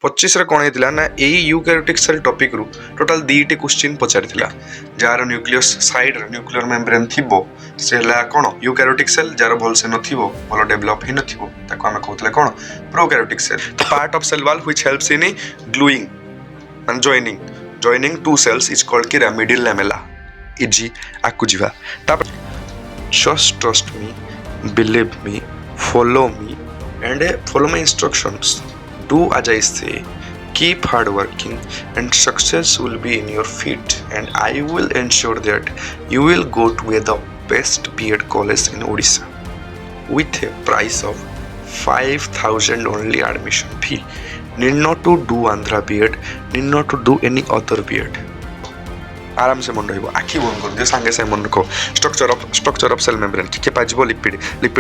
पच्चीस कौन होता ना यही यूकैरियोटिक सेल टॉपिक रु टोटाल 2टी क्वेश्चन पचारिथिला जार न्यूक्लियस साइड न्यूक्लियर मेम्ब्रेन थिबो से हला कोन यूकैरियोटिक सेल जार भल से नथिबो भल डेवलप हि नथिबो ताको हम कहतले कोन prokaryotic cell part of cell wall which helps in gluing and joining two cells is called pyramidal lamella इजी आकु जीवा तापर just trust me believe me follow me and follow my instructions do as I say keep hard working and success will be in your feet and I will ensure that you will go to the best B.Ed college in Odisha with a price of 5,000 only admission fee. Need not to do Andhra B.Ed, need not to do any other B.Ed. आराम से मन रहिबो आखि बंद कर दियो संगे से मन रखो स्ट्रक्चर ऑफ सेल मेम्ब्रेन ठीक है पाजिबो लिपिड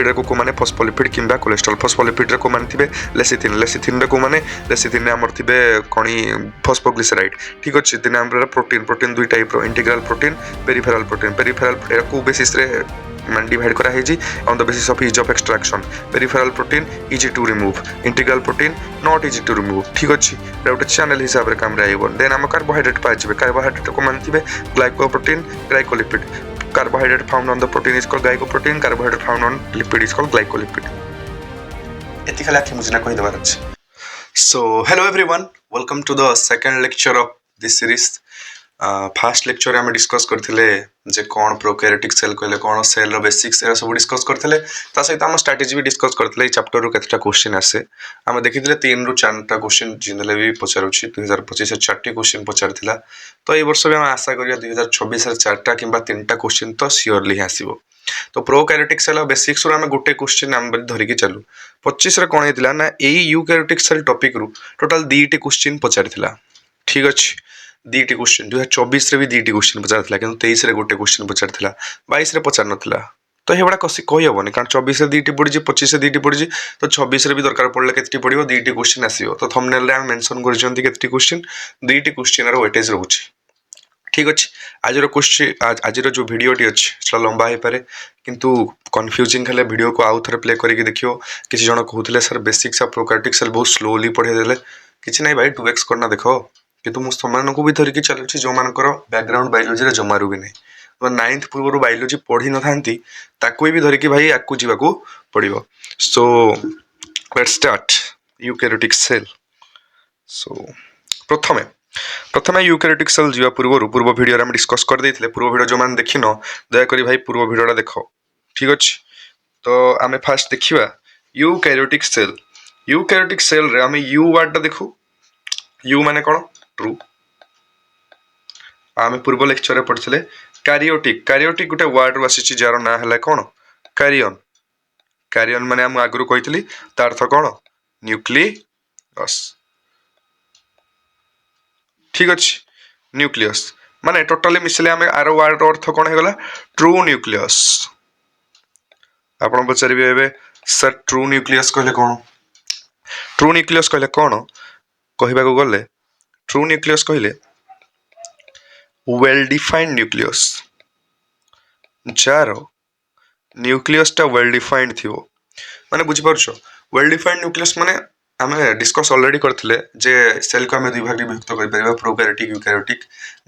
रे को माने फॉस्फोलिपिड किंबा कोलेस्ट्रॉल फॉस्फोलिपिड रे को माने थिबे लेसिथिन रे को माने लेसिथिन हमर थिबे कोनी फॉस्फोग्लिसराइड ठीक अछि दिन हमर प्रोटीन दुई टाइप रो इंटीग्रल प्रोटीन पेरिफेरल को बेसिस रे man divide करा hazy on the basis of ease of extraction peripheral protein easy to remove integral protein not easy to remove ठीक अछि रेउट चैनल हिसाब रे काम रे आइबो देन हम कार्बोहाइड्रेट पाइबे कार्बोहाइड्रेट को मानथिबे glycoprotein glycolipid carbohydrate found on the protein is called glycoprotein carbohydrate found on lipid is called glycolipid एति खाली आखि मुजना कहि देबार अछि so hello everyone welcome to the second lecture of this series fast lecture आम discuss करथिले जे कोन prokaryotic cell कहले cone cell row basics era सब discuss करथिले ता सहित हम स्ट्रेटजी भी डिस्कस करथिले चैप्टर रो केतटा क्वेश्चन आसे हम देखिथिले 3 रु 4टा क्वेश्चन जिनले भी पचारुछि 2025 से 4टी क्वेश्चन पचारथिला तो ए वर्ष भी हम आशा करिया 2026 से 4टा किबा 3टा क्वेश्चन तो श्योरली आसीबो तो प्रोकैरियोटिक सेल रो बेसिक्स रो हम गोटे क्वेश्चन हम धरि के चलू 25 रे कोन हेतिला ना एई यूकैरियोटिक सेल टॉपिक रु टोटल 2टी क्वेश्चन पचारथिला ठीक अछि 2टी क्वेश्चन 2024 रे भी 2टी क्वेश्चन पचारथिला किंतु 23 रे गोटे क्वेश्चन पचारथिला 22 रे पचार नथिला तो हेबडा कसी कहि हबनी कारण 24 रे 2टी पड़ी 25 रे 2टी पड़ी तो 26 रे भी दरकार पड़ले केतटी पड़िबो 2टी क्वेश्चन आसीबो तो थंबनेल रे हम मेंशन करजंती केतटी क्वेश्चन 2टी क्वेश्चन रो वेटेज रहउची ठीक अछि आजरो क्वेश्चन आजरो जो वीडियोटी अछि सेला लंबा हे पारे किंतु कंफ्यूजिंग हले वीडियो को आउ थरे प्ले करिके देखियो किछि जण कहउतले sir basics of prokaryotic cell बहुत स्लोली पढे देले किछि नै भाई 2x करना देखो किंतु मु समान को भी धरिकी चलुछि जो मानकर बैकग्राउंड बायोलॉजी रे जमारू भी नै तो 9th पूर्व बायोलॉजी पढी न थांती ताको भी धरिकी भाई आकु जीवाको पड़िबो so let's start eukaryotic cell so प्रथमे यूकैरियोटिक सेल जीवा पूर्व वीडियो रे हम डिस्कस कर देथिले पूर्व वीडियो जो मान देखिनो दया करी भाई पूर्व वीडियोटा देखो ठीक अछि तो आमे फास्ट देखिबा यूकैरियोटिक सेल रे आमे यू वर्ड देखु यू माने कोन ट्रू आमे पूर्व लेक्चर रे पढिथिले कार्योटिक गुटे वर्ड वासिछि जार ना हला कोन कार्यन माने हम आगरु कहितली तार अर्थ कोन न्यूक्लियस ठीक अछि न्यूक्लियस माने टोटली मिसले हमें आर वर्ड रो अर्थ कोन हेगला ट्रू न्यूक्लियस आपण पचारिबे एबे सर ट्रू न्यूक्लियस कहले कोन कहिबा को गले ट्रू न्यूक्लियस कहले well defined nucleus jar nucleus टा वेल डिफाइंड थिवो माने बुझि परछो वेल डिफाइंड न्यूक्लियस माने हमें डिस्कस ऑलरेडी करथिले जे सेल को हमें दुई भाग विभक्त कर परिबा प्रोकैरियोटिक यूकैरियोटिक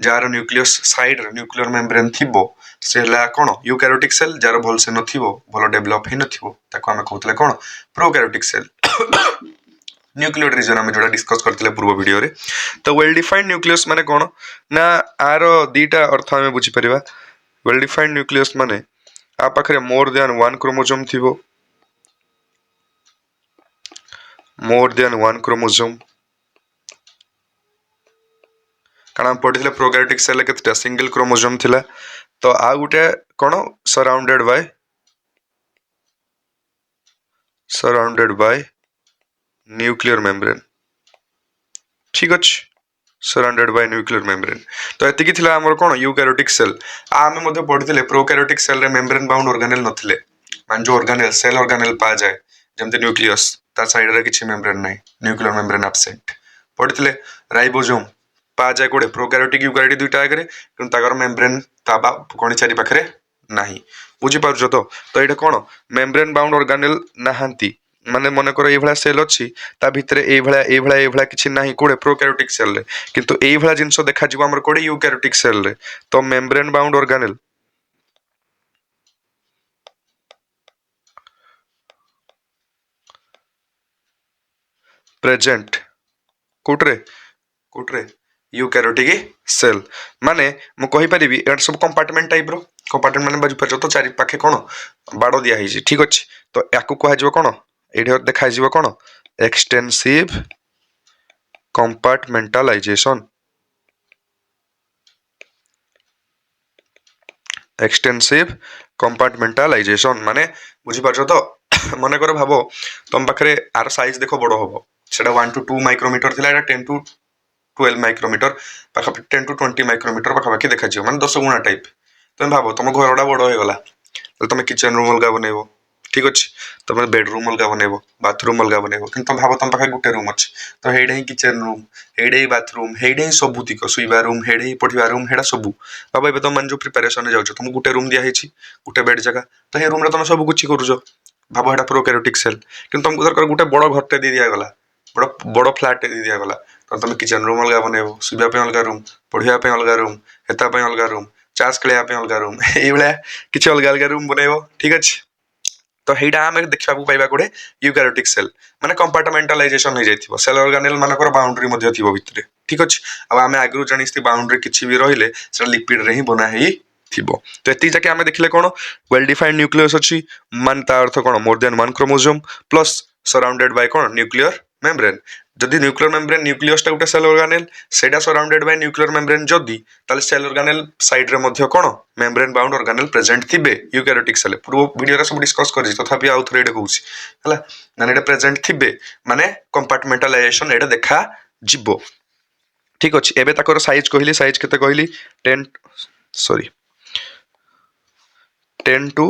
जार न्यूक्लियस साइड न्यूक्लियर मेम्ब्रेन थिबो से हला कोन यूकैरियोटिक सेल जार भल से नथिबो भल डेवलप हि नथिबो ताको हमें कहतले कोन प्रोकैरियोटिक सेल न्यूक्लियर रीजन हम जोड़ा डिस्कस करथिले पूर्व वीडियो रे तो वेल डिफाइंड न्यूक्लियस माने कोन ना आरो दीटा अर्थ हमें बुझी परिबा वेल डिफाइंड न्यूक्लियस माने आ पाखरे मोर देन 1 क्रोमोसोम थिबो मोर देन 1 क्रोमोसोम कारण हम पढिथिले प्रोकैरियोटिक सेल केतटा सिंगल क्रोमोसोम थिला तो आ गुटे कोन सराउंडेड बाय न्यूक्लियर मेम्ब्रेन ठीक अछि सराउंडेड बाय न्यूक्लियर मेम्ब्रेन तो एतिकी थिला हमर कोन यूकैरियोटिक सेल आमे मध्ये पढिथिले प्रोकैरियोटिक सेल रे मेम्ब्रेन बाउंड ऑर्गेनेल नथिले मान जो ऑर्गेनेल सेल ऑर्गेनेल पा जाय जेमते न्यूक्लियस ता साइड रे किछि मेम्ब्रेन नै न्यूक्लियर मेम्ब्रेन एब्सेंट पढिथिले राइबोसोम पा जाय कोडे प्रोकैरियोटिक यूकैरियोटिक दुइटा आगरे किंतु तागर मेम्ब्रेन ताबा कोणी चारि पाखरे नाही बुझी पाउछो तो एटा कोन मेम्ब्रेन बाउंड ऑर्गेनेल नाहांती माने मन कर ये सेल अच्छी ता भितर ये किसी ना कोड़े प्रोकैरियोटिक सेल रे किंतु ये जिनस देखा आमर कोड़े यूकैरियोटिक सेल रे तो मेम्ब्रेन बाउंड ऑर्गेनेल प्रेजेंट कोट्रे कोट्रे यूकैरियोटिक सेल माने मु कहि परिबी एट सब कंपार्टमेंट टाइप रो कंपार्टमेंट माने बाजू पाछ तो चारि पाखे कोन बाड़ दिया हिची ठीक अछि तो याकू कहा जिवो कोन एठी देखा जिवो कोन एक्सटेंसिव कंपार्टमेंटलाइजेशन एक्सटेंसिव कंपार्टमेंटलाइजेशन माने बुझी पाछ तो मने कर भाबो तुम पाखरे आर साइज देखो बड़ हबो सेटा 1 to 2 माइक्रोमीटर थिला एटा 10 to 12 माइक्रोमीटर पाखा 10 to 20 माइक्रोमीटर पाखा बाकी देखा जिवो माने 10 गुणा टाइप तुम भाबो तुम घरटा बड़ हो गला तुम किचन रूम अलगा बनैबो ठीक अच्छे तुम बेडरूम अलग बनैबो बाथरूम अलग बनैबो कि तुम भाव तुम पाखे गोटे रूम अच्छे तो हेडे ही किचन रूम हेडे ही बाथरूम हेडे ही सबुतिक शुवा रूम हेडे ही पढ़ा रूम हेडा सबू बाबा ए तुम मैंने जो प्रिपेरेसन जाऊँ तुम गोटे रूम दिखाई गोटे बेड जगह तो ये रूम तुम सब कुछ करुच भाव एटा प्रोकैरियोटिक सेल कि तुमको दरकार गोटे बड़ घरटे दे दिगला बड़ बड़ फ्लाटे दे दिगला तो तुम किचन रूम अलग बनैबो शुवा अलग रूम पढ़ा अलग रूम हेता अलग रूम चाष खेल अलग रूम ये किसी अलग अलग रूम बनैबो ठीक अच्छे तो हेटा आम देखा पाइबा गोटे यूकैरियोटिक सेल माने कंपार्टमेंटलाइजेशन हो जाइथिबो सेल ऑर्गेनेल मानकर बाउंड्री मध्ये थिबो भितरे ठीक अछि अब आमे आगु जानिस्ती बाउंड्री किछि भी रहिले से लिपिड रे ही बना हेई थिबो तो एति जाके आमे देखले कोन वेल डिफाइंड न्यूक्लियस अछि मान ता अर्थ कोन more than one chromosome plus surrounded by कोन न्यूक्लियर मेम्ब्रेन जदि न्यूक्लियर मेम्ब्रेन न्यूक्लियस टा गोटे सेल ऑर्गेनेल सेटा सराउंडेड बाय न्यूक्लियर मेम्ब्रेन जदि ताले सेल ऑर्गेनेल साइड रे मध्ये कोन मेम्ब्रेन बाउंड ऑर्गेनेल प्रेजेंट थिबे यूकैरियोटिक सेल पूर्व वीडियो रे सब डिस्कस करि तथापि आउ थरे एडे कहूछि हला माने एडे प्रेजेंट थिबे माने कंपार्टमेंटलाइजेशन एडे देखा जिवो ठीक अछि एबे ताकर साइज कहली साइज केते कहली 10 सॉरी 10 to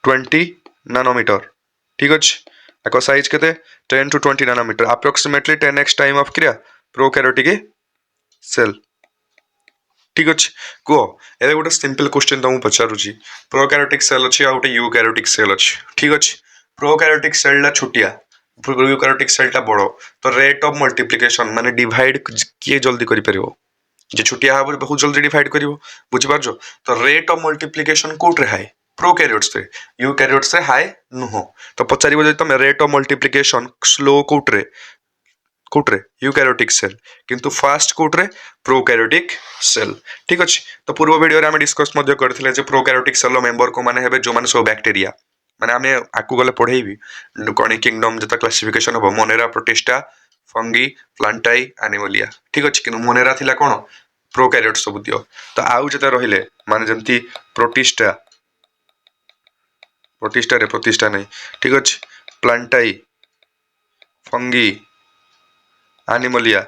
20 नैनोमीटर ठीक अछि आको साइज केते 10 to 20 nanometre approximately 10x time of क्रिया प्रोकैरियोटिक सेल ठीक अछि को एबे गोटे सिंपल क्वेश्चन तुमको पचारुची प्रोकैरियोटिक सेल अछि आ गोटे यूकैरियोटिक सेल अछि ठीक अछि प्रोकैरियोटिक सेल ला छुटिया यूकैरियोटिक सेल टा बड़ो तो रेट ऑफ मल्टीप्लिकेशन माने डिवाइड किए जल्दी करि परिबो जे छुटिया हाबो बहुत जल्दी डिवाइड करिवो बुझि पारजो तो रेट ऑफ मल्टीप्लिकेशन कोट रे हाई प्रोकैरियोट्स रे यूकैरियोट्स रे हाई नुहो तो पचारिबो जे तुम रेट ऑफ मल्टीप्लिकेशन स्लो कोट रे यूकैरियोटिक सेल किंतु फास्ट कोट रे प्रोकैरियोटिक सेल ठीक अछि तो पूर्व वीडियो रे हम डिस्कस मध्ये करथिले जे प्रोकैरियोटिक सेल मेंबर को माने हेबे जो माने सो बैक्टीरिया माने आमे आकु गले पढेइबी कोन किंगडम जता क्लासिफिकेशन हो मोनेरा प्रोटिस्टा फंगी प्लांटाई एनिमलिया ठीक अछि कि मोनेरा थिला कोन प्रोकैरियोट सब दियो तो आउ जता रहिले माने जंती प्रोटिस्टा प्रोटिस्टा नहीं ठीक अछि प्लांटाई फंगी एनिमलिया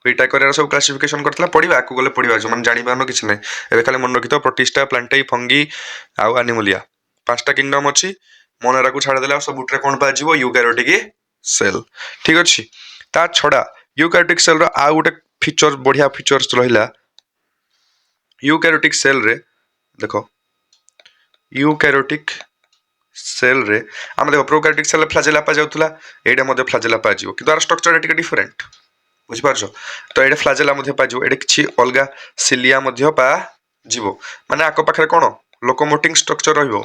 एटा करे सब क्लासिफिकेशन करथला पढिबा आकु गले पढिबा जो मन जानि बानो किछ नै एबे खाली मन रखितो प्रोटिस्टा प्लांटाई फंगी आउ एनिमलिया पांचटा किंगडम अछि मोनेरा को छाड़ देला सब उठरे कोन पा जीवो यूकैरियोटिक सेल ठीक अछि ता छडा यूकैरियोटिक सेल रो आ गोटे फीचर बढ़िया फीचर्स रहिला यूकैरियोटिक सेल रे देखो यूकैरियोटिक सेल रे हम देखो प्रोकैरियोटिक सेल फ्लैजेला पा जाउतला एडा मध्ये फ्लैजेला पा जिवो किंतु आर स्ट्रक्चर एटिके डिफरेंट बुझि पारछो तो एडा फ्लैजेला मध्ये पा जिवो एडे किछि अलगा सिलिया मध्ये पा जिवो माने आको पाखरे कोन लोकोमोटिंग स्ट्रक्चर रहिबो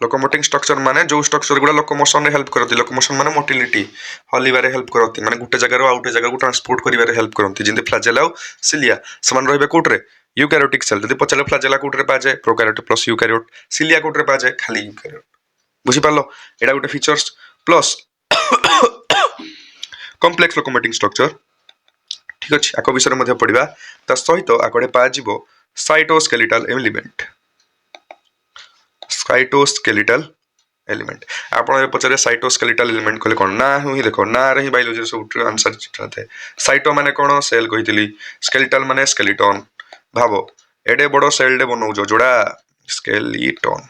लोकोमोटिंग स्ट्रक्चर माने जो स्ट्रक्चर गुडा लोकोमोशन रे हेल्प करती लोकोमोशन माने मोटिलिटी हलिबारे हेल्प करती माने गुटे जगह रो आउटे जगह को ट्रांसपोर्ट करिबारे हेल्प करती जिंदे फ्लैजेला और सिलिया समान रहबे कोट रे यूकैरियोटिक सेल जदि पचले फ्लैजेला कोट रे पा जाय प्रोकैरियोट प्लस यूकैरियोट सिलिया कोट रे पा जाय खाली यूकैरियोट बुझि पालो एडा गुटे features plus complex locomoting structure ठीक अछि आको विषय मध्ये पढिबा त सहित आकोडे पा जिवो साइटोस्केलेटल एलिमेंट साइटोस्केलेटल एलिमेंट आपण पचारे साइटोस्केलेटल एलिमेंट कहले कोन ना ही देखो ना रे ही बायोलॉजी सब आंसर चाहते साइटो माने कोन सेल कहितली स्केलेटल माने स्केलेटन भाबो एडे बडो सेल डे बनौजो जोडा स्केलेटन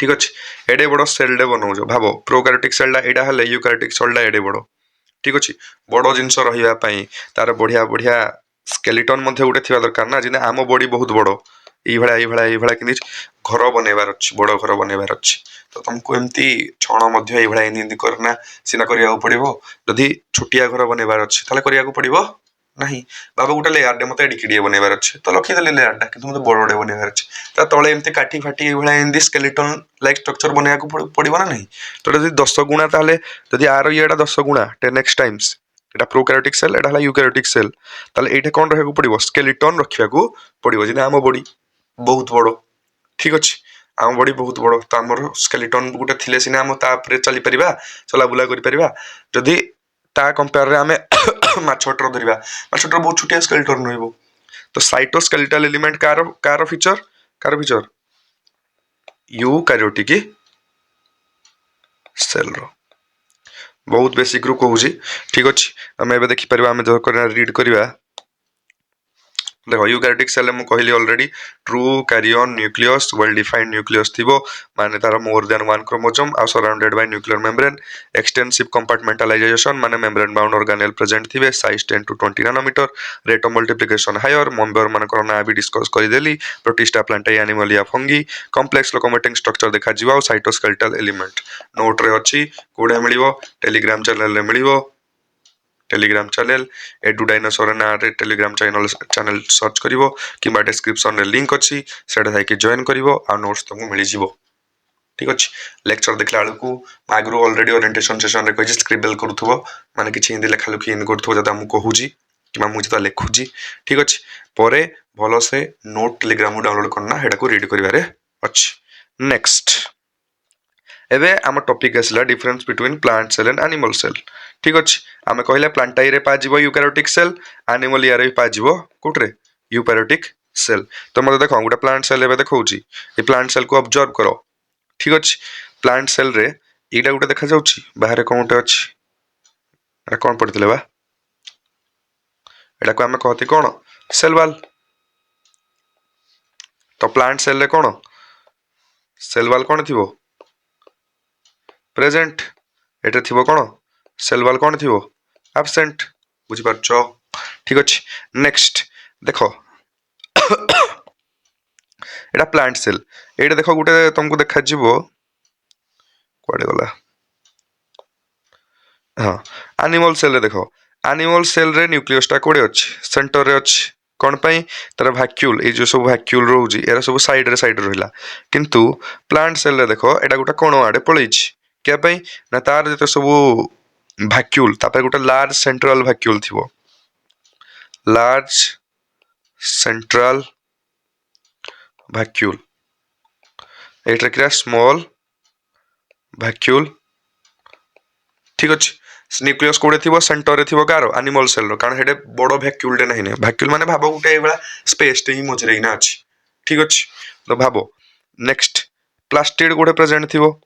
ठीक अछि एडे बडो सेल डे बनौजो भाबो प्रोकैरियोटिक सेल डा एडा हले यूकैरियोटिक सेल डा एडे बडो ठीक अछि बडो जिंस रहिबा पई तार बढ़िया बढ़िया स्केलेटन मध्ये उठे थिबा दरकार ना जिने आमो बॉडी बहुत बडो এইভাଳିଆ କେମିତି ଘର ବନେଇବାର ଅଛି, ବଡ଼ ଘର ବନେଇବାର ଅଛି। ତ ତମକୁ ଏମିତି ଛଣ ମଧ୍ୟ ଏଇଭଳିଆ ଏମିତି କରନା ସିନା କରିବାକୁ ପଡ଼ିବ। ଯଦି ଛୋଟିଆ ଘର ବନେଇବାର ଅଛି ତାହେଲେ କରିବାକୁ ପଡ଼ିବ ନାହିଁ। ବାବା ଗୋଟେ ଲେୟାରଟେ ମୋତେ ଏଡ଼ିକିଟିଏ ବନେଇବାର ଅଛି, ତ ରଖିଦେଲି ଲେୟାରଟା, କିନ୍ତୁ ମୋତେ ବଡ଼ଟେ ବନେଇବାର ଅଛି। ତା ତଳେ ଏମିତି କାଠି ଫାଟି ଏଇଭଳିଆ ଏମିତି ସ୍କେଲିଟନ୍ ଲାଇକ୍ ଷ୍ଟ୍ରକ୍ଚର ବନେଇବାକୁ ପଡ଼ିବ ନା ନାହିଁ। ତ ଯଦି 10 ଗୁଣା, ତାହେଲେ ଯଦି ଆର ଇଏଟା 10 ଗୁଣା 10x ଟାଇମ୍ସ, এটা ପ୍ରୋକାରିଓଟିକ୍ ସେଲ୍, এটা ହେଲା ୟୁକାରିଓଟିକ୍ ସେଲ୍, ତାହେଲେ ଏଇଟା କ'ଣ ରଖିବାକୁ ପଡ଼ିବ? ସ୍କେଲିଟନ୍ ରଖିବାକୁ ପଡ଼ିବ। ଯେମିତି ଆମ ବଡି ବହୁତ ବଡ଼, ଠିକ୍ ଅଛି, ଆମ ବଡି ବହୁତ ବଡ଼, ତ ଆମର ସ୍କେଲିଟନ୍ ଗୋଟେ ଥିଲେ ସିନା ଆମେ ତା ଉପରେ ଚାଲିପାରିବା, ଚଲାବୁଲା କରିପାରିବା। ଯଦି ତା କମ୍ପେୟାରରେ ଆମେ ମାଛଟା ଧରିବା, ମାଛଟା ବହୁତ ଛୋଟିଆ ସ୍କେଲିଟନ୍ ରହିବ। ତ ସାଇଟୋସ୍କେଲିଟାଲ ଏଲିମେଣ୍ଟ କାହାର ଫିଚର? ୟୁକାରିଓଟିକ୍ ସେଲ୍ର। ବହୁତ ବେସିକ୍ରୁ କହୁଛି, ଠିକ୍ ଅଛି। ଆମେ ଏବେ ଦେଖିପାରିବା, ଆମେ ରିଡ୍ କରିବା। ଦେଖ ୟୁକାରିଓଟିକ୍ ସେଲ୍ ମୁଁ କହିଲି already, true karyon nucleus, well defined nucleus थिबो, माने तार मोर देन 1 क्रोमोसोम आ surrounded by nuclear membrane, extensive compartmentalization माने मेम्ब्रेन बाउंड ऑर्गेनेल प्रेजेंट थिबे, size 10 to 20 nanometre, rate of multiplication higher, member मानकर ना भी डिस्कस कर देली, Protista Plantae Animalia Fungi, complex locomoting structure देखा जिवा, साइटोस्केलेटल एलिमेंट नोट रे अछि, कोडे मिलिवो टेलीग्राम चैनल रे मिलिवो, टेलीग्राम चैनल एडू डायनासोर ना रे टेलीग्राम चैनल सर्च करिवो, किबा डिस्क्रिप्शन रे लिंक अछि, सेटा जाके जॉइन करिवो आ नोट्स तुमको मिली जिवो। ठीक अछि। लेक्चर देखला बेलकू आगरो ऑलरेडी ओरिएंटेशन सेशन रे कहि स्क्रिबल करूथबो, माने किछि हिंदी लेखा लुखी इन करथबो, जदा हम कहूजी किबा मु जदा लेखुजी, ठीक अछि। परे भलो से नोट टेलीग्राम डाउनलोड करना, हेडा को रीड करिवारे अछि। नेक्स्ट एबे आम टॉपिक आसला difference between plant cell and animal cell. ठीक अछि। आमे कहले प्लांटाई रे पा जिवो यूकैरियोटिक सेल, एनिमल रे पा जिवो कोटरे यूकैरियोटिक सेल। तो मते देखो गोटे प्लांट सेल एबे देखौची, ए प्लांट सेल को ऑब्जर्व करो, ठीक अछि। प्लांट सेल रे एटा गोटे देखा जाउची, बाहर कोनटे अछि, एटा कोन पड़थिले बा, एटा को आमे कहती कोन सेल वाल। तो प्लांट सेल रे कोन सेल वाल कोन थिबो प्रेजेंट, एटा थिबो कोन सेल वाल कोन थिबो एब्सेंट, बुझि परछो, ठीक अछि। नेक्स्ट देखो एटा प्लांट सेल, एटा देखो गोटे तुमको देखा जिवो कोडे गला, हां एनिमल सेल रे देखो, एनिमल सेल रे न्यूक्लियस टा कोडे अछि, सेंटर रे अछि। कोन पई तार वैक्यूल, ए जो सब वैक्यूल रहउजी एरा सब साइड रे रहला, किंतु प्लांट सेल रे देखो एटा गोटे कोन आडे पळैछि, के पई ना तार जते सब वैक्यूल तापर गोटे लार्ज सेंट्रल वैक्यूल थिबो, लार्ज सेंट्रल वैक्यूल, एटा क्रिया स्मॉल वैक्यूल, ठीक अछि। न्यूक्लियस कोडे थिबो सेंटर रे थिबो कार एनिमल सेल रो, कारण हेडे बडो वैक्यूल डे नहीं, वैक्यूल माने भाबो गोटे एबला स्पेस टे ही मजरे ना अछि, ठीक अछि। तो भाबो नेक्स्ट प्लास्टिड गोटे प्रेजेंट थिबो,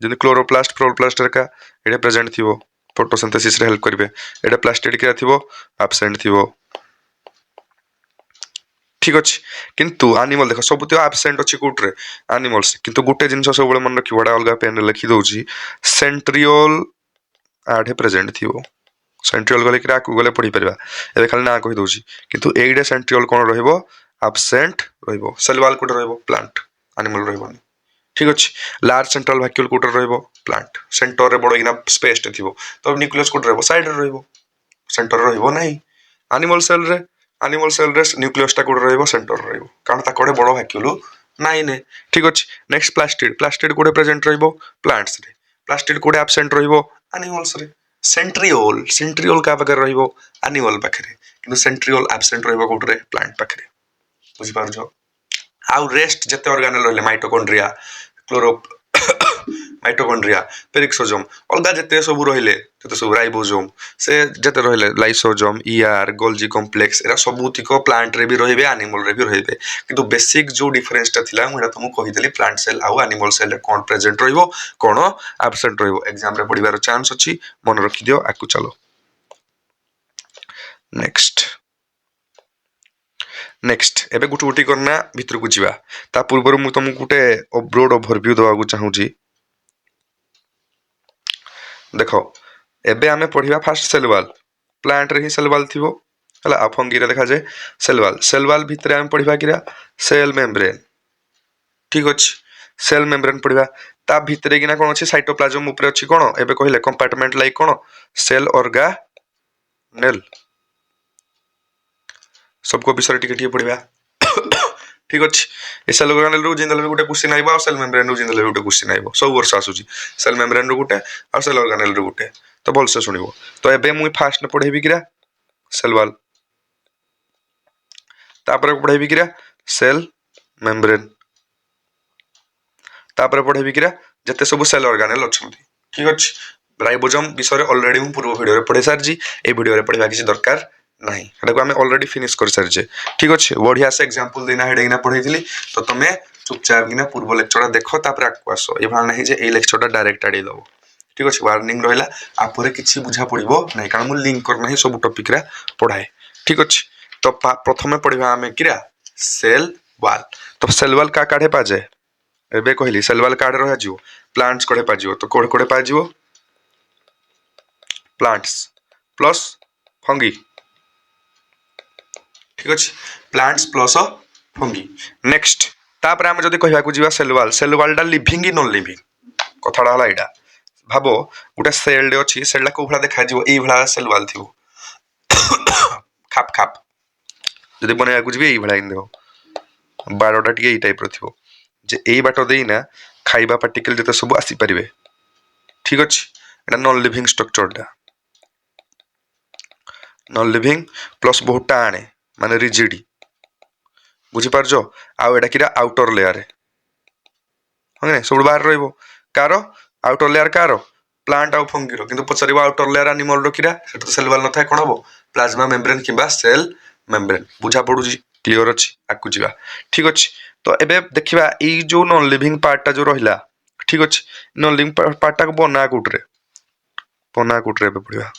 जदि क्लोरोप्लास्ट फ्लोरोप्लास्ट रे का एडे प्रेजेंट थिबो, फोटोसिंथेसिस रे हेल्प करबे, एडे प्लास्टिड के थिबो एब्सेंट थिबो, ठीक अछि। किंतु एनिमल देखो सब तो एब्सेंट अछि कोटरे एनिमल्स, किंतु गोटे जिंस सब बळे मन रखिबोडा अलगा पेन रे लिखि दउची, सेंट्रियोल आडे प्रेजेंट थिबो, सेंट्रियोल गले कि आकु गले पढी परबा, एबे खाली ना कहि दउची, किंतु एइडे सेंट्रियोल कोन रहिबो एब्सेंट रहिबो, सेल वाल कोट रहिबो प्लांट, एनिमल रहिबोनी, ठीक अछि। लार्ज सेंट्रल वैक्यूल कोट रहिबो प्लांट, सेंटर रे बडो इना स्पेस टे थिबो, तो न्यूक्लियस कोट रहिबो साइड रे रहिबो, सेंटर रे रहिबो नाही। एनिमल सेल रे न्यूक्लियस टा कोट रहिबो सेंटर रे रहिबो, कारण ता कोडे बडो वैक्यूल नाही ने, ठीक अछि। नेक्स्ट प्लास्टिड कोडे प्रेजेंट रहिबो प्लांट्स रे, प्लास्टिड कोडे एब्सेंट रहिबो एनिमल्स रे। सेंट्रियोल का पाखे रहिबो एनिमल पाखे, किंतु सेंट्रियोल एब्सेंट रहिबो कोटरे प्लांट पाखे, बुझि पारछो। आउ रेस्ट जते ऑर्गेनेल रहले माइटोकॉन्ड्रिया, माइटोकॉन्ड्रिया, पेरिक्सोसोम, अलगा जते सब रहिले, जते सब राइबोसोम, से जते रहिले लाइसोसोम, ईआर, गोल्जी कॉम्प्लेक्स, एरा सबुतिको प्लांट रे भी रहिबे एनिमल रे भी रहिबे, किंतु बेसिक जो डिफरेंस ता थिला मुडा तुमको कहि देली प्लांट सेल आउ एनिमल सेल रे कोन प्रेजेंट रहिबो कोन एब्सेंट रहिबो, एग्जाम रे पढिबार चांस अछि, मन रखि दियो। आकु चलो नेक्स्ट एबे गुटी गुटी करना भितर को जिवा, ता पूर्व मु तुमको गुटे ब्रॉड ओवरव्यू दवा को चाहूजी। देखो एबे आमे पढिबा फास्ट सेल वाल, प्लांट रे ही सेल वाल थिबो, हला आ फंगी रे देखा जाए सेल वाल भितर हम पढ़िबा किरा सेल मेम्ब्रेन ठीक अछि सेल मेम्ब्रेन पढ़िबा ता भितरे किना कोन अछि साइटोप्लाज्म ऊपर अछि कोन एबे कहिले कंपार्टमेंट लाइक कोन सेल ऑर्गेनेल सबको विषय टिके पढ़िबा ठीक अछि ए सेल ऑर्गेनेल रो जिंदल रो गुटे क्वेश्चन आइबा सेल मेम्ब्रेन रो जिंदल रो गुटे क्वेश्चन आइबो सब वर्ष आसुची सेल मेम्ब्रेन रो गुटे आ सेल ऑर्गेनेल रो गुटे तो भल से सुनिबो तो एबे मुई फास्ट न पढ़ेबी किरा सेल वॉल तापर पढ़ेबी किरा सेल मेम्ब्रेन तापर पढ़ेबी किरा जते सब सेल ऑर्गेनेल अछंती ठीक अछि राइबोसोम विषय रे ऑलरेडी हम पूर्व वीडियो रे पढ़े सारजी ए वीडियो रे पढ़िबा किसी दरकार नहीं एटा को हमें ऑलरेडी फिनिश कर सारजे ठीक अछि बढ़िया से एग्जांपल देना हेडे ना पढ़ैथिली तो तमे चुपचाप किना पूर्व लेक्चर देखो तापर आकु आसो ए भाल नहीं जे ए लेक्चर डायरेक्ट आडी दबो ठीक अछि वार्निंग रहला आपुरे किछि बुझा पड़िबो नहीं कारण मु लिंक कर नहीं सब टॉपिक रा पढ़ाए ठीक अछि तो प्रथमे पढ़िबा हमें किरा सेल वॉल तो सेल वॉल का काढे पाजे एबे कहली सेल वॉल काढे रह जिवो प्लांट्स कोडे पाजिवो तो कोडे कोडे पाजिवो प्लांट्स प्लस फंगी ठीक अछि प्लांट्स प्लस फंगी नेक्स्ट तापर हम जदी कहबा को जीवा सेल वॉल डा living in non living Kathrada हला एडा भाबो गुटे सेल डे अछि सेल ला को भला देखा जिवो एई भला सेल वॉल थिवो खाप खाप जदी बने को जीवे एई भला इन देहो बारोटा टिके एई टाइप रो थिवो जे एई बाटो देइना खाइबा पार्टिकल जते सब आसी परिबे ठीक अछि एटा नॉन लिविंग स्ट्रक्चर डा नॉन लिविंग प्लस बहुत टाणे माने रिजिडी बुझी पारजो आ एटा किरा आउटर लेयर हने सब बाहर रहइबो कारो आउटर लेयर कारो प्लांट आउ फंगी रो किंतु पछरिबा आउटर लेयर एनिमल रो किरा सेटा सेल वॉल न थाए कोन हबो प्लाज्मा मेम्ब्रेन किबा सेल मेम्ब्रेन बुझा पडुजी क्लियर अछि आकु जिवा ठीक अछि तो एबे देखिबा ई जो नॉन लिविंग पार्ट ता जो रहिला ठीक अछि नॉन लिविंग पार्ट ता को बना कुटरे एबे पडिबा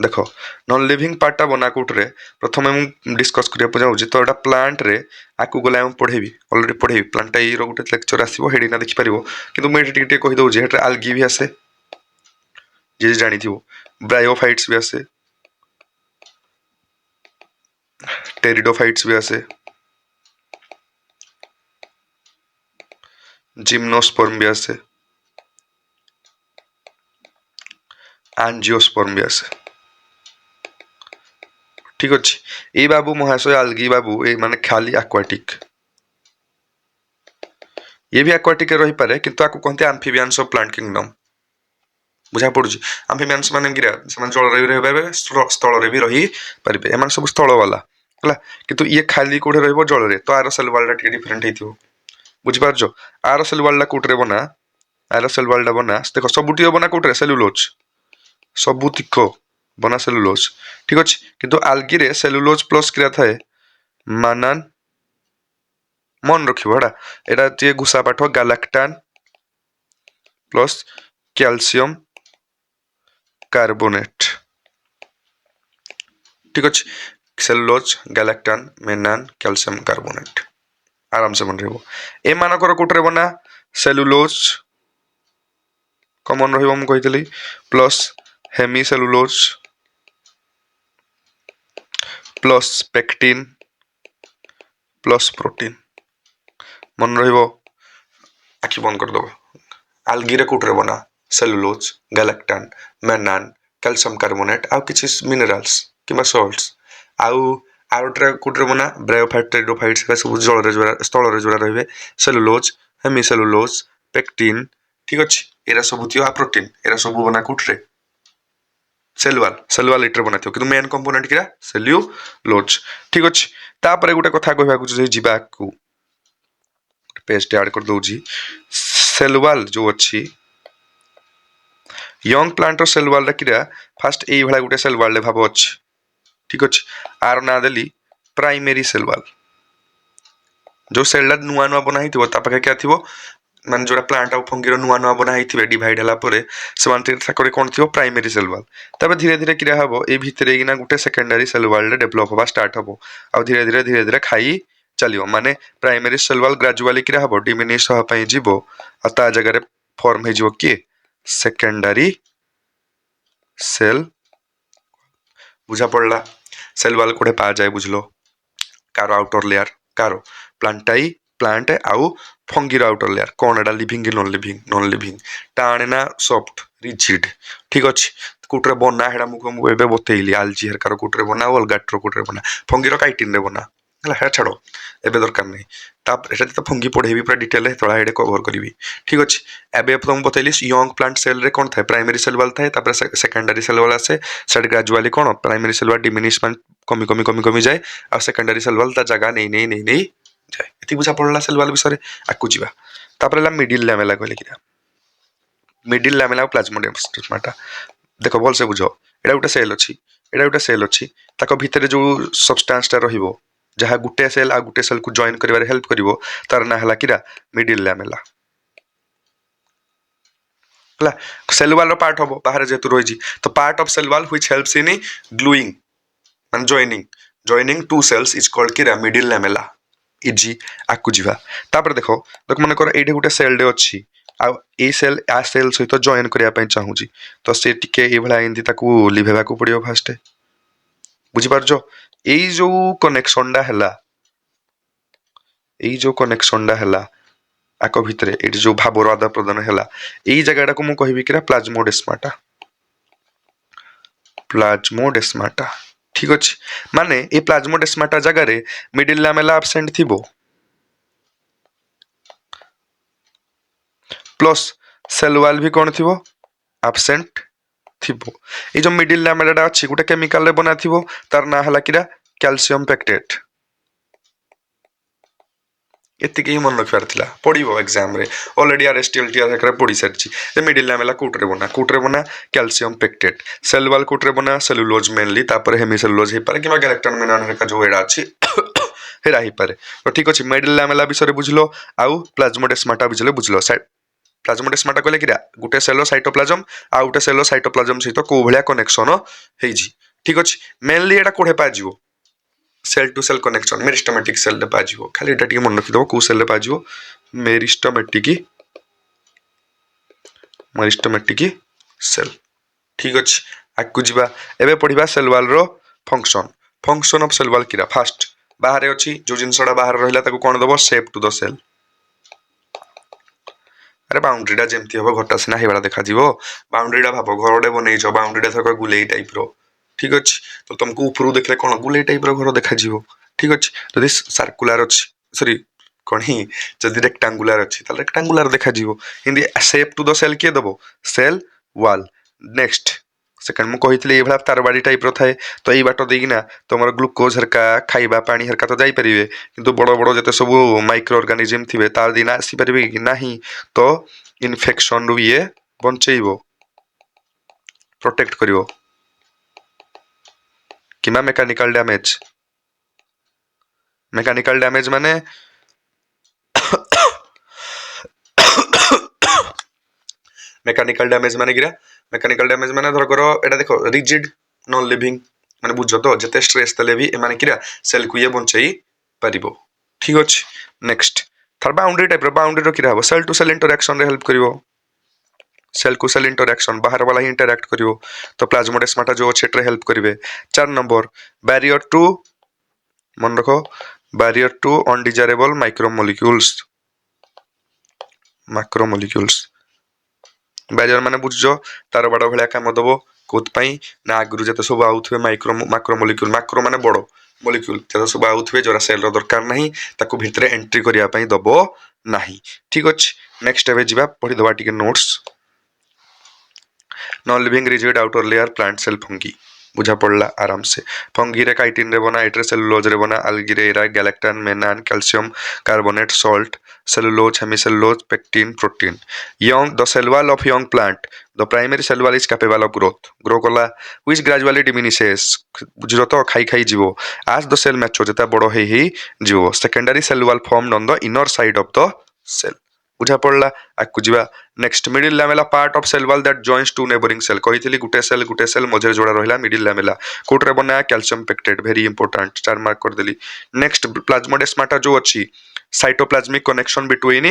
देखो नॉन लिविंग पार्ट ता बना कुटरे प्रथमे हम डिस्कस करिया पजाउ जे तो एटा प्लांट रे आकु गला हम पढेबी ऑलरेडी पढेबी प्लांट ई रो गुटे लेक्चर आसीबो हेडी ना देखि परिबो किंतु मे टिके कहि दउ जे हेटा आल्गी भी आसे जे जानि थिबो ब्रायोफाइट्स भी आसे टेरिडोफाइट्स भी आसे जिम्नोस्पर्म भी आसे एंजियोस्पर्म भी आसे ठीक अछि ए बाबू महाशय आल्गी बाबू ए माने खाली एक्वाटिक ये भी एक्वाटिक रही पारे किंतु आकु कहते एम्फिबियंस ऑफ प्लांट किंगडम बुझा पडुजी एम्फिबियंस माने गिरा समान जल रे रहबे स्थल रे भी रही परिबे एमान सब स्थल वाला हला किंतु ये खाली कोठे रहबो जल रे तो आरो सेल वाला टिके डिफरेंट हेतियो बुझी पारजो आरो सेल वाला कोठरे बना आरो सेल वाला बना देखो सबुटी बना कोठरे सेलुलोज सबुतिको बना सेलुलोज ठीक अछि किंतु आल्गी रे सेलुलोज प्लस किरा थाए मानान मन रखिबो एडा एडा जे गुसा पाठ गैलेक्टान प्लस कैल्शियम कार्बोनेट ठीक अछि सेलुलोज गैलेक्टान मेनान कैल्शियम कार्बोनेट आराम से मन रहबो ए मानकर कोटरे बना सेलुलोज कॉमन रहबो हम कहितली plus hemicellulose plus pectin plus protein मन रहबो आखि बंद कर दो आल्गी रे कोटरे बना सेलुलोज गैलेक्टान मेनान कैल्शियम कार्बोनेट आ किछि मिनरल्स किबा सॉल्ट्स आउ आउटरे कोटरे बना ब्रायोफाइट टेरिडोफाइट्स का सब जल रे जोरा स्थल रे जोरा रहबे सेलुलोज हेमी सेलुलोज पेक्टिन ठीक अछि एरा सब थियो आ प्रोटीन एरा सब बना कोटरे सेल वॉल लिटर बनाथियो किंतु मेन कंपोनेंट किरा सेल्युलोज ठीक अछि तापरे गुटे कथा कहबा कुछ जे जिबा को पेस्ट ऐड कर दउ जी सेल वॉल जो अछि यंग प्लांट रो सेल वॉल रा किरा फर्स्ट एई भला गुटे सेल वॉल ले भाबो अछि ठीक अछि आर ना देली प्राइमरी सेल वॉल जो सेल ला नुआ नुआ बना हिथिबो तापके क्या थिबो मान जोरा प्लांट आ फंगी रो नुआ नुआ बना हिथिबे डिवाइड हला परे समान तीर्थ करे कोन थिबो प्राइमरी सेल वॉल तबे धीरे धीरे किरा हबो ए भितरे गिना गुटे सेकेंडरी सेल वॉल रे डेवलप होबा स्टार्ट हबो आ धीरे धीरे खाई चलियो माने प्राइमरी सेल वॉल ग्रेजुअली किरा हबो डिमिनिश हो पई जीवो आ ता जगह रे फॉर्म हे जीवो के सेकेंडरी सेल बुझा पड़ला सेल वाल कोठे पा जाए बुझलो car outer layer car प्लांटाई plant आउ फंगी आउटर लेयर कौन एटा लिविंग कि नॉन लिविंग टाणे ना सॉफ्ट रिजिड ठीक अछि कुटरे बना हेडा मुको एबे बतेइली आलजी हरकार कुटरे बना अलगाट्रो कुटरे बना फंगीर काइटिन रे बना हला हे छाड़ो एबे दरकार नहीं ताप एटा तो फंगी पढेबी पूरा डिटेल तळा हेडे कवर करबी ठीक अछि एबे तुम बतेइली यंग प्लांट सेल रे कोन थाए प्राइमरी सेल वाल थाए तापर सेकेंडरी सेल वाल आसे सेट ग्रेजुअली कोन प्राइमरी सेल वाल डिमिनिश मान कमी जाए आ सेकेंडरी सेल वाल ता जगह नहीं जाए एति बुझा पड़ला सेल वाल विषय आकु जीवा तापर ला मिडिल लेमेला कहले किरा मिडिल लेमेला प्लाज्मोडेस्माटा देखो भल से बुझो एटा गोटे सेल अछि ताको भितरे जो सब्सटेंस ता रहिबो जहा गुटे सेल आ गुटे सेल को जॉइन करिवारे हेल्प करिवो तार ना हला किरा मिडिल लेमेला हला सेल वाल रो पार्ट होबो बाहर जेतु रहिजी तो part of cell wall which helps in gluing and joining two cells is called किरा middle lamella इजी आकु जीवा तापर देखो मन कर एठे गुटे सेल डे अछि आ ए सेल आ सेल सहित जॉइन करिया पय चाहूजी तो से टिके ए भला इंदी ताकू लिभेबा को पड़ियो फास्ट बुझी पारजो एई जो कनेक्शन डा हला आको भितरे एटी जो भाबर आदान प्रदान हला एई जगह को मु कहिबी किरा प्लाज्मोडेस्माटा ठीक अछि माने ए प्लाज्मोडेस्माटा जगह रे मिडिल लामेला एब्सेंट थिबो प्लस सेल वाल भी कोन थिबो एब्सेंट थिबो ए जो मिडिल लामेला अछि गुटे केमिकल रे बना थिबो तार ना हला किरा कैल्शियम पेक्टेट एतिके ही मन रखिबार थिला पढिबो एग्जाम रे ऑलरेडी आरएसटीएल टी आकर पढि सरछि जे मिडिल लामेला कोटरे बना कैल्शियम पेक्टेट सेल वाल कोटरे बना सेलुलोज मेनली तापर हेमिसेलुलोज हे पारे किबा गैलेक्टन मेनान का जो एडा अछि हेरा ही पारे तो ठीक अछि मिडिल लामेला विषय बुझलो आउ प्लाज्मोडेस्माटा बुझलो प्लाज्मोडेस्माटा कहले किरा गुटे सेल साइटोप्लाज्म आ गुटे सेल साइटोप्लाज्म सहित को भलिया कनेक्शन हेजी ठीक अछि मेनली एडा कोठे पाजिवो cell to cell connection meristematic cell रे पाजिवो खाली एटा टिके मन रखि दबो को सेल रे पाजिवो मेरिस्टेमेटिक सेल ठीक अछि आकु जीवा एबे पढिबा cell wall row function of cell वाल किरा फास्ट बाहर अछि जो जिनसडा बाहर रहिला ताको कोन दबो शेप टू द सेल अरे बाउंड्री डा जेमती हबो घटा सिना हेबा देखा जीवो बाउंड्री डा भाबो घरडे बनै छ बाउंड्री डा थक गुलेई टाइप रो ठीक अछि तो तुमको ऊपर देखले कोन गुलेई टाइप रो घर देखा जीवो ठीक अछि तो दिस सर्कुलर अछि सॉरी कोन ही जदि रेक्टेंगुलर अछि त रेक्टेंगुलर देखा जीवो हिंदी शेप टू द सेल के दबो सेल वाल नेक्स्ट सेकंड मु कहितले ए भला तारबाडी टाइप रो थाए तो एई बाटो देगिना तमर ग्लूकोज हरका खाइबा पानी हरका तो जाई परिबे किंतु बड़ो बड़ो जते सब माइक्रो ऑर्गेनिज्म थिबे तार दिना आसी परिबे कि नाही तो इन्फेक्शन रु ये बंचेइबो प्रोटेक्ट करिवो किमा मेकानिकल डैमेज माने मेकानिकल डैमेज माने गिरा मेकानिकल डैमेज माने धर करो एटा देखो रिजिड नॉन लिविंग माने बुझो तो जते स्ट्रेस तले भी ए माने किरा सेल को ये बंचई परिबो ठीक अछि नेक्स्ट थर बाउंड्री टाइप रो बाउंड्री रो किरा हो सेल टू सेल इंटरेक्शन रे हेल्प करिवो सेल को सेल इंटरेक्शन बाहर वाला ही इंटरैक्ट करिवो तो प्लाज्मोडेस्माटा जो क्षेत्र हेल्प करिवे 4 number barrier to undesirable macromolecules barrier माने बुझजो तार बड़ भलिया काम दबो कोत पई ना आगरु जते सब आउथवे मैक्रोमोलिक्यूल मैक्रो माने बड़ मोलिक्यूल जते सब आउथवे जोरा सेल रो दरकार नाही ताको भितरे एंट्री करिया पई दबो नाही ठीक अछि नेक्स्ट एबे जिबा पढि दबा टिके notes non living rigid outer layer plant cell fungi बुझा पड़ला आराम से फंगी रे काइटिन रे बना एट्रे सेलुलोज रे बना algae रे एरा galactan mannan calcium carbonate salt cellulose hemicellulose pectin protein the cell wall of young plant the primary cell wall is capable of grow kala which gradually diminishes बुझरो तो खाई जीवो as the cell mature जता बड़ो हे जीवो secondary cell wall formed on the inner side of the cell बुझा पड़ला आकु जीवा next middle lamella part of cell wall that joins two neighbouring cell कहितली गुटे सेल मझे जोड़ा रहला मिडिल लामेला कोटरे बना calcium pectate very important star mark कर देली नेक्स्ट प्लाज्मोडेस्माटा जो अछि cytoplasmic connection between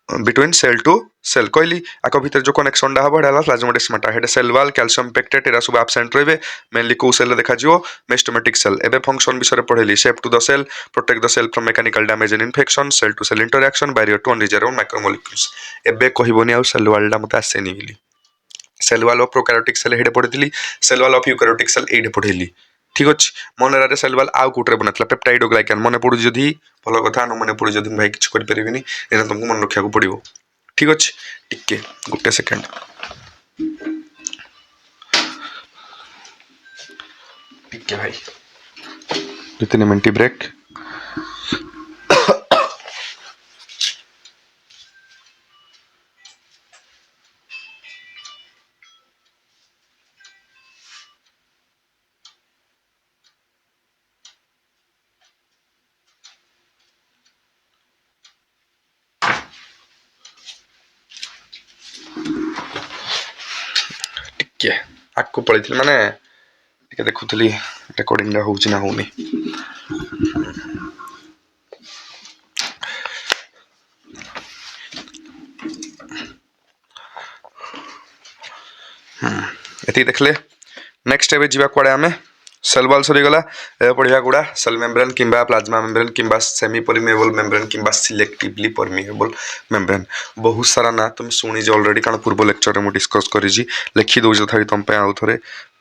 between cell to cell कहली आक भितर जो कनेक्शनटा हम एटा प्लाज्मोडेस्माटा हेटा सेल वाल कैल्शियम पेक्टेट एरा सब एब्सेंट रहिबे मेनली को सेल देखा जिवो मेस्टोमेटिक सेल एबे फंक्शन विषय पढ़ेली shape to the cell protect the cell from mechanical damage and infection cell to cell interaction barrier to unreserved micromolecules एबे कहबोनी आ सेल वालटा मते आसेनी बोली cell wall of prokaryotic cell हेडे पढ़िथिली cell wall of eukaryotic cell एडे पढ़ेली ठीक अछि मनरा रे सेल वाल आउ कोटरे बनतला पेप्टाइडोग्लाइकन मने पडु जदी भलो कथा न मने पडु जदी भाई किछ कर परिबिनी एना तुमको मन रखिया को पड़िबो ठीक अछि टिके गुटे सेकंड टिके भाई 2-3 मिनट ब्रेक आगको पड़ी माने देखुली रेकर्डिंग होउछि ना होउनी एति देखले नेक्स्ट एबे जीवा कोडे आमे सेल वॉल सरी गला ए पढिया गुडा सेल मेम्ब्रेन किंबा प्लाज्मा मेम्ब्रेन किंबा सेमी परमिएबल मेम्ब्रेन किंबा सिलेक्टिवली परमिएबल मेम्ब्रेन बहुत सारा ना तुम सुनी जे ऑलरेडी कान पूर्व लेक्चर रे मु डिस्कस करी जी लिखि दउ जे थाई तुम पे आउ थरे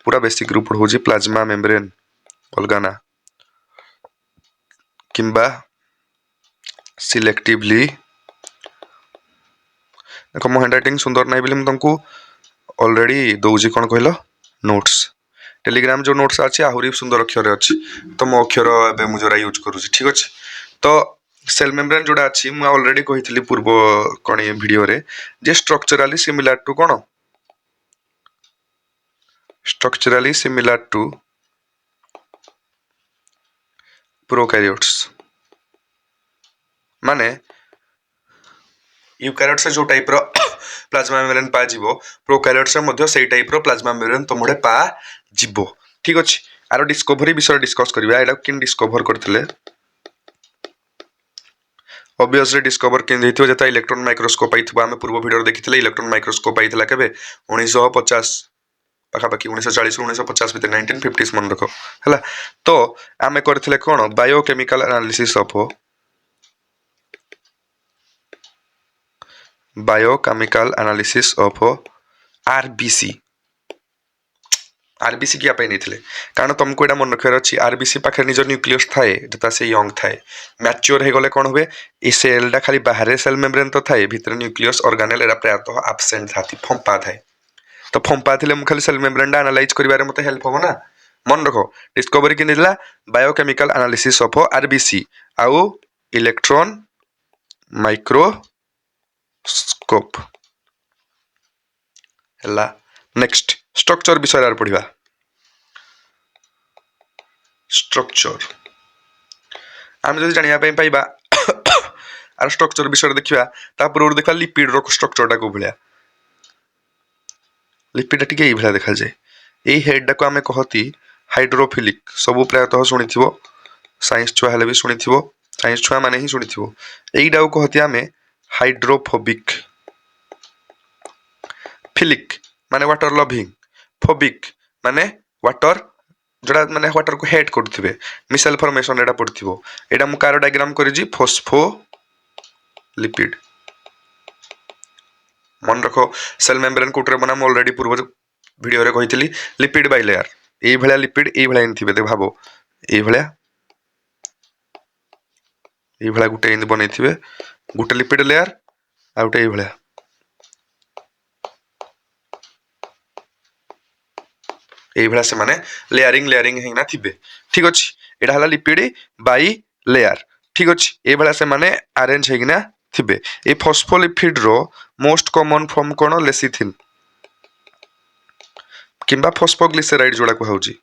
पूरा बेसिक ग्रुप हो जी प्लाज्मा मेम्ब्रेन अलगाना किंबा सिलेक्टिवली देखो मो हैंडराइटिंग सुंदर नाही बिले मु तुमको ऑलरेडी दउ जी कोन कहलो नोट्स टेलीग्राम जो नोट्स अच्छी आहरी सुंदर अक्षर अच्छी तो मो अक्षर एबे मु जोरा यूज करूची ठीक अछि तो सेल मेम्ब्रेन जोडा अछि मु ऑलरेडी कहितली पूर्व कोन ए वीडियो रे जे स्ट्रक्चरली सिमिलर टू कोन स्ट्रक्चरली सिमिलर टू प्रोकैरियोट्स माने यूकैरियोट से जो टाइप रो प्लाज्मा मेम्ब्रेन पा जीवो प्रोकैरियोट से मध्य सेई टाइप रो प्लाज्मा मेम्ब्रेन तमडे पा जीवो ठीक अछि आरो डिस्कवरी विषय डिस्कस करबा एडा किन डिस्कवर करथिले ऑब्वियसली डिस्कवर किन दैथियो जता इलेक्ट्रॉन माइक्रोस्कोप आइथबा हम पूर्व वीडियो देखिथिले इलेक्ट्रॉन माइक्रोस्कोप आइथला केबे 1950 पाखा पाखी 1940 1950 भीतर 1950 मन रखो हला तो आमे करथिले कोन biochemical analysis of biochemical analysis of RBC RBC किया पे नहीं कारण तुमको एटा मन रखियार अछि आरबीसी पाखे निज न्यूक्लियस थाए जता से यंग थाए मैच्योर हे गले कोन होबे ए सेलडा खाली बाहर सेल मेम्ब्रेन तो थाए भीतर न्यूक्लियस ऑर्गेनेल एरा प्रायतः एब्सेंट थाती फंपा थाए तो फंपा थिले मु खाली सेल मेम्ब्रेन डा एनालाइज करिवारे मते हेल्प हो ना मन रखो डिस्कवरी कि दिला बायोकेमिकल एनालिसिस ऑफ आरबीसी आउ इलेक्ट्रॉन माइक्रोस्कोप हला नेक्स्ट स्ट्रक्चर विषय आर पढ़िबा स्ट्रक्चर आम जदि जानिया पे पाइबा आर स्ट्रक्चर विषय देखिबा ता पूर्व देखा लिपिड रो स्ट्रक्चरटा को भलिया लिपिड टिके ई भलिया देखा जाय एई हेड को हमें कहती हाइड्रोफिलिक सब प्रायतः सुनिथिबो साइंस छुआ हेले भी सुनिथिबो साइंस छुआ माने ही सुनिथिबो एईडा को कहती हमें हाइड्रोफोबिक फिलिक माने वाटर लविंग फोबिक माने वाटर जोड़ा माने वाटर को हेट करथिबे मिसेल फॉर्मेशन एटा पड़थिबो एटा मु कारो डायग्राम करिजी फोस्फोलिपिड मन रखो सेल मेम्ब्रेन कोटरे बना म ऑलरेडी पूर्व वीडियो रे कहितली लिपिड बाय लेयर एई भलिया लिपिड एई भलिया थिबे दे भाबो एई भलिया गुटे इन बनैथिबे गुटे लिपिड लेयर आ गुटे एई भलिया एई भलिया से माने लेयरिंग हेना थिबे ठीक अछि एडा हला लिपिड बाय लेयर ठीक अछि एई भलिया से माने अरेंज हेगिना थिबे ए फॉस्फोलिपिड रो मोस्ट कॉमन फॉर्म कोन लेसिथिन किंबा फॉस्फोग्लिसराइड जोड़ा को होउची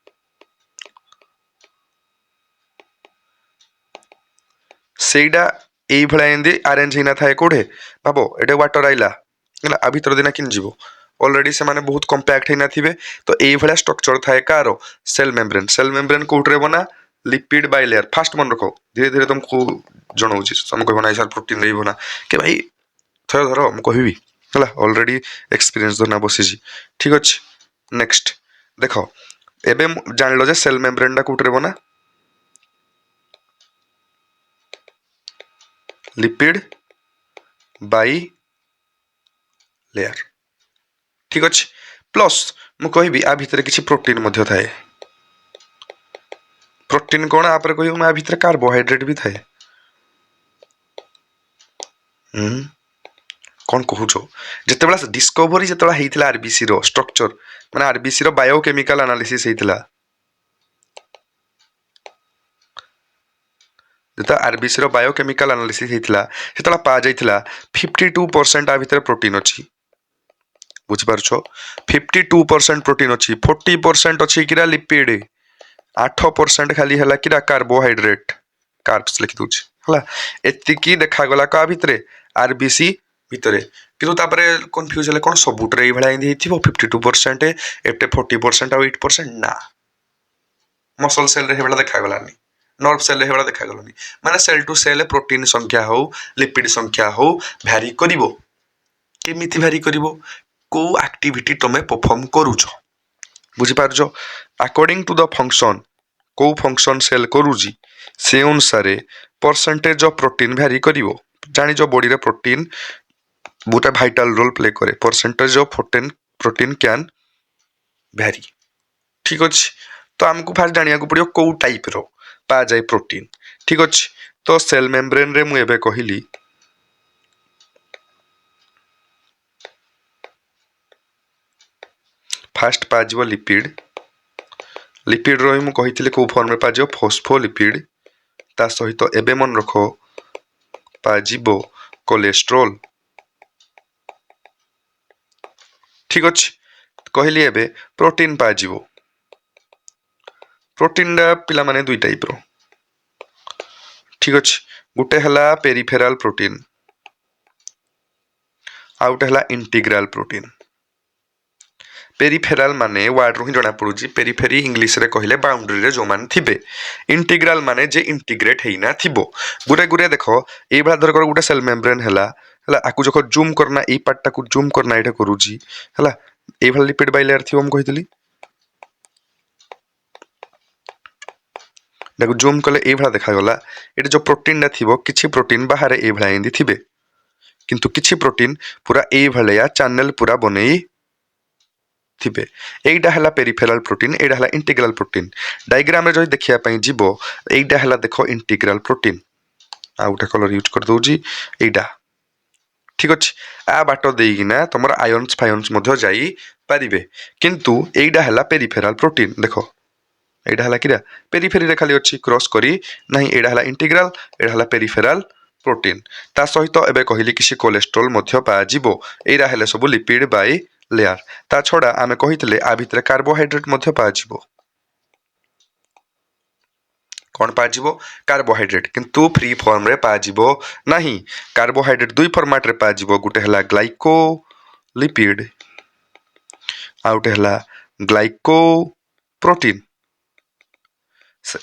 सेइडा एई भलिया एंदी अरेंज हेना थाए कोडे बाबो एडे वाटर आइला हला आ भीतर दिना किन जीवो ऑलरेडी से माने बहुत कॉम्पैक्ट हेना थिबे तो एई भलिया स्ट्रक्चर थाए कारो सेल मेम्ब्रेन कोटरे बना लिपिड बाय लेयर फास्ट मन रखो धीरे धीरे तुमको जणौची सम कहबो ना सर प्रोटीन देबो ना के भाई थर धर मु कहबी है ऑलरेडी एक्सपीरियंस धरना बसी ठीक अच्छे नेक्स्ट देख एवं जान लो जे सेल मेम्ब्रेन टा कोटे बना लिपिड बाई लेयर ठीक अच्छे प्लस मु कहबी आ भितर किसी प्रोटीन मध्य थाए प्रोटीन कौन आप कह आ भितर कार्बोहाइड्रेट भी थाए कौन कहूछ जिते डिस्कवरी जो होता आरबीसी रो स्ट्रक्चर माने आरबीसी रो बायोकेमिकल एनालिसिस होता जो आरबीसी रो बायोकेमिकल एनालिसिस होता से पा जाइथिला 52% आ भितर प्रोटीन अच्छी बुझिपारछ 52% प्रोटीन अच्छी 40% अच्छी किरा लिपिड 8% खाली है कि कार्बोहाइड्रेट कार्ब्स लिखि दूची हला एतिकी देखा गला का भितरे आरबीसी भितरे किंतु तापरे कंफ्यूज हले कोन सबुटरे ए भळा इंदी हिथिबो 52% एटे 40% और 8% ना मसल सेल रे हेबला देखा गलानी नर्व सेल रे हेबला देखा गलानी माने सेल टू सेल प्रोटीन संख्या हो लिपिड संख्या हो भ्यारी करिवो केमिति भ्यारी करिवो को एक्टिविटी तमे परफॉर्म करूछ बुझी पारजो अकॉर्डिंग टू द फंक्शन को फंक्शन सेल करूजी से अनुसार परसेंटेज ऑफ प्रोटीन भ्यारी करिवो जानी जो बॉडी रे प्रोटीन बहुत वाइटल रोल प्ले करे परसेंटेज ऑफ प्रोटीन कैन भ्यारी ठीक अच्छे तो आमको फास्ट जानिया को पड़ो कौ टाइप रो पा जाए प्रोटीन ठीक अच्छे तो सेल मेम्ब्रेन रे मुझे कहली फास्ट पाजिबो लिपिड लिपिड रो मु कहिथिले को फॉर्म रे पाजिबो फॉस्फोलिपिड ता सहित एबे मन रखो पाजिबो कोलेस्ट्रोल ठीक अच्छे कहली एबे प्रोटीन पाजिबो प्रोटीन डा पिला माने दुई टाइप रो ठीक अच्छे गुटे हला पेरिफेराल प्रोटीन आउटे हला इंटीग्रल प्रोटीन पेरिफेराल माने वर्ड रो ही जणा पड़ुची पेरिफेरी इंग्लिश रे कहले बाउंड्री रे जो मान थिबे इंटीग्रल माने जे इंटीग्रेट हेइना थिबो गुरे गुरे देखो ए भला धर कर गुटे सेल मेम्ब्रेन हला आकु जको जूम करना ए पार्ट टाकु जूम करना एटा करूची हला ए भला लिपिड बाय लेयर थिबो हम कहितली देखो जूम कले ए भला देखा गला एटा जो प्रोटीन ना थिबो किछि प्रोटीन बाहर ए भला एंदी थिबे किंतु किछि प्रोटीन पूरा ए भलिया चैनल पूरा बनेई थिबे एइडा हला पेरिफेराल प्रोटीन एइडा हला इंटीग्रल प्रोटीन डायग्राम रे जो देखिया पई जीवो एइडा हला देखो इंटीग्रल प्रोटीन आ उठा कलर यूज कर दोजी एइडा ठीक अछि आ बाटो देइगिना तमर आयन्स फायन्स मध्य जाई परिबे किंतु एइडा हला पेरिफेराल प्रोटीन देखो एइडा हला किरा पेरिफेरी रे खाली अछि क्रॉस करी नाही एइडा हला इंटीग्रल एइडा हला पेरिफेराल प्रोटीन ता सहित एबे कहली किसी कोलेस्ट्रॉल मध्य पा जीवो एइडा हले सब लिपिड बाय लेयर ता छोड़ा आमे कहितले आ भितर कार्बोहाइड्रेट मध्य पा जीवो कौन पा जीवो कार्बोहाइड्रेट किंतु फ्री फॉर्म रे पा जीवो नाही कार्बोहाइड्रेट दुई फॉर्मेट रे पा जीवो गुटे हला ग्लाइकोलिपिड आउटे हला ग्लाइको प्रोटीन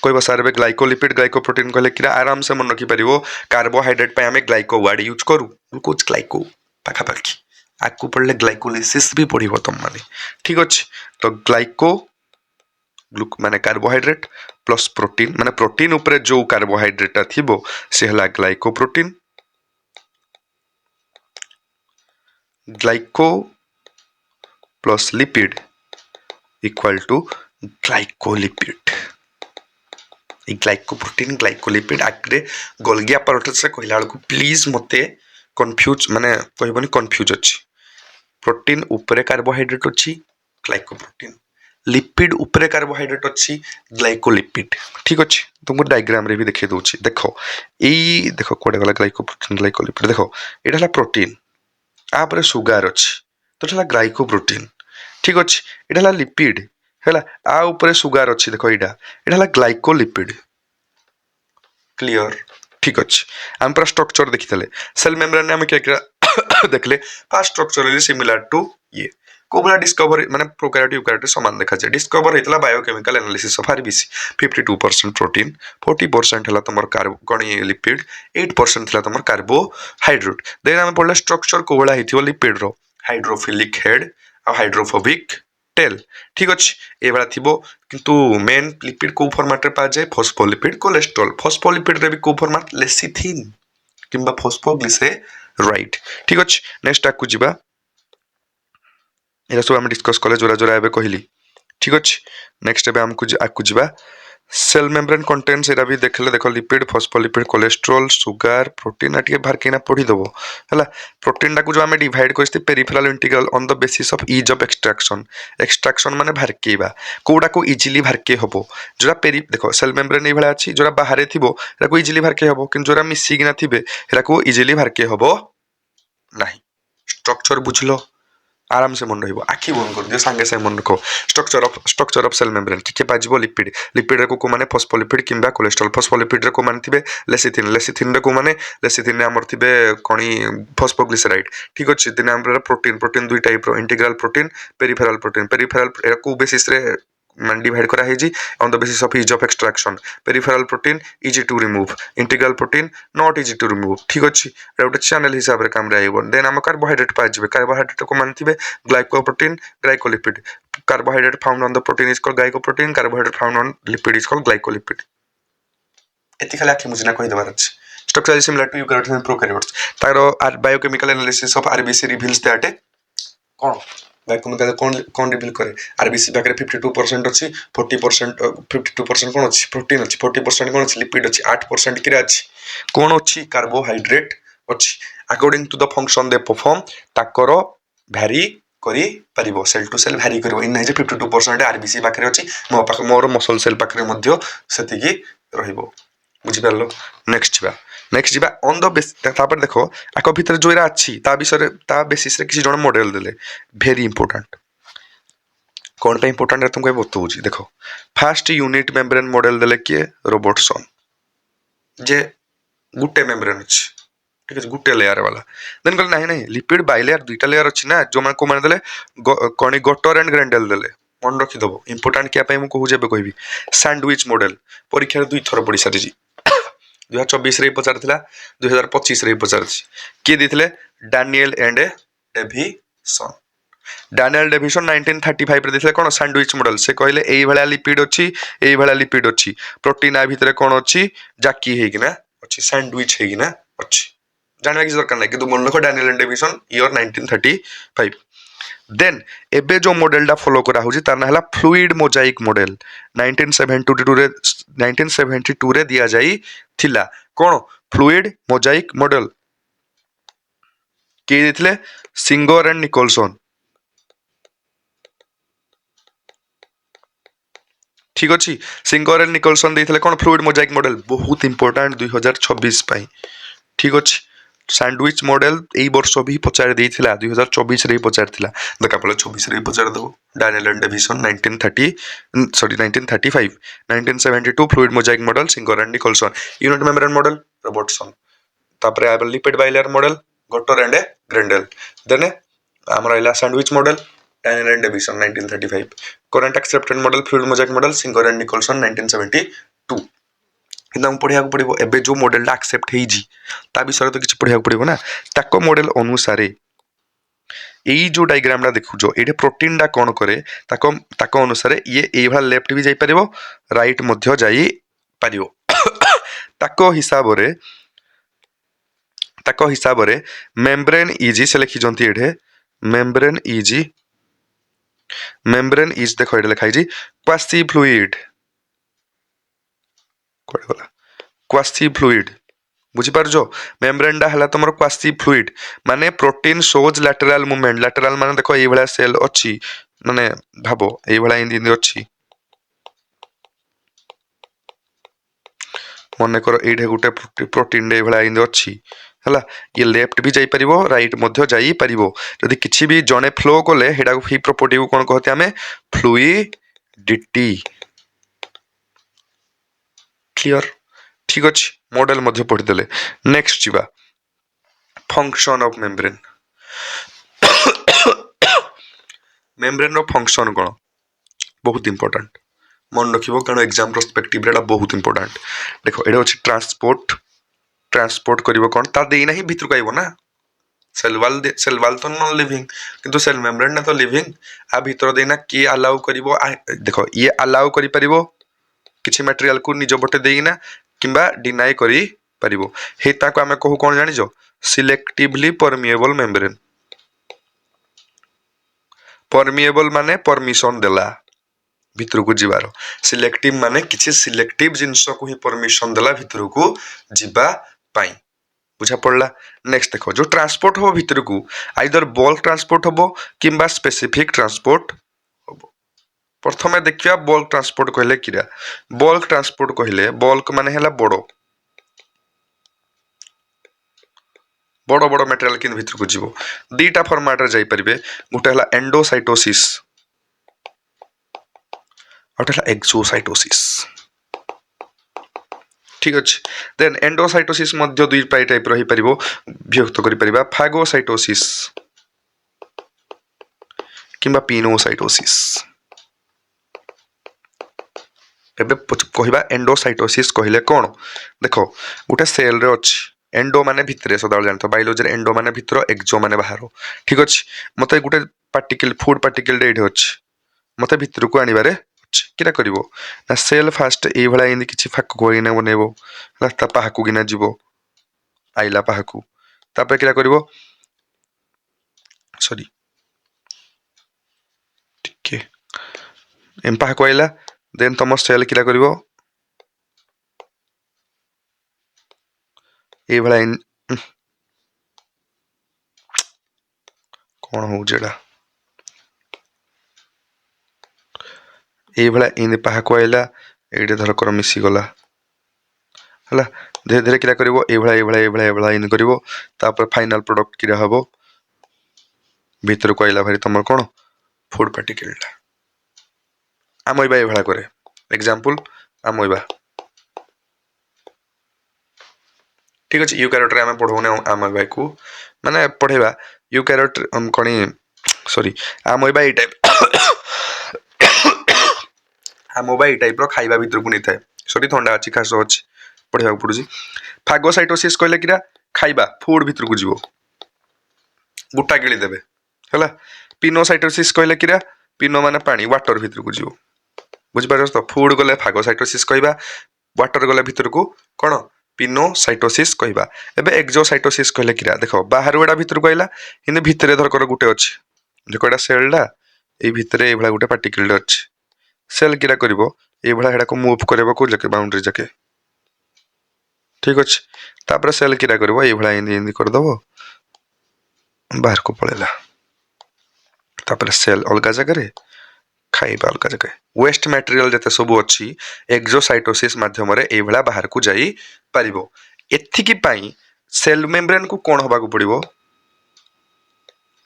कोई बसार बे ग्लाइकोलिपिड ग्लाइकोप्रोटीन कहले किरा आराम से मन रखी परिवो कार्बोहाइड्रेट पे हमें ग्लाइको वर्ड यूज करू ग्लूकोज ग्लाइको पाखा पाखी आकु पढ़ले ग्लाइकोलिसिस भी पढ़िबो तुम माने ठीक अछि तो ग्लाइको माने कार्बोहाइड्रेट प्लस प्रोटीन माने प्रोटीन ऊपर जो कार्बोहाइड्रेट थिबो से हला glycoprotein glyco plus lipid equal to glycolipid glycoprotein glycolipid आगे गोल्गी apparatus से कहला को प्लीज मते कंफ्यूज माने कहबनी कंफ्यूज अछि प्रोटीन ऊपर कार्बोहाइड्रेट अछि ग्लाइकोप्रोटीन लिपिड ऊपर कार्बोहाइड्रेट अछि ग्लाइकोलिपिड ठीक अछि तुमको डायग्राम रे भी देखे दोछि देखो एई देखो कोडे वाला ग्लाइकोप्रोटीन ग्लाइकोलिपिड देखो एटा हला प्रोटीन आ पर सुगर अछि तो हला ग्लाइकोप्रोटीन ठीक अछि एटा हला लिपिड हैला आ ऊपर सुगर अछि देखो एटा हला ग्लाइकोलिपिड क्लियर ठीक अछि हम पर स्ट्रक्चर देखितले सेल मेम्ब्रेन ने हम के देखले फास्ट स्ट्रक्चरली सिमिलर टू ये को भला डिस्कवर माने प्रोकैरियोट यूकैरियोट समान देखा जाए डिस्कवर हेतला biochemical analysis of RBC 52% protein 40% हला तमर कार्बन लिपिड 8% हला तमर कार्बोहाइड्रेट देन हम पढला स्ट्रक्चर को भला हेतियो लिपिड रो हाइड्रोफिलिक हेड आ हाइड्रोफोबिक टेल ठीक अछि ए भला थिबो किंतु मेन लिपिड को फॉर्मेट रे पा जाए फॉस्फोलिपिड कोलेस्ट्रॉल फॉस्फोलिपिड रे भी को फॉर्मेट लेसिथिन किंबा फॉस्फोग्लिसराइड ठीक अछि नेक्स्ट आकु जिबा एरा सब हम डिस्कस कले जोरा जोरा एबे कहली ठीक अछि नेक्स्ट एबे हमकु आकु जिबा सेल मेम्ब्रेन कंटेंट्स एरा भी देखले देखो lipid phospholipid cholesterol sugar protein आटिके बाहर केना पढी दबो हला प्रोटीन डाकु जो हमें डिवाइड करस्ती peripheral integral on the basis of ease of extraction extraction माने भारकेबा कोडा को इजीली भारके हबो जोरा पेरि देखो सेल मेम्ब्रेन ए भला अछि जोरा बाहरे थिबो एरा को इजीली भारके हबो किन जोरा मिसी गिना थिबे एरा को इजीली भारके हबो नाही स्ट्रक्चर बुझलो आराम से मन रहिबो आखि बंद कर दियो संगे से मन रखो स्ट्रक्चर ऑफ सेल मेम्ब्रेन ठीक है पाजिबो लिपिड लिपिड को माने फॉस्फोलिपिड किंबा कोलेस्ट्रॉल फॉस्फोलिपिड रे को माने थिबे लेसिथिन लेसिथिन रे को माने लेसिथिन ने हमर थिबे कोनी फॉस्फोग्लिसराइड ठीक अछि दिन हमर प्रोटीन प्रोटीन दुई टाइप रो इंटीग्रल प्रोटीन पेरिफेरल को बेसिस रे man divide करा है जी on the basis of ease of extraction peripheral protein easy to remove integral protein not easy to remove ठीक अछि एटा चैनल हिसाब रे काम रे आइबो देन हम कार्बोहाइड्रेट पाइ जबे कार्बोहाइड्रेट को मानथिबे glycoprotein glycolipid carbohydrate found on the protein is called glycoprotein carbohydrate found on lipid is called glycolipid एति खाली आखि मुजना कहि देबार अछि structure is similar to eukaryotes and prokaryotes taro biochemical analysis of rbc reveals that cone biochemical cone reveal करे RBC Bakre 52% अछि 40% 52% कोन अछि protein अछि 40% कोन अछि लिपिड अछि 8% किरा अछि कोन अछि कार्बोहाइड्रेट अछि according to the function they perform ताकर भ्यारी करी परिबो सेल टू सेल भ्यारी करिवो इन जे 52% आरबीसी बाकरे अछि मोर मसल सेल बाकरे मध्य सेतिकी रहिबो बुझि परलो नेक्स्ट जिबा ऑन द बेस तापर देखो आको भीतर जोइरा अछि ता विषय ता बेसिस रे किसी जण मॉडल देले वेरी इंपोर्टेंट कोन पे इंपोर्टेंट है तुमको बताउची देखो फर्स्ट यूनिट मेम्ब्रेन मॉडल देले के रॉबर्टसन जे गुटे मेम्ब्रेन अछि ठीक है गुटे लेयर वाला देन कहले नहीं नहीं लिपिड बाइलेयर दुईटा लेयर अछि ना जो मान को मान देले कोनी गटर एंड ग्रेंडल देले मन रखि दबो इंपोर्टेंट क्या पे हम कहू जेबे कहबी सैंडविच मॉडल परीक्षा दुई थर पड़ी सारी जी 2024 रे पचार थिला 2025 रे पचार छी के दिथिले Daniel and Davison Daniel Davison 1935 रे दिथिले कोन सैंडविच मॉडल से कहले एई भला लिपिड अछि प्रोटीन आ भितरे कोन अछि जाकी हेगिना अछि सैंडविच हेगिना अछि जानवा की दरकार नै कि मन रखो Danielli and Davson year 1935 then एबे जो मॉडल डा फॉलो करा होजी तार ना हला फ्लूइड मोजाइक मॉडल 1972 रे दिया जाई थिला कोन फ्लूइड मोजाइक मॉडल के दिथले सिंगर एंड निकोलसन ठीक अछि सिंगर एंड निकोलसन देथिले कोन फ्लूइड मोजाइक मॉडल बहुत इंपोर्टेंट 2026 पई ठीक अछि सैंडविच मॉडल एई वर्ष भी पचार देथिला 2024 रे पचार थिला देखा पले 26 रे पचार दो Daniel and Davison 1935 1972 fluid mosaic model Singer and Nicolson unit membrane model Robertson तापरे आबे lipid bilayer model Gorter and Grendel then हमरा इला sandwich model Daniel and Davison 1935 current accepted model fluid mosaic model Singer and Nicolson 1972 एकदम पढ़िया को पड़िबो एबे जो model ला accept हेई जी ता विषय तो किछ पढ़िया को पड़िबो ना ताको मॉडल अनुसार एई जो डायग्राम ला देखु जो एडे प्रोटीन डा कोन करे ताको अनुसार ये एई भला लेफ्ट भी जाई परिबो राइट मध्य जाई परिबो ताको हिसाब रे मेम्ब्रेन इजी से लिखि जंती एडे मेम्ब्रेन इज देखो एडे लिखाई जी क्वासी फ्लूइड क्वासी फ्लूइड बुझी पार जो मेम्ब्रेन डा हला तमरो क्वासी फ्लूइड माने protein shows lateral movement lateral माने देखो एई भला सेल अछि माने भाबो एई भला इंदी अछि मने करो एडे गुटे प्रोटीन डे भला इंदी अछि हला ये लेफ्ट भी जाई परिबो राइट मध्य जाई परिबो यदि किछि भी जने फ्लो कोले हेडा ही प्रॉपर्टी को कोन कहते हमें फ्लूइडिटी क्लियर ठीक अछि मॉडल मध्य पढ़ि देले नेक्स्ट जीवा फंक्शन ऑफ मेम्ब्रेन मेम्ब्रेन रो फंक्शन कौन बहुत इंपोर्टेंट मन रखिबो कारण एग्जाम पर्सपेक्टिव रे बहुत इंपोर्टेंट देखो एडे अछि ट्रांसपोर्ट करिवो कोन ता देई नाही भितर काइबो ना सेल वाल तो नॉन लिविंग किंतु सेल मेम्ब्रेन ना तो लिविंग आ भितर देना की अलाउ करिवो देखो ये अलाउ करि परिवो किछि मटेरियल को निज बटे देइना किंबा डिनाई करि परिवो हेता को हमें कहू कोन जानि जो सिलेक्टिवली परमिएबल मेम्ब्रेन परमिएबल माने परमिशन देला भितर को जिबार सिलेक्टिव माने किछि सिलेक्टिव जिंस को ही परमिशन देला भितर को जिबा पाई बुझा पड़ला नेक्स्ट देखो जो ट्रांसपोर्ट हो भितर को आइदर बल्क ट्रांसपोर्ट हो किंबा स्पेसिफिक ट्रांसपोर्ट हो प्रथमे देखिया बल्क ट्रांसपोर्ट कहले किरा बल्क ट्रांसपोर्ट कहले बल्क माने हला बड़ो बड़ो बड़ो मटेरियल किन भितर को जीवो दीटा फॉर्मेट रे जाई परिबे गुटे हला एंडोसाइटोसिस और एक्सोसाइटोसिस ठीक अछि देन एंडोसाइटोसिस मध्य दुई टाइप रही परिबो विभक्त करि परिबा फागोसाइटोसिस किंबा पिनोसाइटोसिस एबे कहिबा एंडोसाइटोसिस कहले कोन देखो गुटे सेल रे अछि एंडो माने भितरे सदाल जानतो बायोलॉजी रे एंडो माने भितर एक्सो माने बाहर ठीक अछि मते गुटे पार्टिकल फूड पार्टिकल रे अछि मते भितर को आनिबारे किरा करिवो ना सेल फास्ट ए भला इन किछि फाक कोइना बनेबो रास्ता पाहाकु गिना जीवो आइला पाहाकु तापर किरा करिवो सॉरी ठीक है एम पाहाकु आइला देन तम सेल किरा करिवो ए भला इन कोन हो जेडा ए भला इन पाहाकु आइला एडे धर कर मिसी गला हला धीरे धीरे किरा करिवो ए भला इन करिवो तापर फाइनल प्रोडक्ट किरा हबो भीतर को आइला भारी तमर कोन फूड पार्टिकल आमोइबा ए भला करे एग्जांपल आमोइबा ठीक अछि यूकैरियोट रे हम पढौने आमोइबा को माने पढेबा यूकैरियोट कोनी सॉरी आमोइबा ए टाइप आमोइबा ए टाइप रो खाइबा भीतर को नि थाए सॉरी ठंडा अछि खास अछि पढेबा पडुजी फागोसाइटोसिस कहले किरा खाइबा फूड भीतर को जीवो गुटा गिली देबे हला पिनोसाइटोसिस कहले किरा पिनो माने पानी वाटर भीतर को जीवो बुझ पारस तो फूड गले फागोसाइटोसिस कहबा वाटर गले भीतर को कोन पिनोसाइटोसिस कहबा एबे एक्सोसाइटोसिस कहले किरा देखो बाहर वेडा भीतर को आइला इन भीतरे धर कर गुटे अछि देखो एडा सेलडा ए भीतरे ए भला गुटे पार्टिकल अछि सेल किरा करिवो ए भला हेडा को मूव करबो को जके बाउंड्री जके ठीक अछि तापर सेल किरा करिवो ए भला इन कर दबो बाहर को पळेला तापर सेल अलगा जगह रे खाइबा अलगा जगह वेस्ट मटेरियल जते सब अछि एक्सोसाइटोसिस माध्यम रे ए भला बाहर को जाई परिबो एथि की पाई सेल मेम्ब्रेन को कोन होबा को पड़िबो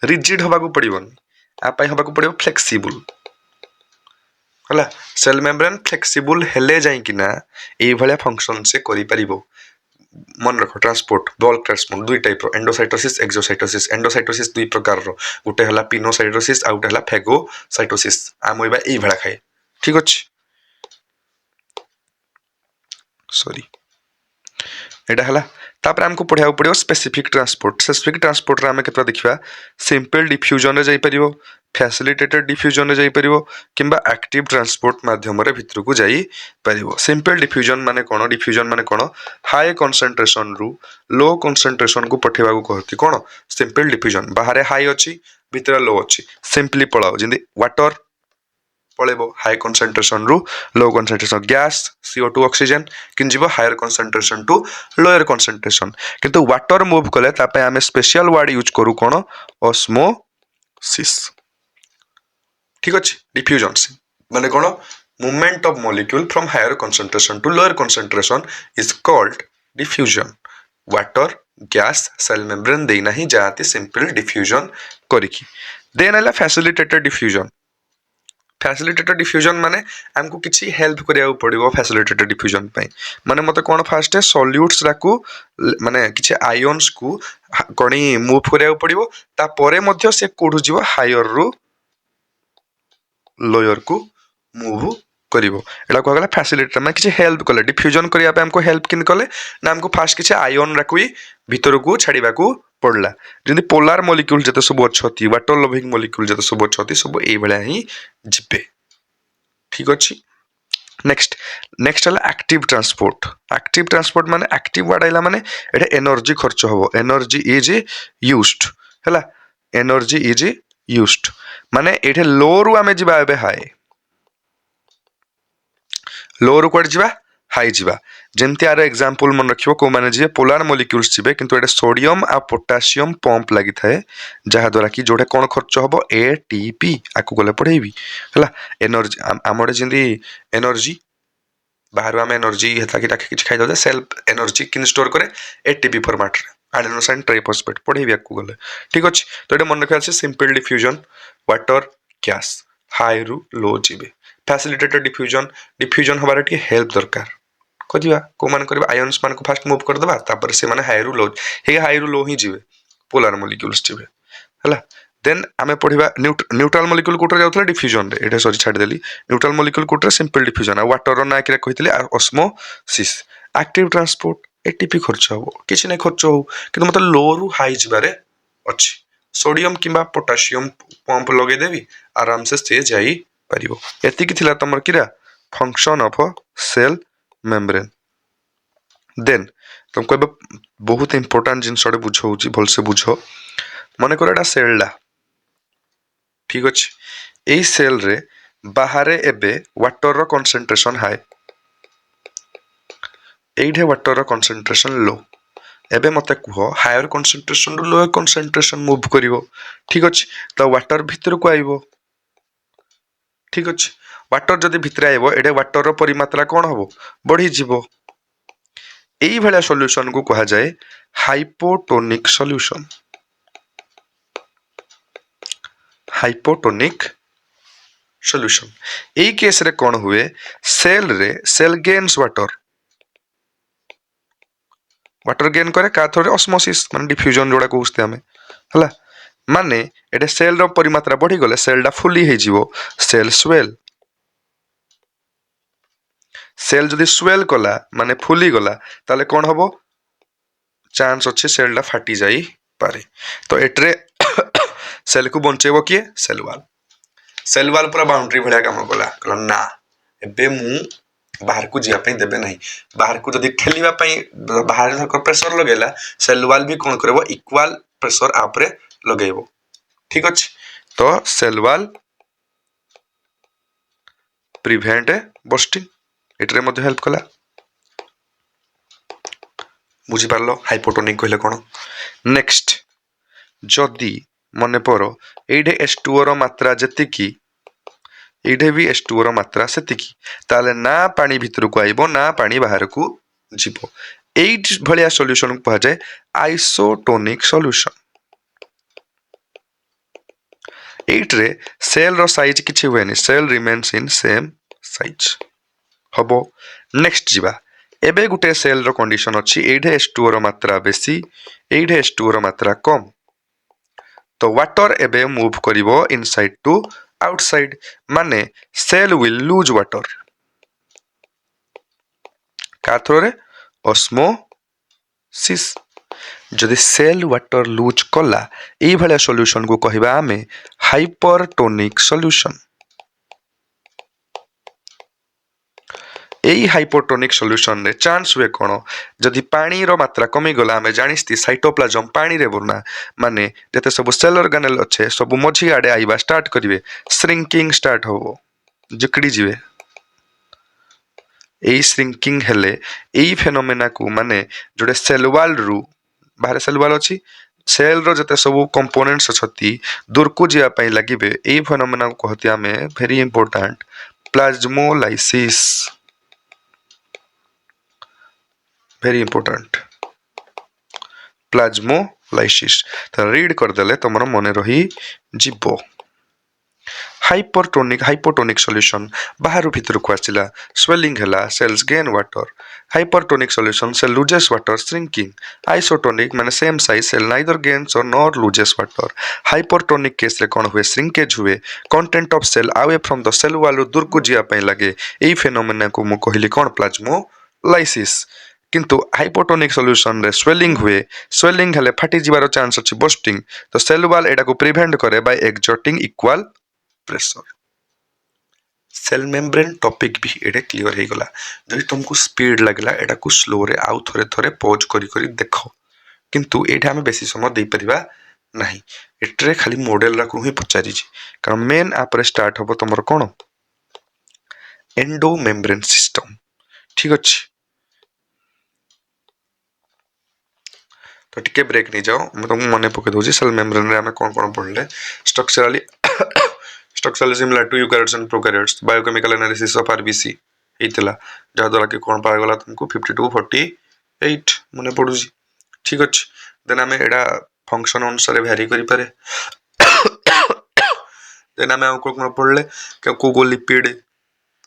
रिजिड होबा को पड़िबोनी आ पाई होबा को पड़िबो फ्लेक्सिबल हला सेल मेम्ब्रेन फ्लेक्सिबल हेले जाई किना ए भला फंक्शन से करि परिबो मन रखो ट्रांसपोर्ट बल्क ट्रांसपोर्ट दुई टाइप रो एंडोसाइटोसिस एंडोसाइटोसिस दुई प्रकार रो गुटे हला पिनोसाइटोसिस आ गुटे हला फैगोसाइटोसिस आमोइबा ए भला खाए ठीक अछि सॉरी एडा हला तापर हमको पढाउ पड़ियो स्पेसिफिक ट्रांसपोर्ट रे हम केतरा देखिबा सिंपल डिफ्यूजन रे जाई परिबो फैसिलिटेटेड डिफ्यूजन रे जाई परिबो किंबा एक्टिव ट्रांसपोर्ट माध्यम रे भितर को जाई परिबो सिंपल डिफ्यूजन माने कोन हाई कंसंट्रेशन रु लो कंसंट्रेशन को पठेबा को कहती कोन सिंपल डिफ्यूजन बाहर हाई अछि भितर लो अछि सिंपली पळाओ जिंदी वाटर पळेबो हाई कंसंट्रेशन रु low concentration gas CO2 oxygen किन जीवो higher concentration to lower concentration किंतु वाटर मूव कले तापे हमें स्पेशल वर्ड यूज करू कोन ऑस्मोसिस ठीक अछि डिफ्यूजन माने कोन movement of molecule from higher concentration to lower concentration is called diffusion water gas cell membrane देना ही जाती सिंपल डिफ्यूजन करिकी देन आला फैसिलिटेटेड डिफ्यूजन माने हमको किछि हेल्प करिया पड़िबो फैसिलिटेटेड डिफ्यूजन पई माने मते कोन फास्ट सॉल्यूट्स राकू माने किछि आयन्स को कोनी मूव करिया पड़िबो ता परे मध्ये से कोडु जीवो हायर रु लोअर को मूव करिवो एटा को गला फैसिलिटेटर माने किछि हेल्प कले डिफ्यूजन करिया पे हमको हेल्प किन कले ना हमको फास्ट किछि आयन राकुई भीतर को छाड़ीबा को पड़ला जंदी पोलार मॉलिक्यूल जते सब अछती वाटर लविंग मॉलिक्यूल जते सब अछती सब एई भलिया ही जिबे ठीक अछि नेक्स्ट नेक्स्ट हला एक्टिव ट्रांसपोर्ट माने एक्टिव वर्ड आइला माने एटा एनर्जी खर्च होबो एनर्जी इज यूज्ड हला एनर्जी इज यूज्ड माने एठे लो रु आमे जिबा एबे हाई लो रु कोड जिबा हाई जिबा जेमति आर एग्जांपल मन रखिबो को माने जे पोलार मॉलिक्यूल्स जिबे किंतु एटा सोडियम आ पोटेशियम पंप लागि थाए जहा द्वारा कि जोडे कोन खर्च होबो एटीपी आकु गले पढेबी हला एनर्जी आमडे जिंदी एनर्जी बाहर आम एनर्जी हेता कि ताके किछ खाइ दे सेल्फ एनर्जी किन स्टोर करे एटीपी फॉर्मेट रे एडेनोसिन ट्राइफॉस्फेट पढेबी आकु गले ठीक अछि तो एटा मन रखा छै simple diffusion water gas high रु लो जिबे फैसिलिटेटेड डिफ्यूजन हबार टी हेल्प दरकार करिबा को मान करबा आयन्स मान को फास्ट मूव कर देबा तापर से माने हाई रु लो ही जिबे पोलर मॉलिक्यूल्स जिबे हला देन आमे पढिबा न्यूट्रल मॉलिक्यूल कोटर जाउतला डिफ्यूजन रे एटा सॉरी छाड देली न्यूट्रल मॉलिक्यूल कोटर सिंपल डिफ्यूजन आ वाटर रो ना कि कहितले ऑस्मोसिस एक्टिव ट्रांसपोर्ट एटीपी खर्च हो किछि नै खर्च हो किंतु मत लो रु हाई जिबारे अछि सोडियम किबा पोटेशियम पंप लगे देबी आराम से जाई परिबो एति कि थिला तमर किरा function of cell membrane then तुमको बहुत इंपोर्टेंट जिनसडे बुझौ छी भल से बुझो माने कर एटा सेलडा ठीक अछि एई सेल रे बाहरे एबे वाटर रो कंसंट्रेशन हाई एइठे वाटर रो कंसंट्रेशन लो एबे मते कुहो हायर कंसंट्रेशन रु लोअर कंसंट्रेशन मूव करिवो ठीक अछि त वाटर भीतर को आइबो ठीक अछि वाटर जदि भितर आइबो एडे वाटर रो परिमात्रा कोन हबो बढ़ी जिवो एई भलिया सॉल्यूशन को कहा जाय हाइपोटोनिक सॉल्यूशन हाइपोटोनिक सॉल्यूशन एई केस रे कोन हुए सेल गेन्स वाटर गेन करे का थोरे ऑस्मोसिस माने डिफ्यूजन जोडा कोस्ते हमें हला माने एडे सेल रो परिमात्रा बढ़ी गले सेल डा फुली हे जिवो सेल जदि स्वेल कला माने फुली गला ताले कोन हबो चांस अछि सेल डा फाटी जाई पारे तो एटरे सेल को बंचेबो किए सेल वाल पूरा बाउंड्री भलिया काम कला कहला ना एबे मु बाहर को जिया पे देबे नहीं बाहर को जदि ठेलिबा पई बाहर धक प्रेशर लगेला सेल वाल भी कोन करबो इक्वल प्रेशर आपरे लगेबो ठीक अछि तो सेल वाल प्रिवेंट बस्टिंग एटरे मध्ये हेल्प कला बुझी पारलो हाइपोटोनिक कहले कोन नेक्स्ट जदी मने परो एडे H2O रो मात्रा जति की एडे भी H2O रो मात्रा सेति की ताले ना पानी भीतर को आइबो ना पानी बाहर को जिवो एट भलिया सॉल्यूशन को जाय आइसोटोनिक सॉल्यूशन एट रे सेल रो साइज किछि होएनी cell remains in same size हबो नेक्स्ट जिबा एबे गुटे सेल रो कंडीशन अछि एडे H2O रो मात्रा बेसी एडे H2O रो मात्रा कम तो वाटर एबे मूव करिवो इनसाइड टू आउटसाइड माने सेल विल लूज वाटर का थ्रो रे ऑस्मोसिस जदि सेल वाटर लूज कला एई भलिया सॉल्यूशन को कहिबा आमे हाइपरटोनिक सॉल्यूशन एई हाइपोटोनिक सॉल्यूशन रे चांस हुए कोन जदि पानी रो मात्रा कमी गला हमें जानिस्ती साइटोप्लाज्म पानी रे बुरना माने जते सब सेल ऑर्गेनेल अच्छे सब मझी आडे आइबा स्टार्ट करिवे श्रिंकिंग स्टार्ट होबो जिकड़ी जिवे एई श्रिंकिंग हेले एई फेनोमेना को माने जोडे सेल वॉल रु बाहर सेल वॉल अछि सेल रो जते सब कंपोनेंट्स अछती दूर को जिया पई लागिबे एई फेनोमेना को कहती हमें very important plasmolysis very important plasmolysis तो रीड कर देले तमरो मने रही जिवो हाइपोटोनिक सॉल्यूशन बाहर भीतर को आसिला स्वेलिंग हैला cells gain water hypertonic solution cell loses water shrinking isotonic माने same size cell neither gains or nor loses water hypertonic case रे कोन हुए श्रिंकेज हुए content of cell away from the cell wall दूर को जिया पई लागे एई फेनोमेना को मु कहली कोन प्लाज्मोलाइसिस किंतु हाइपोटोनिक सॉल्यूशन रे स्वेलिंग हुए स्वेलिंग हेले फाटी जिवार चांस अछि बस्टिंग तो सेल वाल एडा को प्रिवेंट करे by exerting equal pressure cell membrane topic भी एडे क्लियर हे गला जदि तुमको स्पीड लागला एडा को स्लो रे आउ थरे थरे पॉज करी करी देखो किंतु एठा हमें बेसी समय दे परिबा नाही एटरे खाली मॉडल रा को ही पचारि छी कारण मेन आपरे स्टार्ट होबो तमर कोन एंडो मेम्ब्रेन सिस्टम ठीक अछि तो टिके ब्रेक नहीं जाओ मैं तुमको मने पके दोजी सेल मेम्ब्रेन रे हमें कोन पढ़ले structurally similar to eukaryotes and prokaryotes biochemical analysis of RBC हेतला जा द्वारा कि कोन पाए गला तुमको 52 48 मने पडुजी ठीक अछि देन हमें एडा फंक्शन अनुसार वेरी करि पारे देन हमें कोन पढ़ले को lipid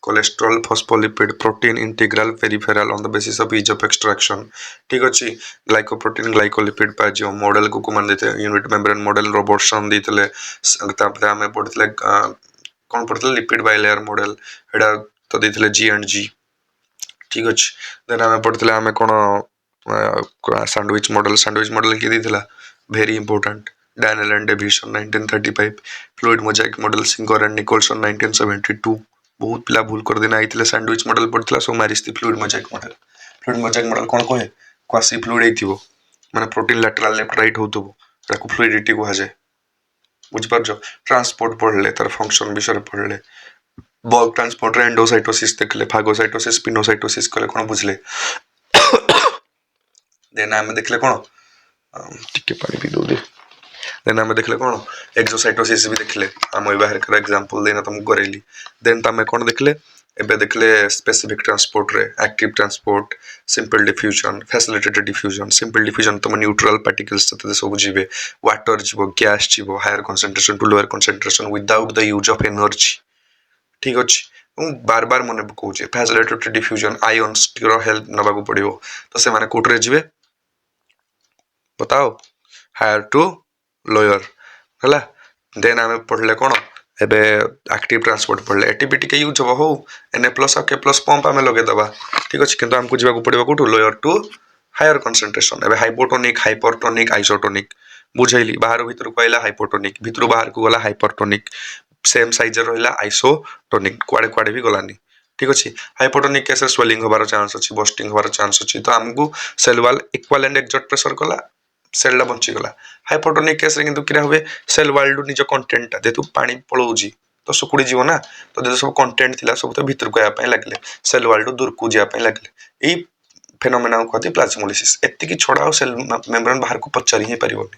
cholesterol phospholipid protein integral peripheral on the basis of ease of extraction ठीक अछि ग्लाइकोप्रोटीन ग्लाइकोलिपिड पाजियो मॉडल को मान देते यूनिट मेम्ब्रेन मॉडल रोबोटसन देतले तापरे हमें पढ़तले कोन पढ़तले लिपिड बाइलेयर मॉडल एडा तो देतले जी एंड जी ठीक अछि देन हमें पढ़तले हमें कोन सैंडविच मॉडल के देतला very important Daniel and Davison 1935 fluid mosaic model Singer and Nicolson 1972 बहुत पिला भूल कर देना आइतले सैंडविच मॉडल पड़तला सो मारिस्ती फ्लूइड मोजाइक मॉडल कोन कहे क्वासी फ्लूइड हेतिबो माने प्रोटीन लैटरल लेफ्ट राइट होतबो ताको फ्लूइडिटी को हाजे बुझ परजो ट्रांसपोर्ट पढ़ले तार फंक्शन विषय पढ़ले बल्क ट्रांसपोर्ट एंडोसाइटोसिस देखले फागोसाइटोसिस पिनोसाइटोसिस करे कोन बुझले देन हम देखले कोन टिके पानी पी दो दे देन हमें देखले कोन एक्सोसाइटोसिस भी देखले हम ओइ बाहर कर एग्जांपल देना तुम करेली देन तमे कोन देखले एबे देखले स्पेसिफिक ट्रांसपोर्ट रे active transport simple diffusion facilitated diffusion simple diffusion तुम न्यूट्रल पार्टिकल्स तते सब जीवे वाटर जीवो गैस जीवो higher concentration to lower concentration without the use of energy ठीक अछि बार बार मने कहू जे फैसिलिटेटेड डिफ्यूजन आयंस रो हेल्प नबा को पड़ियो तो से माने कोट रे जीवे बताओ हायर टू लोअर हला देन हमें पढ़ले कोन एबे एक्टिव ट्रांसपोर्ट पढ़ले एटीबीटी के यूज हो Na plus K plus pump हमें लगे दबा ठीक अछि किंतु हमको जीवा को पड़िबा कोटू लोअर टू हायर कंसंट्रेशन एबे हाइपोटोनिक हाइपरटोनिक आइसोटोनिक बुझैली बाहर भीतर को आइला हाइपोटोनिक भीतर बाहर को गला हाइपरटोनिक सेम साइज रहला आइसोटोनिक क्वाडे क्वाडे भी गलानी ठीक अछि हाइपोटोनिक केस स्वेलिंग होबार चांस अछि बस्टिंग होबार चांस अछि तो हमको cell wall equal and exert pressure कला सेल ला बंची गला हाइपोटोनिक केस रे किंतु किरा हुए सेल वॉल डू निज कंटेंट ता देतु पानी पळौजी तो सुकुड़ी जीव ना तो जे सब कंटेंट थिला सब तो भीतर को आ पय लागले सेल वॉल डू दूर को जिया पय लागले ई फेनोमेना को कहते प्लाज्मोलिसिस एत्ति की छोड़ा सेल मेम्ब्रेन बाहर को पचारी ही परिबो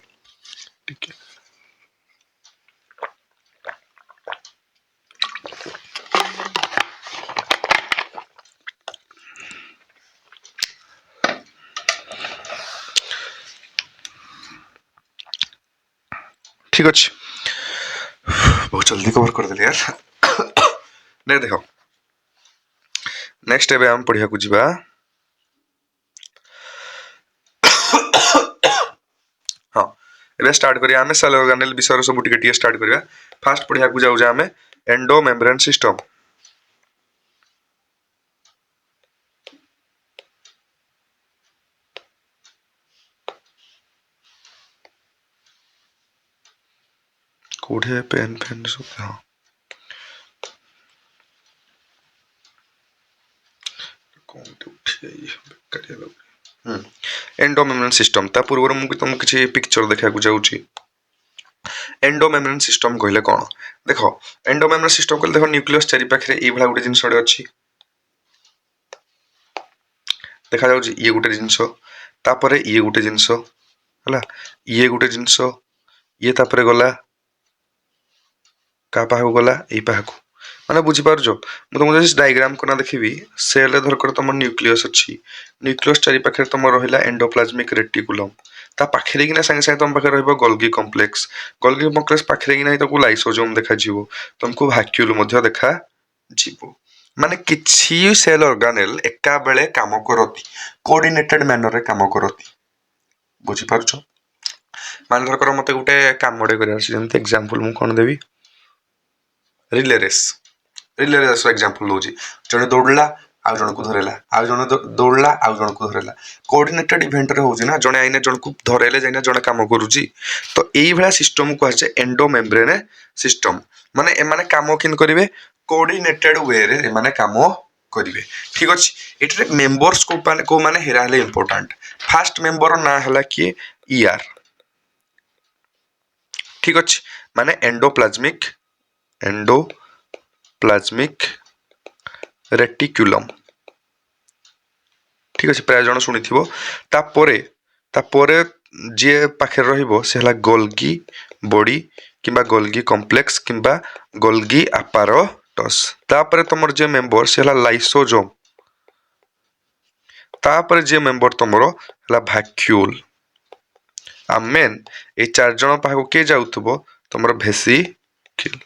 ठीक है ठीक अछि बहुत जल्दी कवर कर देली यार ने देखो नेक्स्ट एबे हम पढ़िया को जीवा हां एबे स्टार्ट करिया हमें सेल ऑर्गेनेल विषय सब टिके स्टार्ट करिया फास्ट पढ़िया को जाऊ जा हमें एंडो मेम्ब्रेन सिस्टम कोठे पेन पेन सब हां कौन तो उठे करिया लग एंडो मेम्ब्रेन सिस्टम ता पूर्व मु तुम किछि पिक्चर देखा को जाउची एंडो मेम्ब्रेन सिस्टम कहले कोन देखो एंडो मेम्ब्रेन सिस्टम कहले देखो न्यूक्लियस चारि पाखरे ई भला गुटे जिंस अछि देखा जाउची ये गुटे जिंस तापरे ये गुटे जिंस हला ये गुटे जिंस ये तापरे गला का पाहु गला ए पाहु ମାନେ ବୁଝିପାରୁଛ ମୁଁ ତୁମକୁ ଯଦି ଡାଇଗ୍ରାମ କନା ଦେଖିବି ସେଲ୍ ଧରକର ତୁମ ନ୍ୟୁକ୍ଲିୟସ୍ ଅଛି ନ୍ୟୁକ୍ଲିୟସ୍ ଚାରି ପାଖରେ ତୁମ ରହିଲା ଏଣ୍ଡୋପ୍ଲାଜମିକ୍ ରେଟିକୁଲମ୍ ତା ପାଖରେ କିନା ସାଙ୍ଗେ ସାଙ୍ଗେ ତୁମ ପାଖରେ ରହିବ ଗଲ୍ଗି କମ୍ପ୍ଲେକ୍ସ ପାଖରେ କିନା ତାକୁ ଲାଇସୋଜୋମ୍ ଦେଖାଯିବ ତୁମକୁ ଭାକ୍ୟୁଲ୍ ମଧ୍ୟ ଦେଖାଯିବ ମାନେ କିଛି ସେଲ୍ ଅର୍ଗାନେଲ୍ ଏକା ବେଳେ କାମ କରନ୍ତି କୋଅର୍ଡିନେଟେଡ୍ ମ୍ୟାନରରେ କାମ କରନ୍ତି ବୁଝିପାରୁଛ ମାନେ ଧରକର ମତେ ଗୋଟେ କାମଟେ କରିବାର ଅଛି ଯେମିତି ଏକ୍ସାମ୍ପଲ୍ ମୁଁ କ'ଣ ଦେବି ରିଲେ ରେସ୍ ଏକ୍ସାମ୍ପଲ୍ ଦଉଛି ଜଣେ ଦୌଡ଼ିଲା ଆଉ ଜଣକୁ ଧରେଇଲା ଆଉ ଜଣେ ଦୌଡ଼ିଲା ଆଉ ଜଣକୁ ଧରେଇଲା କୋଅର୍ଡିନେଟେଡ୍ ଇଭେଣ୍ଟରେ ହେଉଛି ନା ଜଣେ ଆଇନେ ଜଣକୁ ଧରେଇଲେ ଯାଇନା ଜଣେ କାମ କରୁଛି ତ ଏଇଭଳିଆ ସିଷ୍ଟମ୍ କୁହାଯାଏ ଏଣ୍ଡୋମେମ୍ବ୍ରେନ୍ ସିଷ୍ଟମ୍ ମାନେ ଏମାନେ କାମ କେମିତି କରିବେ କୋଅର୍ଡିନେଟେଡ୍ ୱେରେ ଏମାନେ କାମ କରିବେ ଠିକ୍ ଅଛି ଏଠାରେ ମେମ୍ବର୍ସ କୋଉମାନେ ହେରା ହେଲେ ଇମ୍ପୋର୍ଟାଣ୍ଟ ଫାଷ୍ଟ ମେମ୍ବର ନାଁ ହେଲା କିଏ ଇଆର୍ ଠିକ୍ ଅଛି ମାନେ ଏଣ୍ଡୋପ୍ଲାଜମିକ୍ ରେଟିକ୍ୟୁଲମ୍ ଠିକ୍ ଅଛି ପ୍ରାୟ ଜଣ ଶୁଣିଥିବ ତାପରେ ଯିଏ ପାଖରେ ରହିବ ସେ ହେଲା ଗୋଲ୍ଗି ବଡି କିମ୍ବା ଗୋଲ୍ଗି କମ୍ପ୍ଲେକ୍ସ କିମ୍ବା ଗୋଲ୍ଗି ଆପାରଟସ୍ ତାପରେ ତମର ଯିଏ ମେମ୍ବର ସେ ହେଲା ଲାଇସୋଜୋମ୍ ତାପରେ ଯିଏ ମେମ୍ବର ତମର ହେଲା ଭାକ୍ୟୁଲ୍ ଆଉ ମେନ୍ ଏଇ 4 ଜଣ ପାଖକୁ କିଏ ଯାଉଥିବ ତମର ଭେସିକିଲ୍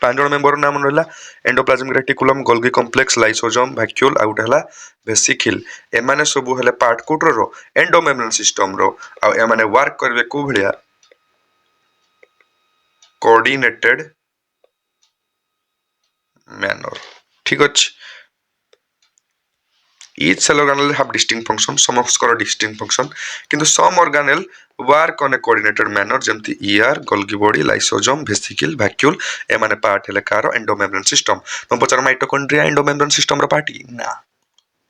5 ଜଣ ମେମ୍ବର ନାମ ରହିଲା ଏଣ୍ଡୋପ୍ଲାଜମିକ୍ ରେଟିକୁଲମ୍ ଗୋଲ୍ଗି କମ୍ପ୍ଲେକ୍ସ ଲାଇସୋଜୋମ୍ ଭାକ୍ୟୁଲ୍ ଆଉ ଗୋଟେ ହେଲା ଭେସିକିଲ୍ ଏମାନେ ସବୁ ହେଲେ ପାର୍ଟ କୋଉଟର ଏଣ୍ଡୋମେମ୍ବ୍ରେନ୍ ସିଷ୍ଟମର ଆଉ ଏମାନେ ୱାର୍କ କରିବେ କୋଉ ଭଳିଆ କୋଅର୍ଡିନେଟେଡ୍ ମ୍ୟାନର ଠିକ୍ ଅଛି each cell organelle have distinct function some of score distinct function କିନ୍ତୁ some organelle work on a coordinated manner ଯେମିତି ER Golgi body lysosome vesicle vacuole ଏମାନେ ପାର୍ଟ ହେଲେ କାର ଏଣ୍ଡୋମେମ୍ବ୍ରେନ୍ ସିଷ୍ଟମ ମୁଁ ପଚାର ମାଇଟୋକଣ୍ଡ୍ରିଆ ଏଣ୍ଡୋମେମ୍ବ୍ରେନ୍ ସିଷ୍ଟମର ପାର୍ଟ କି ନା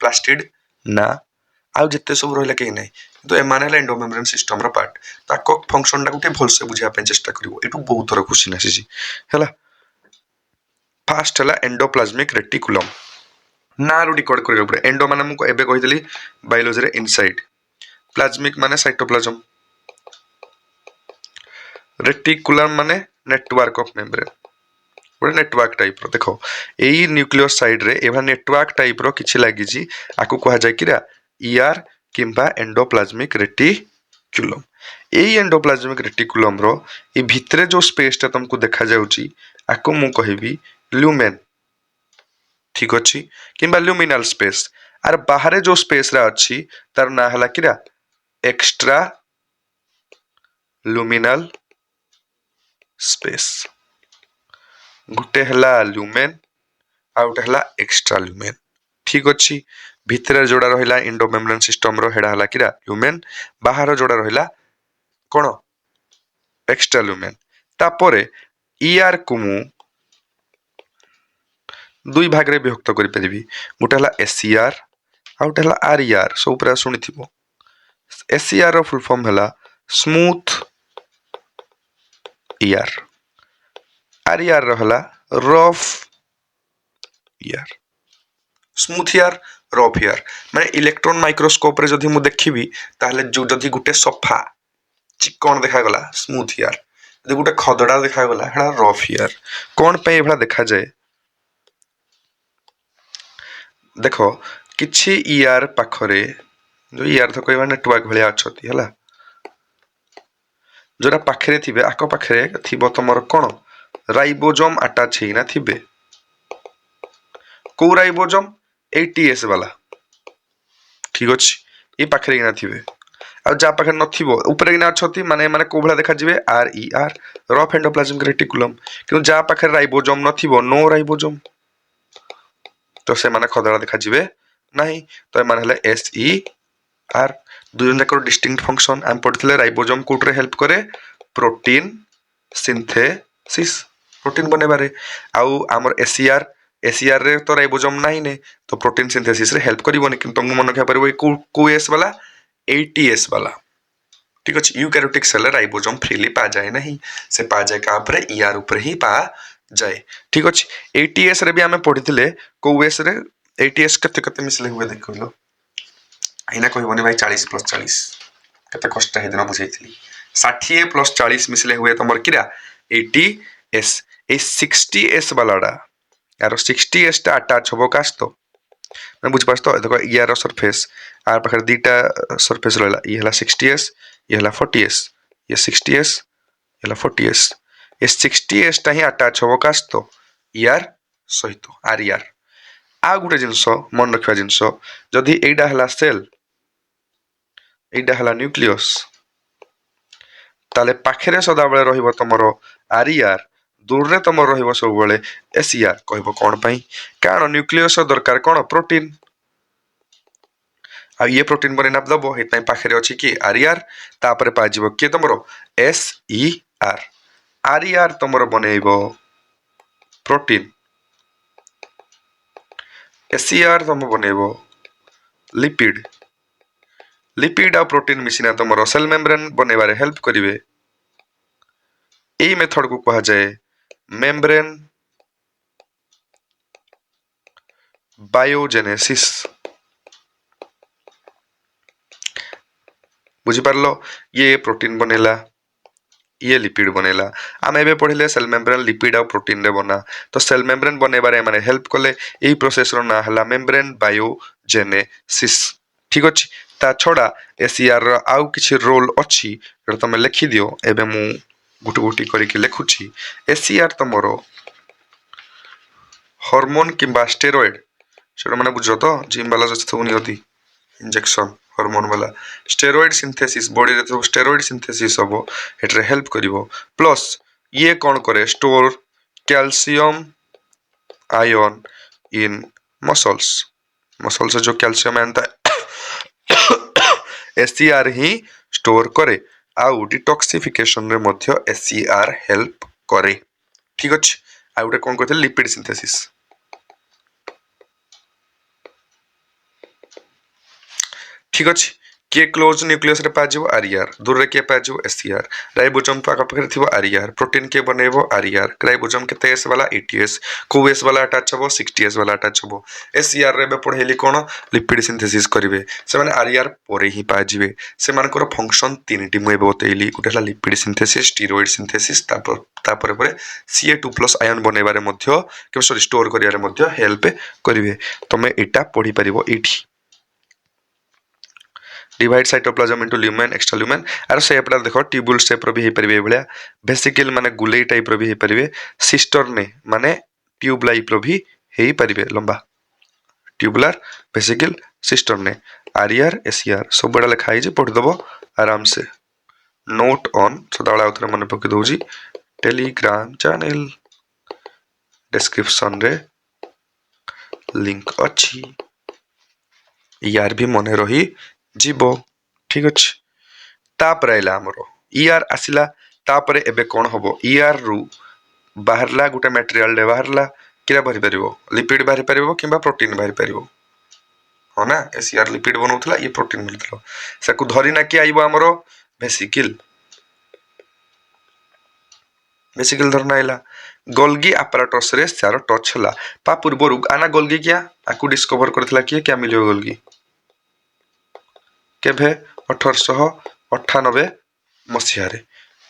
ପ୍ଲାଷ୍ଟିଡ୍ ନା ଆଉ ଯେତେ ସବୁ ରହିଲା କେହି ନାହିଁ କିନ୍ତୁ ଏମାନେ ହେଲେ ଏଣ୍ଡୋମେମ୍ବ୍ରେନ୍ ସିଷ୍ଟମର ପାର୍ଟ ତାଙ୍କ ଫଙ୍କସନଟାକୁ ଟିକେ ଭଲସେ ବୁଝିବା ପାଇଁ ଚେଷ୍ଟା କରିବ ଏଠୁ ବହୁତ ଥର କ୍ୱେଶ୍ଚିନ୍ ଆସିଛି ହେଲା ଫାଷ୍ଟ ହେଲା ଏଣ୍ଡୋପ୍ଲାଜମିକ୍ ରେଟିକୁଲମ୍ ନା ରୁ ଡିକୋଡ୍ କରିବାକୁ ପଡେ ଏଣ୍ଡୋ ମାନେ ମୁଁ ଏବେ କହିଥିଲି ବାୟୋଲୋଜିରେ ଇନସାଇଡ୍ ପ୍ଲାଜମିକ୍ ମାନେ ସାଇଟୋପ୍ଲାଜମ ରେଟିକୁଲମ୍ ମାନେ ନେଟୱାର୍କ ଅଫ ମେମ୍ବ୍ରେନ୍ ଗୋଟେ ନେଟୱାର୍କ ଟାଇପର ଦେଖ ଏଇ ନ୍ୟୁକ୍ଲିୟସ୍ ସାଇଡରେ ଏଭା ନେଟୱାର୍କ ଟାଇପର କିଛି ଲାଗିଛି ଆକୁ କୁହାଯାଏ କିରା ଇଆର୍ କିମ୍ବା ଏଣ୍ଡୋପ୍ଲାଜମିକ୍ ରେଟିକ୍ୟୁଲମ୍ ଏଇ ଏଣ୍ଡୋପ୍ଲାଜମିକ୍ ରେଟିକ୍ୟୁଲମର ଏ ଭିତରେ ଯୋଉ ସ୍ପେସଟା ତମକୁ ଦେଖାଯାଉଛି ଆକୁ ମୁଁ କହିବି ଲ୍ୟୁମେନ୍ ଠିକ୍ ଅଛି କିମ୍ବା ଲ୍ୟୁମିନାଲ ସ୍ପେସ୍ ଆର ବାହାରେ ଯୋଉ ସ୍ପେସରା ଅଛି ତାର ନାଁ ହେଲା କିରା ଏକ୍ସଟ୍ରା ଲ୍ୟୁମିନାଲ ସ୍ପେସ୍ ଗୋଟେ ହେଲା ଲ୍ୟୁମେନ୍ ଆଉ ଗୋଟେ ହେଲା ଏକ୍ସଟ୍ରା ଲ୍ୟୁମେନ୍ ଠିକ୍ ଅଛି ଭିତରେ ଯୋଉଟା ରହିଲା ଏଣ୍ଡୋମେମ୍ବ୍ରେନ୍ ସିଷ୍ଟମର ହେଡା ହେଲା କିରା ଲ୍ୟୁମେନ୍ ବାହାର ଯୋଉଟା ରହିଲା କ'ଣ ଏକ୍ସଟ୍ରା ଲ୍ୟୁମେନ୍ ତାପରେ ଇଆର୍ କୁ ମୁଁ ଦୁଇ ଭାଗରେ ବିଭକ୍ତ କରିପାରିବି ଗୋଟେ ହେଲା ଏସିଆର୍ ଆଉ ଗୋଟେ ହେଲା ଆର୍ଇଆର୍ ସବୁ ପ୍ରାୟ ଶୁଣିଥିବ ଏସିଆର୍ ର ଫୁଲ୍ ଫର୍ମ ହେଲା ସ୍ମୁଥ୍ ଇଆର୍ ଆର୍ଇଆର୍ ର ହେଲା ରଫ୍ ଇଆର୍ ସ୍ମୁଥ୍ ଇଆର୍ ରଫ୍ ଇଆର୍ ମାନେ ଇଲେକ୍ଟ୍ରନ୍ ମାଇକ୍ରୋସ୍କୋପରେ ଯଦି ମୁଁ ଦେଖିବି ତାହେଲେ ଯଦି ଗୋଟେ ସଫା ଚିକଣ ଦେଖାଗଲା ସ୍ମୁଥ୍ ଇଆର୍ ଯଦି ଗୋଟେ ଖଦଡ଼ା ଦେଖାଗଲା ହେଟା ରଫ୍ ଇଆର୍ କ'ଣ ପାଇଁ ଏଭଳିଆ ଦେଖାଯାଏ ଦେଖ କିଛି ଇଆର୍ ପାଖରେ ଯୋଉ ଇଆର୍ ତ କହିବା ନେଟୱାର୍କ ଭଳିଆ ଅଛନ୍ତି ହେଲା ଯୋଉଟା ପାଖରେ ଥିବେ ଆଖ ପାଖରେ ଥିବ ତମର କ'ଣ ରାଇବୋଜୋମ୍ ଆଟାଚ୍ ହେଇକିନା ଥିବେ କୋଉ ରାଇବୋଜୋମ୍ ଏଇ TS ବାଲା ଠିକ୍ ଅଛି ଏଇ ପାଖରେ କିନା ଥିବେ ଆଉ ଯାହା ପାଖରେ ନଥିବ ଉପରେ କିନା ଅଛନ୍ତି ମାନେ ଏମାନେ କୋଉ ଭଳିଆ ଦେଖାଯିବେ RER ରଫ୍ ଏଣ୍ଡୋପ୍ଲାଜମିକ୍ ରେଟିକୁଲମ୍ କିନ୍ତୁ ଯାହା ପାଖରେ ରାଇବୋଜୋମ୍ ନଥିବ ନୋ ରାଇବୋଜୋମ୍ ତ ସେମାନେ ଖଦଡ଼ା ଦେଖାଯିବେ ନାହିଁ ତ ଏମାନେ ହେଲେ SER ଦୁଇ ଜଣ ଯାକର ଡିଷ୍ଟିଙ୍କ୍ଟ ଫଙ୍କସନ୍ ଆମେ ପଢିଥିଲେ ରାଇବୋଜୋମ୍ କୋଉଥିରେ ହେଲ୍ପ କରେ ପ୍ରୋଟିନ୍ ସିନ୍ଥେସିସ୍ ପ୍ରୋଟିନ୍ ବନେଇବାରେ ଆଉ ଆମର एसीआर रे तो राइबोसोम नहीं ने तो प्रोटीन सिंथेसिस रे हेल्प करिवोनी किंतु तुमको मन रखा परिबो को एस वाला 80S वाला ठीक अछि यूकैरियोटिक सेल राइबोसोम फ्रीली पा जाए नहीं से पा जाए का ऊपर ईआर ऊपर ही पा जाए ठीक अछि 80S रे भी हमें पढिथिले को एस रे 80S कते कते मिसले हुए देखिलो आइना कहबोनी भाई 40 + 40 कते कष्ट हे दिन बुझैथिली 60 + 40 मिसले हुए तमर किरा 80S এই 60s वालाडा यार 60s टा अटैच होबो कास तो मैं बुझ पास तो देखो यार सरफेस आर पाखर दीटा सरफेस रहला ये हला 60s ये हला 40s ये 60s ये हला 40s ये 60s टा ही अटैच होबो कास तो यार सहित आर यार आ गुटे जिंस मन रखिया जिंस जदि एडा हला सेल एडा हला न्यूक्लियस ताले पाखरे सदा बेले रहिबो तमरो आर दूर रे तमर रहिबो सब बेले एसईआर कहबो कोन पई कारण न्यूक्लियस दरकार कोन प्रोटीन आ ये प्रोटीन बने नाप दबो हेतै पाखरे अछि कि आर तापर पाजिबो के तमरो एसईआर आर तमरो बनेइबो प्रोटीन एसईआर तम बनेइबो लिपिड लिपिड आ प्रोटीन मिसिना तमरो सेल मेम्ब्रेन बनेबारे हेल्प करिवे एई मेथड को कहा जाए मेम्ब्रेन बायोजेनेसिस बुझी पारलो ये प्रोटीन बनेला ये लिपिड बनेला आम एबे पढ़िले सेल मेम्ब्रेन लिपिड आ प्रोटीन रे बना तो सेल मेम्ब्रेन बनेबारे माने हेल्प कले एई प्रोसेस रो ना हला मेम्ब्रेन बायोजेनेसिस ठीक अछि ता छोड़ा एसीआर रो आउ किछि रोल अछि जेटा तमे लिखि दियो एबे मु गुटी गुटी करी के लिखुछि एसीआर तमरो हार्मोन किंबा स्टेरॉइड सेटा माने बुझो तो जिम वाला जस्तो नियति इंजेक्शन हार्मोन वाला स्टेरॉइड सिंथेसिस बॉडी रे तो स्टेरॉइड सिंथेसिस हबो हेटरे हेल्प करिवो प्लस ये कोन करे स्टोर कैल्शियम आयन इन मसल्स मसल्स जो कैल्शियम आनता एससीआर ही स्टोर करे आउ डिटॉक्सिफिकेशन रे मध्य एससीआर हेल्प करे ठीक अछि आ उटे कोन कहते लिपिड सिंथेसिस ठीक अछि के क्लोज न्यूक्लियस रे पाजिबो आर दूर रे के पाजिबो एससीआर राइबोसोम पाका पकरे थिबो आर प्रोटीन के बनेबो आर राइबोसोम केते एस वाला 80s को एस वाला अटैच हबो 60s वाला अटैच हबो एससीआर रे बे पढेली कोन लिपिड सिंथेसिस करिवे से माने आर परे ही पाजिबे से मानकर फंक्शन तीनटी मु एबे बतेइली गुटे हला लिपिड सिंथेसिस स्टेरॉइड सिंथेसिस तापर परे Ca2+ आयन बनेबारे मध्य के सॉरी स्टोर करियारे मध्य हेल्प करिवे तमे एटा पढी परिबो एठी divide cytoplasm into lumen extra lumen आर शेप ला देखो ट्यूबुल शेप रो भी हे परिबे भलिया वेसिकल माने गुलेई टाइप रो भी हे परिबे सिस्टर्ने माने ट्यूब लाइप रो भी हे परिबे लंबा tubular vesicle cisternae are SER सब बडा लिखा है जे पढ दबो आराम से नोट ऑन सदाला उतरे मन पकि दोजी टेलीग्राम चैनल डिस्क्रिप्शन रे लिंक अछि यार भी मने रही जीवो ठीक अछि तापर आइला हमरो ईआर आसिला तापर एबे कोन हबो ईआर रु बाहरला गुटे मटेरियल दे बाहरला किरा भरि परिबो लिपिड भरि परिबो किबा प्रोटीन भरि परिबो हो ना एसईआर लिपिड बनउतला ये प्रोटीन बनउतला सकु धरि ना कि आइबो हमरो वेसिकल वेसिकल धरना आइला गोल्गी apparatus रे सारो टच हला पा पूर्वरु आना गोल्गी क्या आकु डिस्कवर करथला कि क्या मिलियो गोल्गी केभे 1898 मसिया रे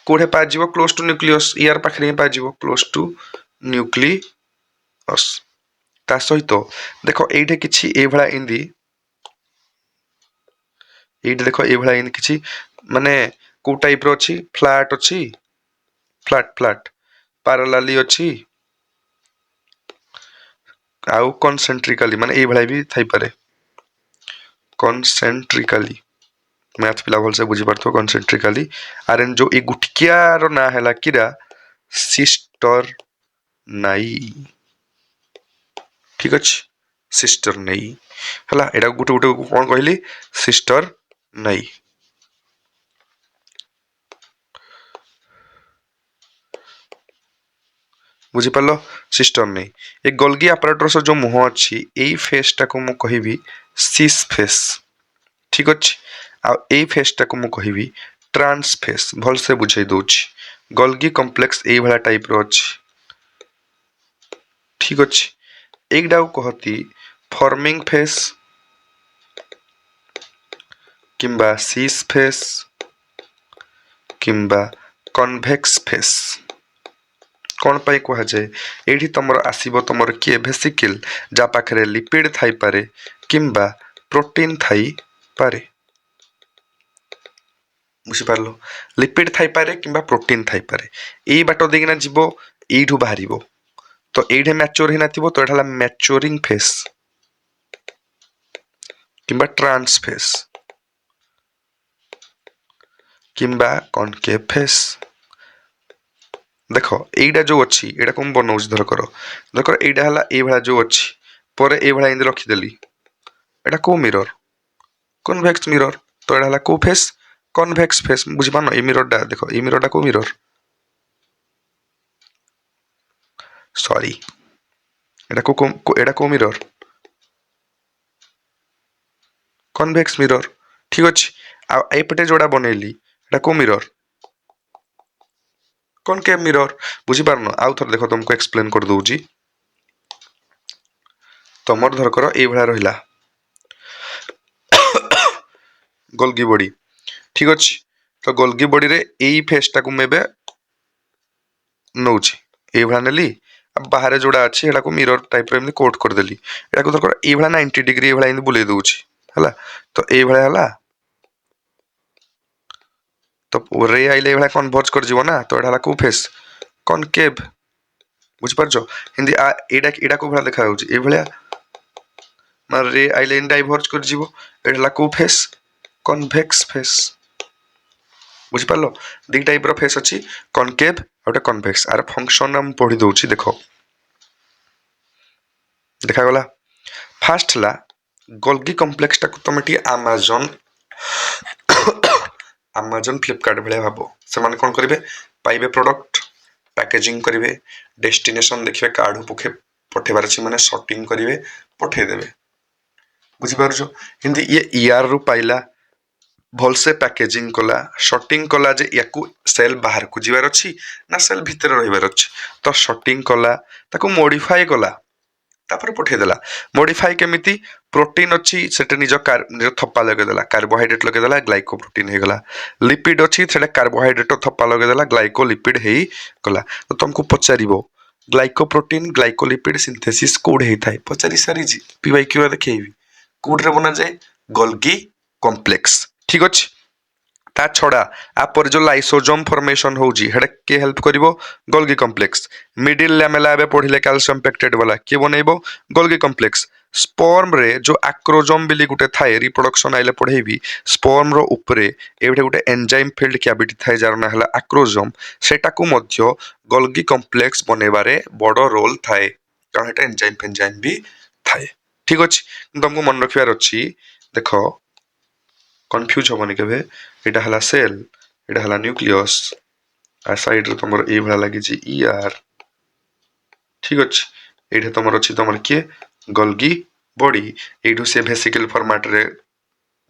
कोठे पाजिबो क्लोज टू न्यूक्लियस ईआर पाखरे पाजिबो क्लोज टू न्यूक्लियस ता सहित देखो एठे किछि ए भला इंदी एठे देखो ए भला इन किछि माने को टाइप रो अछि फ्लैट अछि फ्लैट पैरेलली अछि आउ कॉन्सेंट्रिकली माने ए भला भी थाई पारे कॉन्सेंट्रिकली मैथ पिला भल से बुझी परथो कॉन्सेंट्रिकली आर एन जो ए गुटकिया रो ना हैला किरा सिस्टर नाई ठीक अछि सिस्टर नाई हला एडा गुटे गुटे कोन कहली सिस्टर नाई बुझी पालो सिस्टर नाई ए गोल्गी apparatus जो मुह अछि एई फेस टा को मु कहिबी सिस फेस ठीक अछि आ एई फेस टा को मु कहिबी ट्रांस फेस भल से बुझाई दोछि गोल्गी कॉम्प्लेक्स एई भला टाइप रो अछि ठीक अछि एक डाउ कहती फॉर्मिंग फेस किंबा सिस फेस किंबा कन्वेक्स फेस कौन पाई कहा जाए एठी तमर आसीबो तमर किए वेसिकल जा पाखरे लिपिड थाई पारे किंबा प्रोटीन थाई पारे बुझी पारलो लिपिड थाई पारे किंबा प्रोटीन थाई पारे एई बाटो देगिना जीवो एइठु बाहरिबो तो एइठे मैच्योर हिना थिबो तो एठाला मैच्योरिंग फेस किंबा ट्रांस फेस किंबा कॉनकेव फेस देख एटा जो अच्छी एटा को बनाऊँ धर कर एटा हला ए भाया जो अच्छी पर ए भाया इंदे रखीदेली एटा को मिरर कन्वेक्स मिरर तो एटा हला को फेस कन्वेक्स फेस बुझी पान ए मिररटा देख ए मिररटा को मिरर सॉरी एटा को मिरर कन्वेक्स मिरर ठीक अच्छे आ एपटे जोड़ा बनैली एटा को मिरर कॉनकेव मिरर बुझी पारन आउ थर देख तुमको एक्सप्लेन कर दूची तमर धर कर ए भला रहिला गोल्गी बॉडी ठीक अच्छे तो गोल्गी बॉडी रे एई फेस टाकू मेबे नौची ए भला नेली अब बाहर जोड़ा अच्छी एटा को मिरर टाइप रे कोट कर देली एटा को धर कर ए भला 90 डिग्री ए भला इंद बुले दउची हला तो ए भला हला तो रे आइले ए भला कन्वर्ज कर जीवो ना तो एटा हला को फेस कॉनकेव बुझ पारछो हिंदी एटा एटा को भला देखा होची ए भला मार रे आइले डाइवर्ज कर जीवो एटा हला को फेस कन्वेक्स फेस बुझ पारलो दी टाइप रो फेस अछि कॉनकेव आउटा कन्वेक्स आर फंक्शन हम पढी दउची देखो देखा गला फास्ट ला गोल्गी कॉम्प्लेक्स टाकू तमटी अमेज़न अमेज़न फ्लिपकार्ट भले भाबो से माने कोन करिवे पाइबे प्रोडक्ट पैकेजिंग करिवे डेस्टिनेशन देखिवे कार्ड पुखे पठेबार अछि माने सॉर्टिंग करिवे पठे देबे बुझी पारछो हिंदी ये ईआर रु पाइला भल से पैकेजिंग कला शॉर्टिंग कला जे याकू सेल बाहर को जीवार अछि ना सेल भीतर रहिबार अछि तो शॉर्टिंग कला ताको मॉडिफाई कला तापर पठे देला मॉडिफाई केमिति प्रोटीन अछि सेटे निज थप्पा लगे देला कार्बोहाइड्रेट लगे देला ग्लाइकोप्रोटीन हे गला लिपिड अछि सेटे कार्बोहाइड्रेट थप्पा लगे देला ग्लाइकोलिपिड हेई गला तो तुमको पचारिबो ग्लाइकोप्रोटीन ग्लाइकोलिपिड सिंथेसिस कोड हेई थाई पचारि सारी जी पीवाई क्यू देखैबी कोड रे बना जाए गोल्गी कॉम्प्लेक्स ठीक अछि ता छड़ा आपर जो लाइसोजोम फॉर्मेशन होउजी हेडा के हेल्प करिवो गोल्गी कॉम्प्लेक्स मिडिल लैमेला बे पढिले कैल्शियम पेक्टेट वाला के बनेइबो गोल्गी कॉम्प्लेक्स स्पर्म रे जो एक्रोजोम बिली गुटे थाए रिप्रोडक्शन आइले पढेबी स्पर्म रो ऊपरे एबे गुटे एंजाइम फील्ड कैविटी थाए जार ना हला एक्रोजोम सेटा को मध्य गोल्गी कॉम्प्लेक्स बनेबारे बडो रोल थाए कारण एटा एंजाइम भी थाए ठीक अछि तुमको मन रखिबार अछि देखो कन्फ्यूज होबनी केबे एटा हला सेल एटा हला न्यूक्लियस आ साइड रे तमर ए भला लागि छी ईआर ठीक अछि एठे तमर अछि तमर के गोल्गी बॉडी एठु से वेसिकल फॉर्मेट रे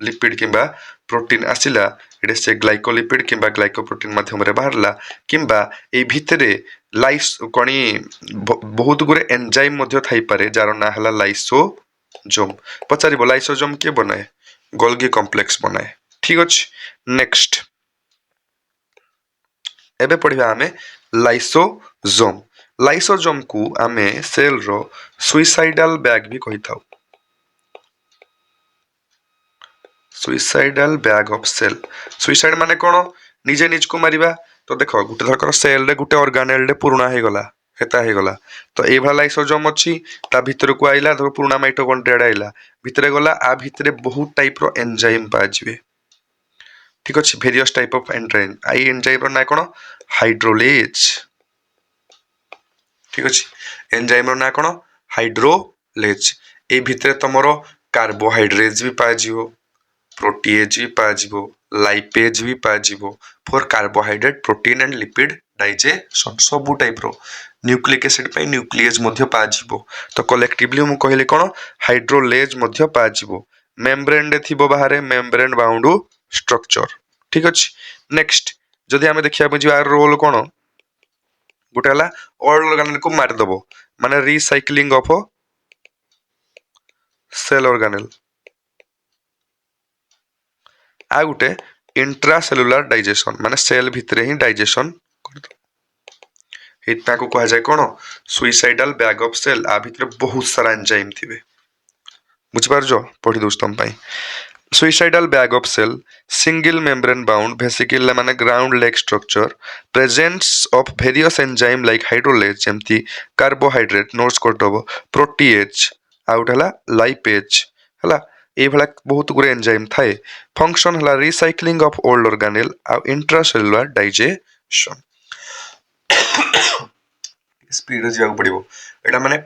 लिपिड किंबा प्रोटीन आसिला एठे से ग्लाइकोलिपिड किंबा ग्लाइकोप्रोटीन माध्यम रे बाहरला किंबा ए भितरे लाइस कोनी बहुत गुरे एंजाइम मध्य थाई पारे जार ना हला लाइसोजोम पचारिबो लाइसोजोम के बनाए गोल्गी कॉम्प्लेक्स बनाए ठीक अछि नेक्स्ट एबे पढिबा हमें लाइसोजोम लाइसोजोम को आमे सेल रो सुइसाइडल बैग भी कहि थाउ suicidal bag of cell suicide माने कोन निजे निज को मारिबा तो देखो गुटे धरकर सेल रे गुटे ऑर्गेनेल रे पुराना हे गला हेता हे गला तो ए भला लाइसोजोम अछि ता भीतर को आइला धर पुराना माइटोकॉन्ड्रिया आइला भीतर गला आ भीतर बहुत टाइप रो एंजाइम पाजिबे ठीक अछि वेरियस टाइप ऑफ एंजाइम आई एंजाइम रो ना कोन हाइड्रोलेज ठीक अछि एंजाइम रो ना कोन हाइड्रोलेज ए भीतर तमरो कार्बोहाइड्रेट्स भी पाजिबो प्रोटीएज भी पाजिबो लाइपेज भी पाजिबो for carbohydrate protein and lipid digestion सब टाइप रो न्यूक्लिक एसिड पे न्यूक्लियस मध्य पाजिबो तो कलेक्टिवली हम कहले कोन हाइड्रोलेज मध्य पाजिबो मेम्ब्रेन रे थिबो बाहरे मेम्ब्रेन बाउंड स्ट्रक्चर ठीक अछि नेक्स्ट जदि हमें देखिया बुझिबा रोल कोन गुटे हला ऑल ऑर्गेनेल को मार दबो माने recycling of cell organelle uh Gute intracellular digestion माने सेल भितरे ही डाइजेशन कर दो एटा को कहा जाए कोन सुइसाइडल बैग ऑफ सेल आ भितर बहुत सारा एंजाइम थिबे बुझ पारजो पढी दोस्त तुम पाई suicidal bag of cell single membrane bound vesicle माने ग्राउंड लेग structure presence of various enzyme like hydrolase जेमती कार्बोहाइड्रेट नोट्स करदबो प्रोटीएज आउट हला लाइपेज हला ए भला बहुत गुरे एंजाइम थाए फंक्शन हला रिसाइक्लिंग ऑफ ओल्ड ऑर्गेनेल आ इंट्रासेलुलर डाइजेशन स्पीड जिया पड़िबो एटा माने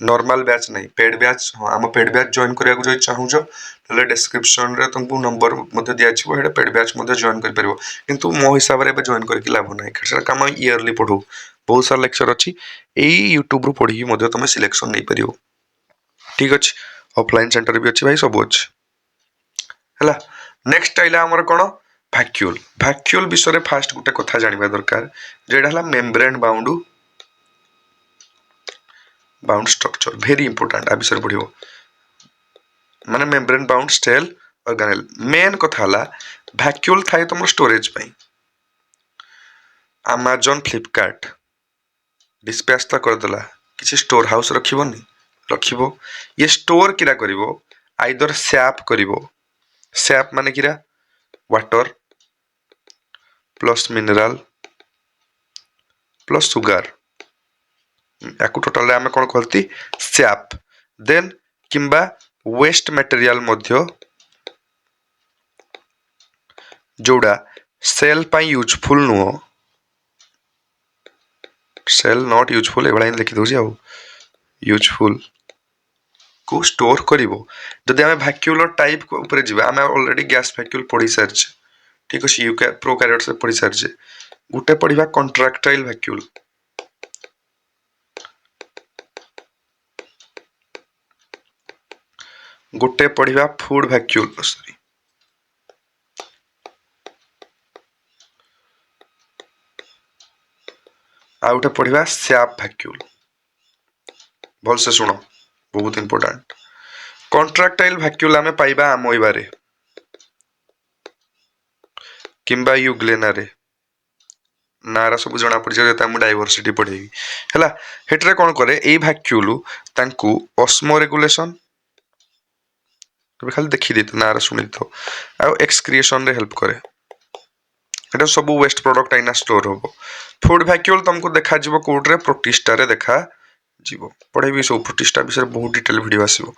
नॉर्मल बैच नहीं पेड बैच हाँ आम पेड बैच जॉइन करिया जो चाहूछ तले डिस्क्रिप्शन रे तुमको नंबर मध्य दिया छिबो हेडा पेड बैच मध्य जॉइन कर परबो किंतु मो हिसाब रे जॉइन करके लाभ नहीं सेटा काम इयरली पढू बहुत सारा लेक्चर अछि एई यूट्यूब रो पढी मध्य तुम सिलेक्शन नहीं परिबो ठीक अछि ऑफलाइन सेंटर भी अछि भाई सब अछि हला नेक्स्ट आइला हमर कोन वैक्यूल वैक्यूल विषय रे फास्ट गुटे कथा जानिबा दरकार जेडा हला membrane bound structure very important आ विषय पढिबो माने membrane bound cell organelle main कथा हला वैक्यूल थाए तुम स्टोरेज पई अमेज़न फ्लिपकार्ट डिस्पैच ता कर देला किछि स्टोर हाउस रखिबोनी रखिबो ये स्टोर किरा करिवो आइदर सैप करिवो सैप माने किरा water plus mineral plus sugar याकू टोटल आमे कोन कहलती सैप देन किंबा वेस्ट मटेरियल मध्य जोड़ा सेल पाई यूजफुल नुहो सेल नॉट यूजफुल एवला लिखि दोजी आउ यूजफुल को स्टोर करिवो जदि आमे वैक्यूलर टाइप को ऊपर जिबा आमे ऑलरेडी गैस वैक्यूल पढी सरछ ठीक अछि यूके प्रोकैरियोट से पढी सरछ गुटे पढिबा कॉन्ट्रैक्टाइल वैक्यूल गुटे पढिबा फूड वैक्यूल सॉरी आउटे पढिबा सैप वैक्यूल भल से सुनो बहुत इंपोर्टेंट कॉन्ट्रैक्टाइल वैक्यूल आमे पाइबा आमोइबा रे किंबा यूग्लेना रे नारा सब जना पड़ जाय त डाइवर्सिटी पढेबी हला हेटरे कोन करे ए वैक्यूल तांकू ऑस्मो रेगुलेशन खाली देखि देत नारा सुनि तो आ एक्सक्रिएशन रे हेल्प करे एटा सब वेस्ट प्रोडक्ट आइना स्टोर होबो फूड वैक्यूल तुमको देखा जिवो कोड रे प्रोटिस्टा रे देखा जीवो पढेबी सब प्रोटिस्टा विषय बहुत डिटेल वीडियो आसीबो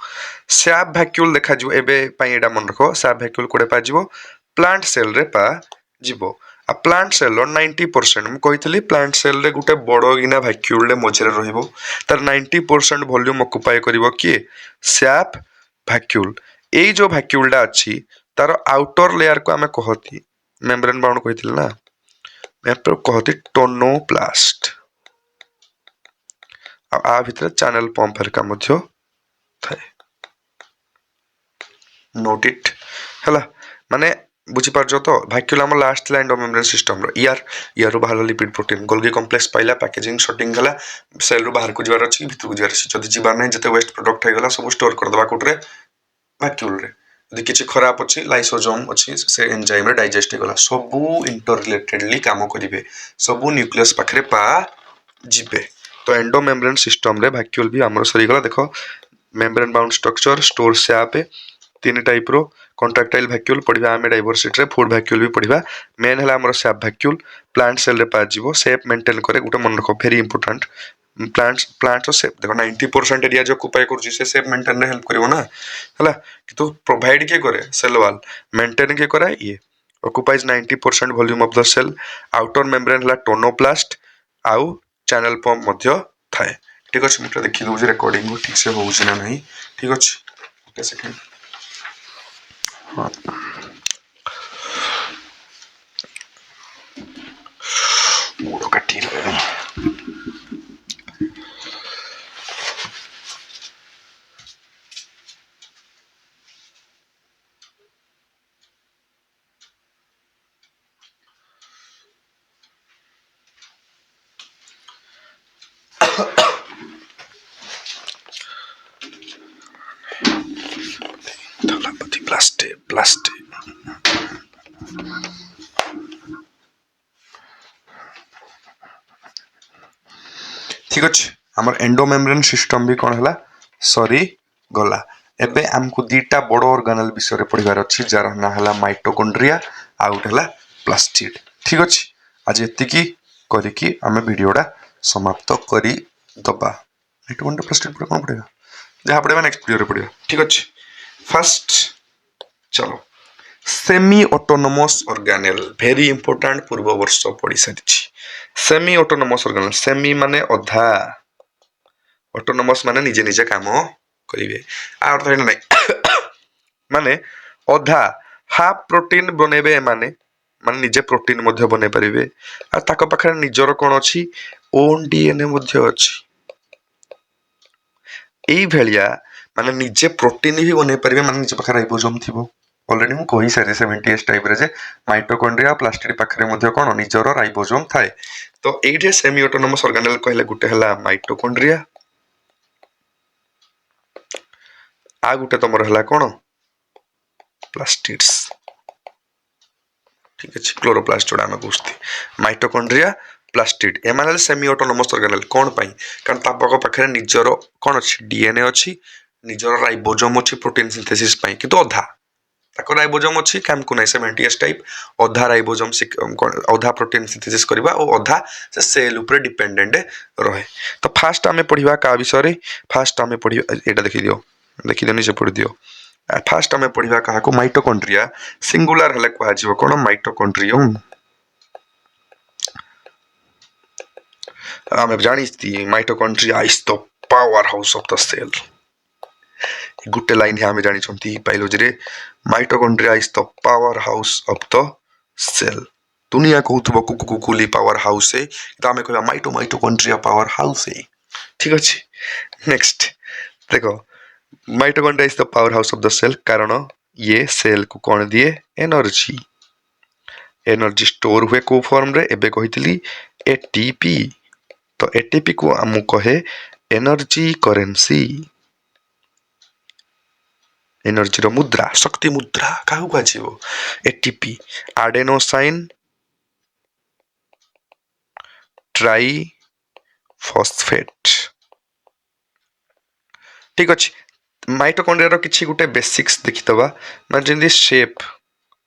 सैप वैक्यूल देखा जिवो एबे पई एडा मन रखो सैप वैक्यूल कोडे पा जिवो प्लांट सेल रे पा जीवो आ प्लांट सेल 90% म कहितली प्लांट सेल रे गुटे बडो गिना वैक्यूल रे मझरे रहिबो तार 90% वॉल्यूम ऑक्युपाई करिवो कि सैप वैक्यूल एई जो वैक्यूल डा अछि तार आउटर लेयर को हमें कहती मेम्ब्रेन बाउंड कहितली ना मैं पर कहती टोनोप्लास्ट आ भितर चैनल पंप हरका मध्य थाए नोट इट हला माने बुझी पारजो तो वैक्यूल हम last line of membrane system रो यार रो बाहर लिपिड प्रोटीन गोल्गी कॉम्प्लेक्स पाइला पैकेजिंग शॉटिंग हला सेल रो बाहर को जवार अछि भितर को जवार अछि जति जीवार नै जते वेस्ट प्रोडक्ट हे गला सब स्टोर कर दबा कोटरे वैक्यूल रे यदि किछि खराब अछि लाइसोसोम अछि से एंजाइम रे डाइजेस्ट हे गला सब इंटर रिलेटेडली काम करिवे सब न्यूक्लियस पाखरे पा जिबे तो एंडो मेम्ब्रेन सिस्टम रे वैक्यूल भी हमर सरी गला देखो membrane bound structure store SAP तीन टाइप रो कॉन्ट्रैक्टाइल वैक्यूल पढिबा आमे डाइवर्सिटी रे फूड वैक्यूल भी पढिबा मेन हला हमर सैप वैक्यूल प्लांट सेल रे पा जिवो शेप मेंटेन करे गुटे मन रखो वेरी इंपोर्टेंट प्लांट शेप देखो 90% एरिया जो ऑक्युपाई करछि से शेप मेंटेन रे हेल्प करिवो ना हला तो प्रोवाइड के करे सेल वॉल मेंटेन के करे ये occupies 90% volume of the cell outer membrane हला टोनोप्लास्ट आउ चैनल पंप मध्य थाए ठीक अछि मुटा देखि दउ जे रिकॉर्डिंग ठीक से होउछि ना नहीं ठीक अछि ओके सेकंड हां मोड़ो कट्टी रे थलापति प्लास्टिक ठीक अच्छे आम एंडो मेम्ब्रेन सिस्टम भी कौन है सरी गला एबे हमको दीटा बड़ ऑर्गेनाल विषय पढ़ार अच्छी जार ना है माइटोकॉन्ड्रिया आ गोटे है प्लास्टिड ठीक अच्छे आज एति करके आम वीडियोटा समाप्त कर दबा माइटोकॉन्ड्रिया प्लास्टिड पर कौन पढ़ा जहाँ पढ़ा नेक्स्ट वीडियो पढ़ा ठीक अच्छे फर्स्ट चलो semi autonomous organelle very important पूर्व वर्ष पढ़ी सारी सेमी ऑटोनोमस ऑर्गेनेल सेमी माने अधा ऑटोनोमस माने निजे निजे काम करेंगे अर्थ है ना माने अधा हाफ प्रोटीन बनेबे माने माने निजे प्रोटीन मध्य बने पारिबे आ ताको पाखरे निजर कोन अछि ओन डीएनए मध्य अछि एई भेलिया माने निजे प्रोटीन भी बने पारिबे माने निजे पाखरे राइबोसोम थिबो ऑलरेडी मु कहि सारे 70s टाइप रे जे माइटोकॉन्ड्रिया प्लास्टिड पाखरे मध्य कोन निजर राइबोसोम थाए तो एइठे सेमी ऑटोनोमस ऑर्गेनेल कहले गुटे हला माइटोकॉन्ड्रिया आ गुटे तमर हला कोन प्लास्टिड्स ठीक है क्लोरोप्लास्ट जोड़ा आम कहते माइटोकॉन्ड्रिया प्लास्टिड एम सेमी ऑटोनोमस ऑर्गेनेल कौन पाई कारण तापक पाखे निजर कौन अच्छी डीएनए अच्छी निजर राइबोसोम अच्छी प्रोटीन सिंथेसिस पाई किंतु अधा ताको राइबोसोम अच्छी काम को नहीं 70s टाइप अधा राइबोसोम अधा प्रोटीन सिंथेसिस करबा और अधा से सेल ऊपर डिपेंडेंट रहे तो फास्ट आमे पढ़िबा का विषय फास्ट आमे पढ़िबा एटा देखि दियो नीचे पढ़ि दियो फास्ट आमे पढ़िबा कहा को माइटोकॉन्ड्रिया सिंगुलर हले कहा जीव कोन माइटोकॉन्ड्रियम आमे जानिस्ती mitochondria is the power house of the cell गुटे लाइन है आमे जानि छंती बायोलॉजी रे mitochondria is the power house of the cell दुनिया कहउथबो कुकुकुली पावर हाउस है तो आमे कहबा माइटोकॉन्ड्रिया पावर हाउस है ठीक अछि नेक्स्ट देखो mitochondria is the power house of the cell कारण ये सेल को कौन दिए एनर्जी एनर्जी स्टोर हुए को फॉर्म रे एबे कहितली एटीपी तो एटीपी को हमु कहे एनर्जी करेंसी एनर्जी रो मुद्रा शक्ति मुद्रा काहू कहजिवो एटीपी एडेनोसाइन ट्राई फॉस्फेट ठीक अछि माइटोकॉन्ड्रिया रो किछि गुटे बेसिक्स देखितबा माने जेंदी शेप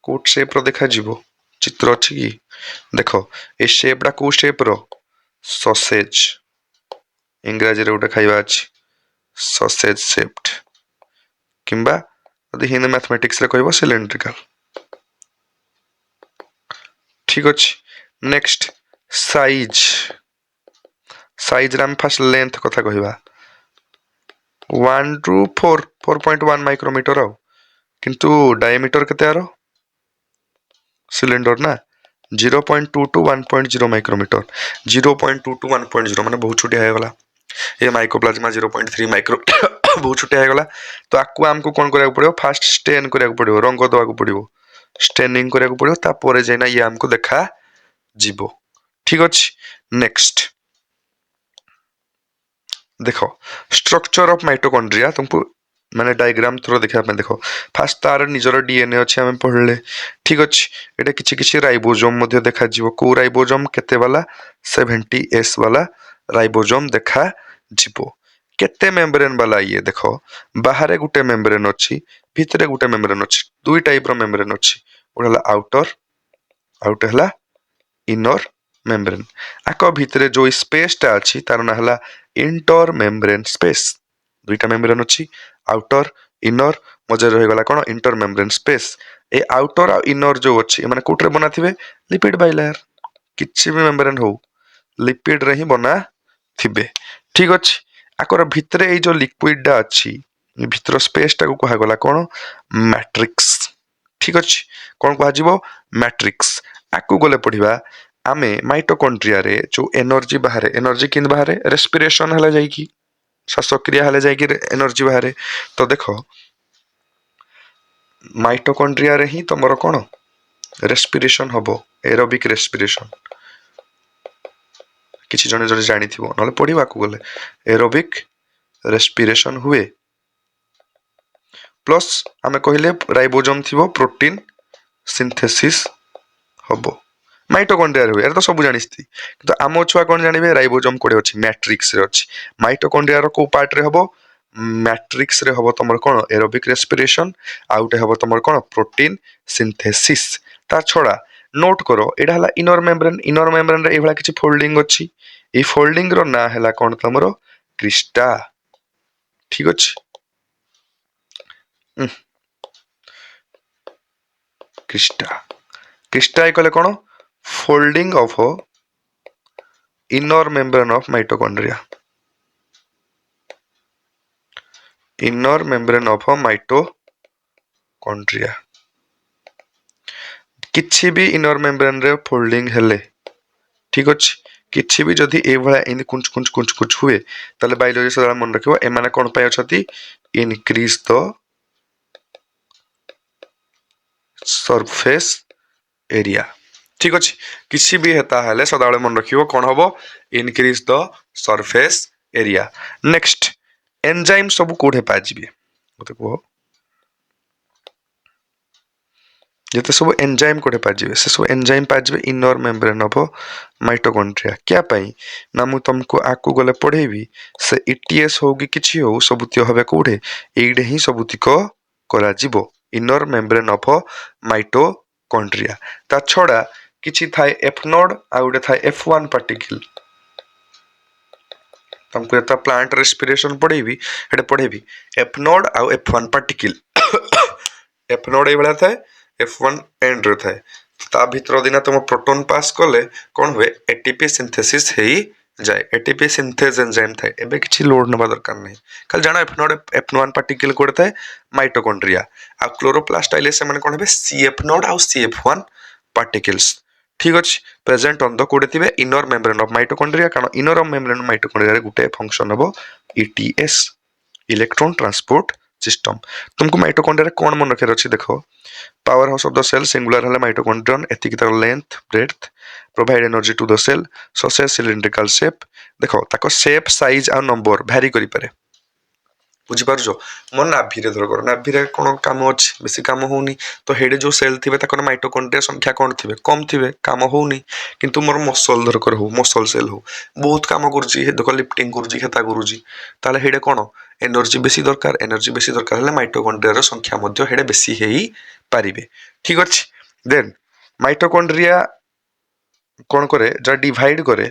कोट शेप रो देखा जीवो चित्र अछि कि देखो ए शेपडा को शेप रो सॉसेज इंग्रजी रे उठे खाइबा अछि सॉसेज शेप्ड किंबा यदि हिंदी मैथमेटिक्स रे कहबो सिलिंड्रिकल ठीक अछि नेक्स्ट साइज साइज रे हम फर्स्ट लेंथ कथा कहबा 1 to 4.1 माइक्रोमीटर आउ किंतु डायमीटर केते आरो सिलिंडर ना 0.2 to 1.0 माइक्रोमीटर 0.2 to 1.0 माने बहुत छोटी है गला ये माइकोप्लाज्मा 0.3 माइक्रो बहुत छोटी है गला तो आकु हमको कोन करया पड़ियो फास्ट स्टेन करया पड़ियो रंग दवा को पड़ियो स्टेनिंग करया पड़ियो ता परे जेना ये हमको देखा जीवो ठीक अछि नेक्स्ट देखो स्ट्रक्चर ऑफ माइटोकॉन्ड्रिया तुमको माने डायग्राम थ्रो देखा पे देखो फास्ट तार निजर डीएनए अछि हम पढ़ले ठीक अछि एटा किछि किछि राइबोसोम मध्ये देखा जीवो को राइबोसोम केते वाला 70s वाला राइबोसोम देखा जीवो केते मेम्ब्रेन वाला ये देखो बाहर गुटे मेम्ब्रेन अछि भीतरे गुटे मेम्ब्रेन अछि दुई टाइप रो मेम्ब्रेन अछि ओला आउटर आउट हला इनर मेम्ब्रेन आको भीतरे जो स्पेस टा अछि तार ना हला इंटर मेम्ब्रेन स्पेस दुईटा मेम्ब्रेन अछि आउटर इनर मजे रहि गला कोन इंटर मेम्ब्रेन स्पेस ए आउटर आ इनर जो अछि माने कोटरे बनाथिबे लिपिड बाइलेयर किछि भी मेम्ब्रेन हो लिपिड रे ही बना थिबे ठीक अछि आकर भीतरे ए जो लिक्विड डा अछि भीतर स्पेस टा को कहा गला कोन मैट्रिक्स ठीक अछि कोन कहा जीवो मैट्रिक्स आकु गले पढिबा आमे माइटोकॉन्ड्रिया रे जो एनर्जी बाहर एनर्जी किन बाहर रेस्पिरेशन हला जाई की श्वासक्रिया हला जाई की एनर्जी बाहर तो देखो माइटोकॉन्ड्रिया रे ही तमरो कोन रेस्पिरेशन हबो एरोबिक रेस्पिरेशन किछि जने जने जानि थिबो नले पढिबा को गले एरोबिक रेस्पिरेशन हुए प्लस आमे कहिले राइबोसोम थिबो प्रोटीन सिंथेसिस हबो माइटोकॉन्ड्रिया रे हुए यार तो सब जानिस्ती किंतु आम छुआ कोन जानिबे राइबोसोम कोडे अछि मैट्रिक्स रे अछि माइटोकॉन्ड्रिया रो को पार्ट रे हबो मैट्रिक्स रे हबो तमर कोन एरोबिक रेस्पिरेशन आउटे हबो तमर कोन प्रोटीन सिंथेसिस ता छोड़ा नोट करो एडा हला इनर मेम्ब्रेन रे एभला किछि फोल्डिंग अछि ए फोल्डिंग रो ना हला कोन तमरो क्रिस्टा ठीक अछि क्रिस्टा क्रिस्टा कहले कोन folding of inner membrane of mitochondria inner membrane of a mitochondria किछि भी इनर मेम्ब्रेन रे फोल्डिंग हेले ठीक अछि किछि भी जदि ए भला इन कुंच कुंच कुंच कुंच हुए तले बायोलॉजी से मन रखिबो ए माने कोन पाय अछती इंक्रीज द सरफेस एरिया ठीक अछि किछि भी हेता हेले सदाळे मन रखिबो कोन हबो increase the surface area next enzyme सब कोठे पाजिबे मते को जेते सब एंजाइम कोठे पाजिबे से सब एंजाइम पाजिबे इनर मेम्ब्रेन ऑफ माइटोकॉन्ड्रिया क्या पाई ना मु तुमको आकु गले पढेबी से ईटीएस होगी किछि हो सबुति हबे कोठे एइडे ही सबुति को करा जिवो इनर मेम्ब्रेन ऑफ माइटोकॉन्ड्रिया ता छोड़ा किछि थाए एफ नोड आ उडे थाए F1 पार्टिकल तुमको एता प्लांट रेस्पिरेशन पढेबी हेडे पढेबी एफ नोड आ F1 पार्टिकल एफ नोड ए बला थाए F1 एंड रे थाए ता भीतर दिना तुम प्रोटॉन पास कले कोन हुए एटीपी सिंथेसिस हेई जाए एटीपी सिंथेस एंजाइम थाए एबे किछि लोड नबा दरकार नै खाली जाना F node F1 particle code थाए माइटोकॉन्ड्रिया आ क्लोरोप्लास्ट आइले से माने कोन हेबे CF नोड आ CF1 पार्टिकल्स ठीक अछि प्रेजेंट ऑन द कोड थिबे इनर मेम्ब्रेन ऑफ माइटोकॉन्ड्रिया कारण इनर मेम्ब्रेन ऑफ माइटोकॉन्ड्रिया रे गुटे फंक्शन हबो ETS इलेक्ट्रॉन ट्रांसपोर्ट सिस्टम तुमको माइटोकॉन्ड्रिया रे कोन मन रखे अछि देखो power house of the cell singular हला माइटोकॉन्ड्रियन एतिक तर length breadth provide energy to the cell possesses cylindrical shape देखो ताको शेप साइज आ नंबर भ्यारी करि पारे बुझी पारजो मन नाभि रे धर कर नाभि रे कोन काम अछि बेसी काम होउनी तो हेडे जो सेल थिबे ताकर माइटोकॉन्ड्रिया संख्या कोन थिबे कम थिबे काम होउनी किंतु मोर मसल धर कर हो मसल सेल हो बहुत काम करजी हे देखो लिफ्टिंग करजी हेता करजी ताले हेडे कोन एनर्जी बेसी दरकार हले माइटोकॉन्ड्रिया रो संख्या मध्ये हेडे बेसी हेई पारिबे ठीक अछि देन माइटोकॉन्ड्रिया कोन करे जा डिवाइड करे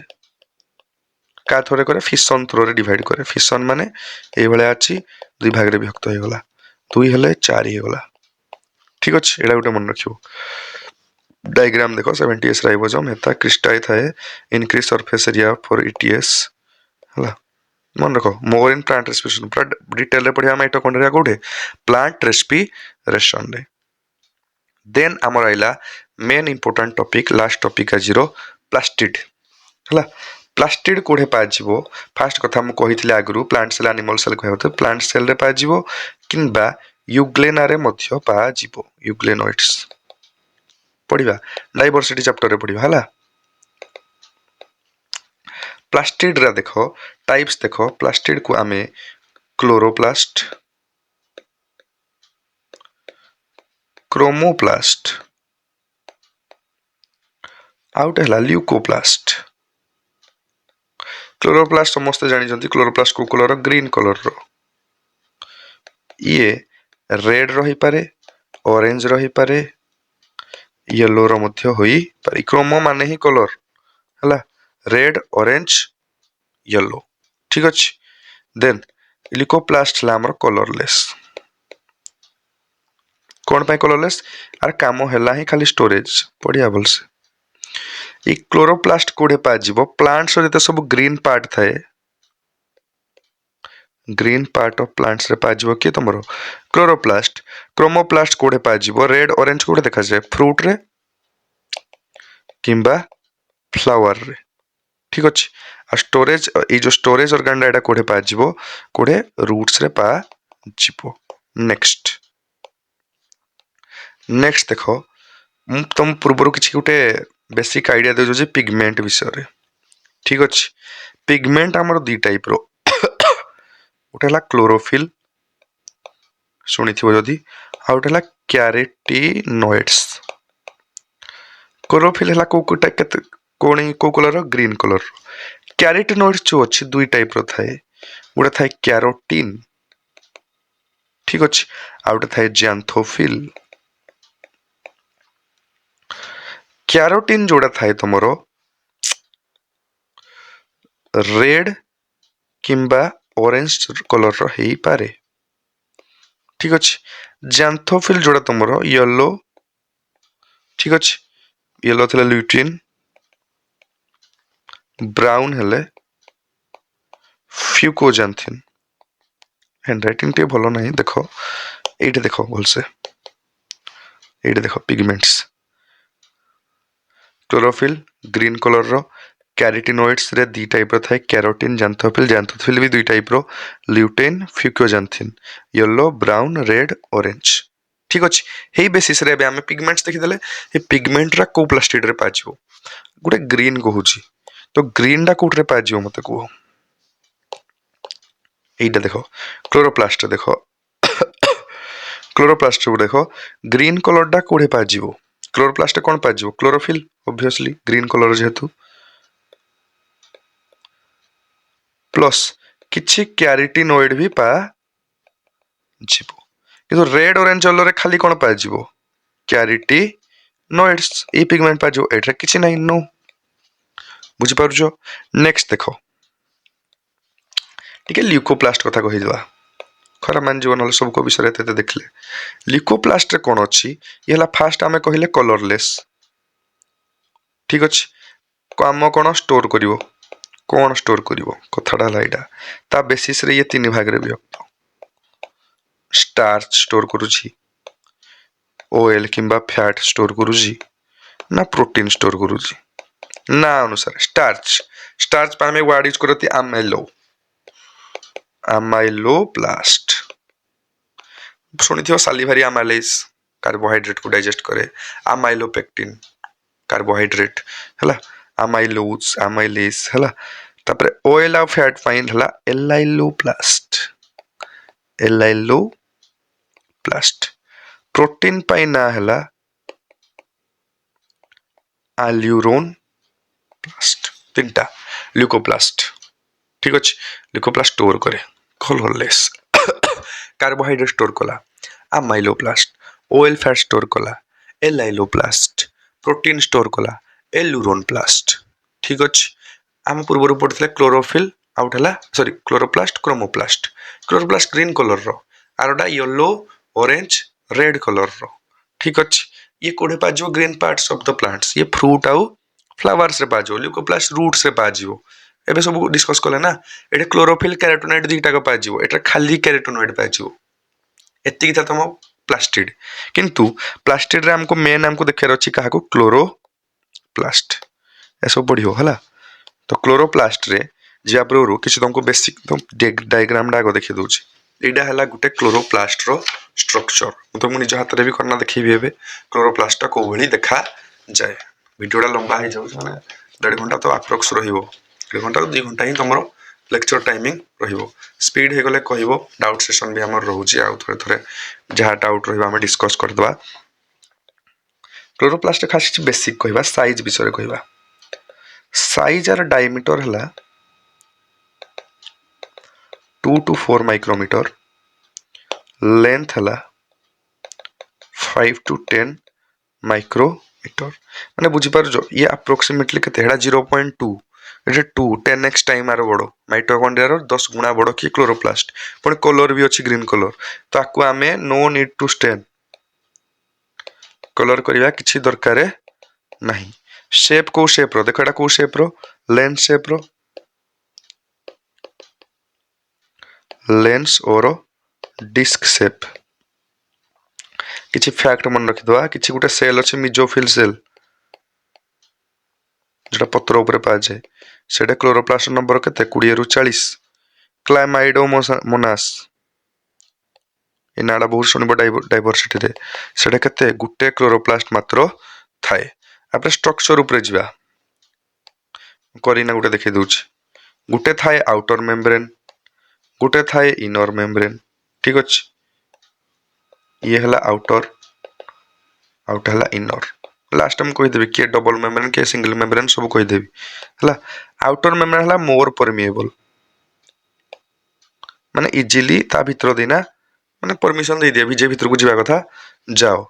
का थोरे करे फिशन थ्रो रे डिवाइड करे फिशन माने ए भले अछि दुई भाग रे विभक्त हो गला दुई हले 4 हो गला ठीक अछि एडा गुटे मन रखियो डायग्राम देखो 70s राइबोसोम हेता क्रिस्टाई थाए increase surface area for ETS हला मन रखो मोर इन प्लांट रेस्पिरेशन पूरा डिटेल रे पढिया माइटोकॉन्ड्रिया कोठे प्लांट रेस्पिरेशन रे देन हमर आइला main important topic last topic है 0 प्लास्टिड हला प्लास्टिड कोठे पाजिबो फास्ट कथा हम कहिथिले आगरु प्लांट सेल एनिमल सेल कहउते प्लांट सेल रे पाजिबो किंबा यूग्लेना रे मध्य पाजिबो यूग्लेनोइड्स पढिबा डाइवर्सिटी चैप्टर रे पढिबा हला प्लास्टिड रा देखो टाइप्स देखो प्लास्टिड को आमे क्लोरोप्लास्ट क्रोमोप्लास्ट आउट हला ल्यूकोप्लास्ट क्लोरोप्लास्ट समस्त जानि जंती क्लोरोप्लास्ट को कलर ग्रीन कलर रो ये रेड रही पारे ऑरेंज रही पारे येलो रो मध्य होई पारे क्रोमो माने ही कलर हला रेड ऑरेंज येलो ठीक अछि देन ल्यूकोप्लास्ट ला हमर कलरलेस कोन पाए कलरलेस आर कामो हैला ही खाली स्टोरेज पढिया बोलसे ई क्लोरोप्लास्ट कोडे पाजिबो प्लांट्स रे त सब ग्रीन पार्ट थाए ग्रीन पार्ट ऑफ प्लांट्स रे पाजिबो के तमरो क्लोरोप्लास्ट क्रोमोप्लास्ट कोडे पाजिबो रेड ऑरेंज कोडे देखा जाय फ्रूट रे किंबा फ्लावर रे ठीक अछि आ स्टोरेज ई जो स्टोरेज ऑर्गन एटा कोडे पाजिबो कोडे रूट्स रे पाजिबो नेक्स्ट देखो तुम पूर्व किछि गुटे बेसिक आइडिया दे जे पिगमेंट विषय रे ठीक अछि पिगमेंट हमर दी टाइप रो उठेला क्लोरोफिल सुनिथिबो जदी आ उठेला कैरोटीनॉइड्स क्लोरोफिल है कौ कलर ग्रीन कलर। कैरोटिनॉइड्स जो अच्छी दुई टाइप रो थाए गोटे थाए कैरोटीन ठीक अच्छे आ गोटे थाए जैंथोफिल। कैरोटीन जोड़ा थाए तुमर रेड किंबा ऑरेंज कलर रो हेई पारे ठीक अच्छे। जैंथोफिल जोड़ा तुमर येलो ठीक अच्छे येलो थिला ल्यूटिन ब्राउन हेले फ्यूकोजैंथिन। हैंडराइटिंग टे भलो नहीं देखो एइटे देखो भलसे एइटे देखो पिगमेंट्स क्लोरोफिल ग्रीन कलर रो कैरोटिनॉइड्स रे दी टाइप रो थाए कैरोटीन जैंथोफिल जैंथोफिल भी दुई टाइप रो lutein फ्यूकोजैंथिन yellow brown red orange ठीक अच्छे। हे बेसिस रे आमे पिगमेंट्स देखि देले ए पिगमेंट रा को प्लास्टिड रे पाजियो गोटे ग्रीन कहूची तो ग्रीन डा कोट रे पाजियो मते को एइटा देखो क्लोरोप्लास्ट देखो क्लोरोप्लास्ट को देखो ग्रीन कलर डा कोड़े पाजियो क्लोरोप्लास्ट कौन पाजियो क्लोरोफिल ऑब्वियसली ग्रीन कलर जेहेतु प्लस किछि कैरोटिनॉइड भी पा जीवो किंतु रेड ऑरेंज येलो रे खाली कौन पाजियो कैरोटिनॉइड्स ए पिगमेंट पाजियो एटा किछि नाही नो बुझी पारुछो। नेक्स्ट देखो टिके ल्यूकोप्लास्ट कथा कहि दिबा खरा मान जीवन वाले सब को विषय रे देखले ल्यूकोप्लास्ट रे कोन अछि ये हला फास्ट आमे कहिले कलरलेस ठीक अछि काम कोन स्टोर करिवो कोन स्टोर करिवो कथाडा लाइडा ता बेसिस रे ये तीन भाग रे विभक्त स्टार्च स्टोर करूची ऑयल किंबा फैट स्टोर करूची ना प्रोटीन स्टोर करूची ना अनुसार स्टार्च स्टार्च पर हमें वर्ड यूज करती अमाइलोप्लास्ट शुणी सालिभारी अमाइलेज कार्बोहाइड्रेट को डाइजेस्ट करे अमाइलोपेक्टिन कार्बोहाइड्रेट है अमाइलोज अमाइलेज है तापर ऑयल आ फैट फाइन है एलाइलोप्लास्ट प्रोटीन पाई ना है आल्यूरोन प्लास्ट तीनटा ल्यूकोप्लास्ट ठीक अच्छे ल्यूकोप्लास्ट स्टोर करे कलरलेस कार्बोहाइड्रेट स्टोर कला अमाइलोप्लास्ट ऑयल फैट स्टोर कला एलाइलोप्लास्ट प्रोटीन स्टोर कला एल्यूरोन प्लास्ट ठीक अच्छे। आम पूर्व पढ़ते क्लोरोफिल आउट है sorry chloroplast chloroplast green colour रो आरोटा येलो ऑरेंज रेड कलर रो ठीक अच्छे। ये कोड़े पाजो green parts of the plants ये फ्रूट आउ फ्लावर्स रे पाजो ल्यूकोप्लास्ट रूट्स रे पाजियो एबे सब डिस्कस कले ना एटे क्लोरोफिल कैरोटिनॉइड दुईटा को पाजियो एटा खाली कैरोटिनॉइड पाजियो एतिकी था तम प्लास्टिड किंतु प्लास्टिड रे हमको मेन हमको देखार अछि काहा को क्लोरोप्लास्ट ऐसो पढ़ियो हला तो क्लोरोप्लास्ट रे जे आपरो किछ तुमको बेसिक डायग्राम डाको देखि दोछि एडा हला गुटे क्लोरोप्लास्ट रो स्ट्रक्चर तो मु निज हाथ रे भी करना देखिबी एबे क्लोरोप्लास्ट को भली देखा जाय वीडियोडा लंबा हो जाउ माने 1.5 घंटा तो अप्रोक्स रहिबो 1 घंटा 2 घंटा ही तुमरो लेक्चर टाइमिंग रहिबो स्पीड हे गले कहिबो डाउट सेशन भी हमर रहउची आ थोड़े थोड़े जहा डाउट रहिबा हम डिस्कस कर दबा। क्लोरोप्लास्ट खास बेसिक कहिबा साइज विषय कहिबा साइज आर डायमीटर हला 2 to 4 माइक्रोमीटर लेंथ हला 5 to 10 माइक्रोमीटर माने बुझी पार जो ये अप्रोक्सीमेटली केते हेडा 0.2 एटे 2 10x टाइम आरो बड़ो माइटोकॉन्ड्रिया रो 10 गुना बड़ो कि क्लोरोप्लास्ट पण कलर भी अछि ग्रीन कलर तो आकु आमे no need to stain colour करिया किछि दरकारे नहीं। शेप को शेप रो देखो एटा को शेप रो लेंस और डिस्क शेप किछि फैक्ट मन रखि दवा किछि गुटे सेल अछि मेसोफिल सेल जेटा पत्र ऊपर पा जाए सेटा क्लोरोप्लास्ट नंबर केते 20 रु 40 क्लामाइडोमोनास इनाडा बहुत सुनिबो डाइवर्सिटी रे सेटा केते गुटे क्लोरोप्लास्ट मात्र थाए आपरे स्ट्रक्चर ऊपर जिबा करिना गुटे देखि दोछि गुटे थाए आउटर मेम्ब्रेन गुटे थाए इनर मेम्ब्रेन ठीक अछि ये हला आउटर हला इनर लास्ट में कहीदेवी किए डबल मेम्ब्रेन किए सिंगल मेम्ब्रेन सब कहीदेवी है। आउटर मेम्ब्रेन है मोर परमिएबल माने इजिली ता भितर देना माने परमिशन दे दिया विजे भितर को जीवा कथा जाओ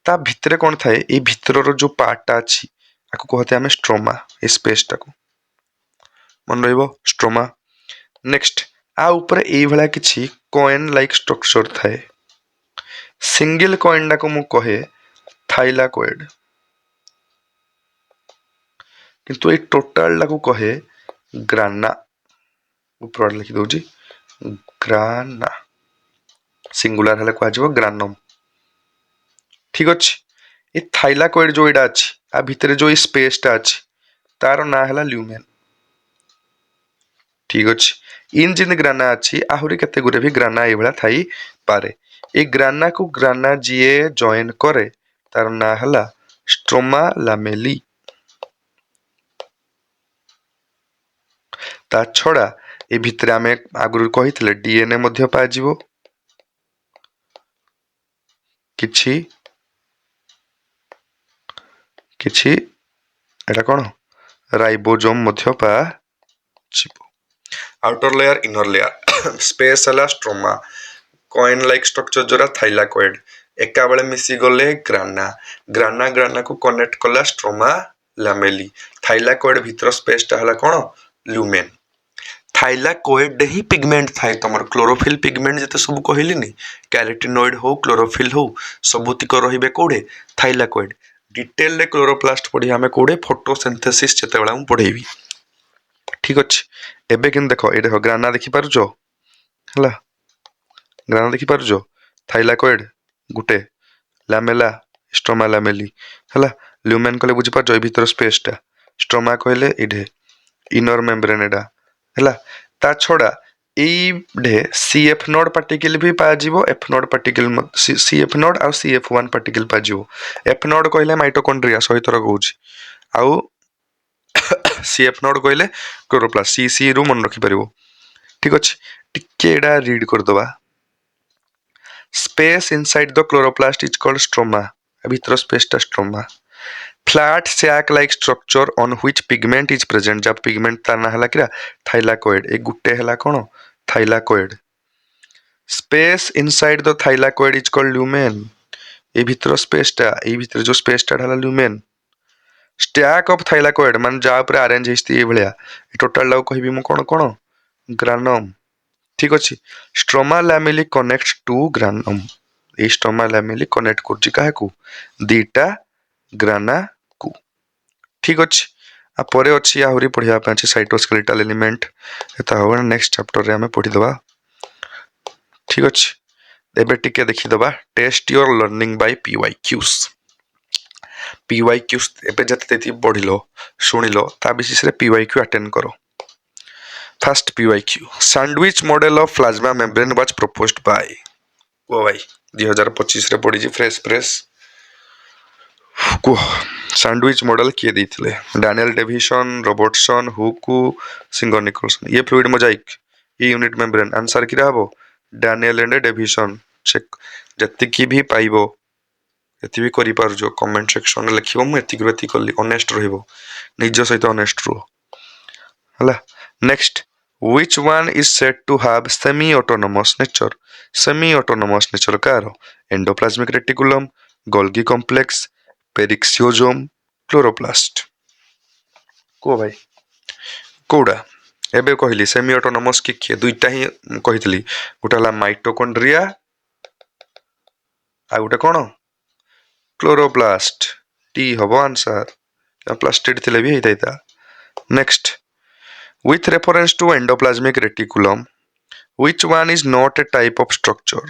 ता भितरे कौन थाए ए भितर जो पार्टा अछि आको कहते हमें स्ट्रोमा ए स्पेस टाको मन रहइबो स्ट्रोमा। नेक्स्ट आ ऊपर ए भला किछि कॉइन लाइक स्ट्रक्चर थाए सिंगल कॉइन डाको मु कहे थाइलाकोइड किंतु ए टोटल डाको कहे ग्राना ऊपर लिखि दउची ग्राना सिंगुलर हले कहजिबो ग्रानम ठीक अछि। ए थाइलाकोइड जो एडा अछि आ भितरे जो स्पेस टा अछि तार ना हला ल्यूमेन ठीक अछि। इन जिन ग्राना अछि आहुरी केते गुरे भी ग्राना ए भला थाई पारे ए ग्राना को ग्राना जीए जॉइन करे तार ना हला स्ट्रोमा लामेली ता छड़ा ए भितरे आमे आगुरु कहितले डीएनए मध्य पा जीवो किछि किछि एटा कोन राइबोसोम मध्य पा जीवो। Outer layer inner layer space हला स्ट्रोमा कॉइन लाइक स्ट्रक्चर जोरा थाइलाकोइड एका बेले मिसी गले ग्राना ग्राना ग्राना को कनेक्ट कला स्ट्रोमा लामेली थाइलाकोइड भितर स्पेस ता हला कोन लुमेन थाइलाकोइड ही पिगमेंट थाए तमर क्लोरोफिल पिगमेंट जते सब कहिलिनी कैरोटिनॉइड हो क्लोरोफिल हो सबुतिक रहिबे कोडे थाइलाकोइड डिटेल रे क्लोरोप्लास्ट पढी हमें कोडे फोटोसिंथेसिस जते बेला हम पढेबी ठीक अछि। एबे किन देखो ए देखो ग्राना देखि पारुजो हला ग्राना देखि पारुजो थाइलाकोइड गुटे लामेला स्ट्रोमा लामेली हला ल्यूमेन कले बुझी पारुजो ए भितर स्पेस टा स्ट्रोमा कहले इढे इनर मेम्ब्रेन एडा हला ता छोड़ा ए ढे सीएफ नोड पार्टिकल भी पा जीवो F node particle CF node और सीएफ1 पार्टिकल पा जीवो एफ नोड कहले माइटोकॉन्ड्रिया सही तरह कहूची आउ सीएफ नोड कहले क्लोरोप्लास्ट सीसी रु मन रखि परिबो ठीक अछि। टिके एडा रीड कर दबा space inside the chloroplast is called stroma भीतर स्पेस ता stroma flat sac like structure on which pigment is present जब पिगमेंट ता ना हला किरा थाइलाकोइड ए गुटे हला कोन thylakoid space inside the thylakoid is called lumen ए भितर स्पेस ता ए भितर जो स्पेस ता हला ल्यूमेन स्टैक ऑफ थाइलाकोइड मान जा ऊपर अरेंज हेस्ती ए भलिया टोटल लाउ कहबी मु कोन कोन ग्रानम ठीक अछि। Stroma lamellae connects to granum ए स्ट्रोमा लैमेली कनेक्ट करछि काहे को दीटा ग्राना को ठीक अछि। आ परे अछि आहुरी पढिया पे अछि साइटोस्केलेटल एलिमेंट एता हो नेक्स्ट चैप्टर रे हमें पढि दबा ठीक अछि। एबे टिके देखि दबा test your learning by PYQs एबे जते तेती पढिलो सुनिलो ता विशेष रे पीवाईक्यू अटेंड करो। First PYQ sandwich model of plasma membrane was proposed by ओ भाई 2025 रे पढी जी फ्रेश को सैंडविच मॉडल किए देथिले डैनियल डेविसन रॉबर्टसन हुकू सिंगर निकोलसन ये फ्लूइड मोजाइक ये यूनिट मेम्ब्रेन आंसर किरा हबो डैनियल एंड डेविसन चेक जति की भी पाइबो एति भी करि पार जो कमेंट सेक्शन रे लिखिबो मु एति ग्रति करली ऑनेस्ट रहिबो निज सहित ऑनेस्ट रो हला। Next which one is said to have semi autonomous nature कार endoplasmic reticulum Golgi complex peroxisome chloroplast को भाई कोडा एबे कहली सेमी ऑटोनोमस कि दुईटा ही कहितली गोटाला माइटोकॉन्ड्रिया आ गोटे कोन क्लोरोप्लास्ट टी हबो आंसर प्लास्टिड थिले भी हेइता। Next with reference to endoplasmic reticulum which one is not a type of structure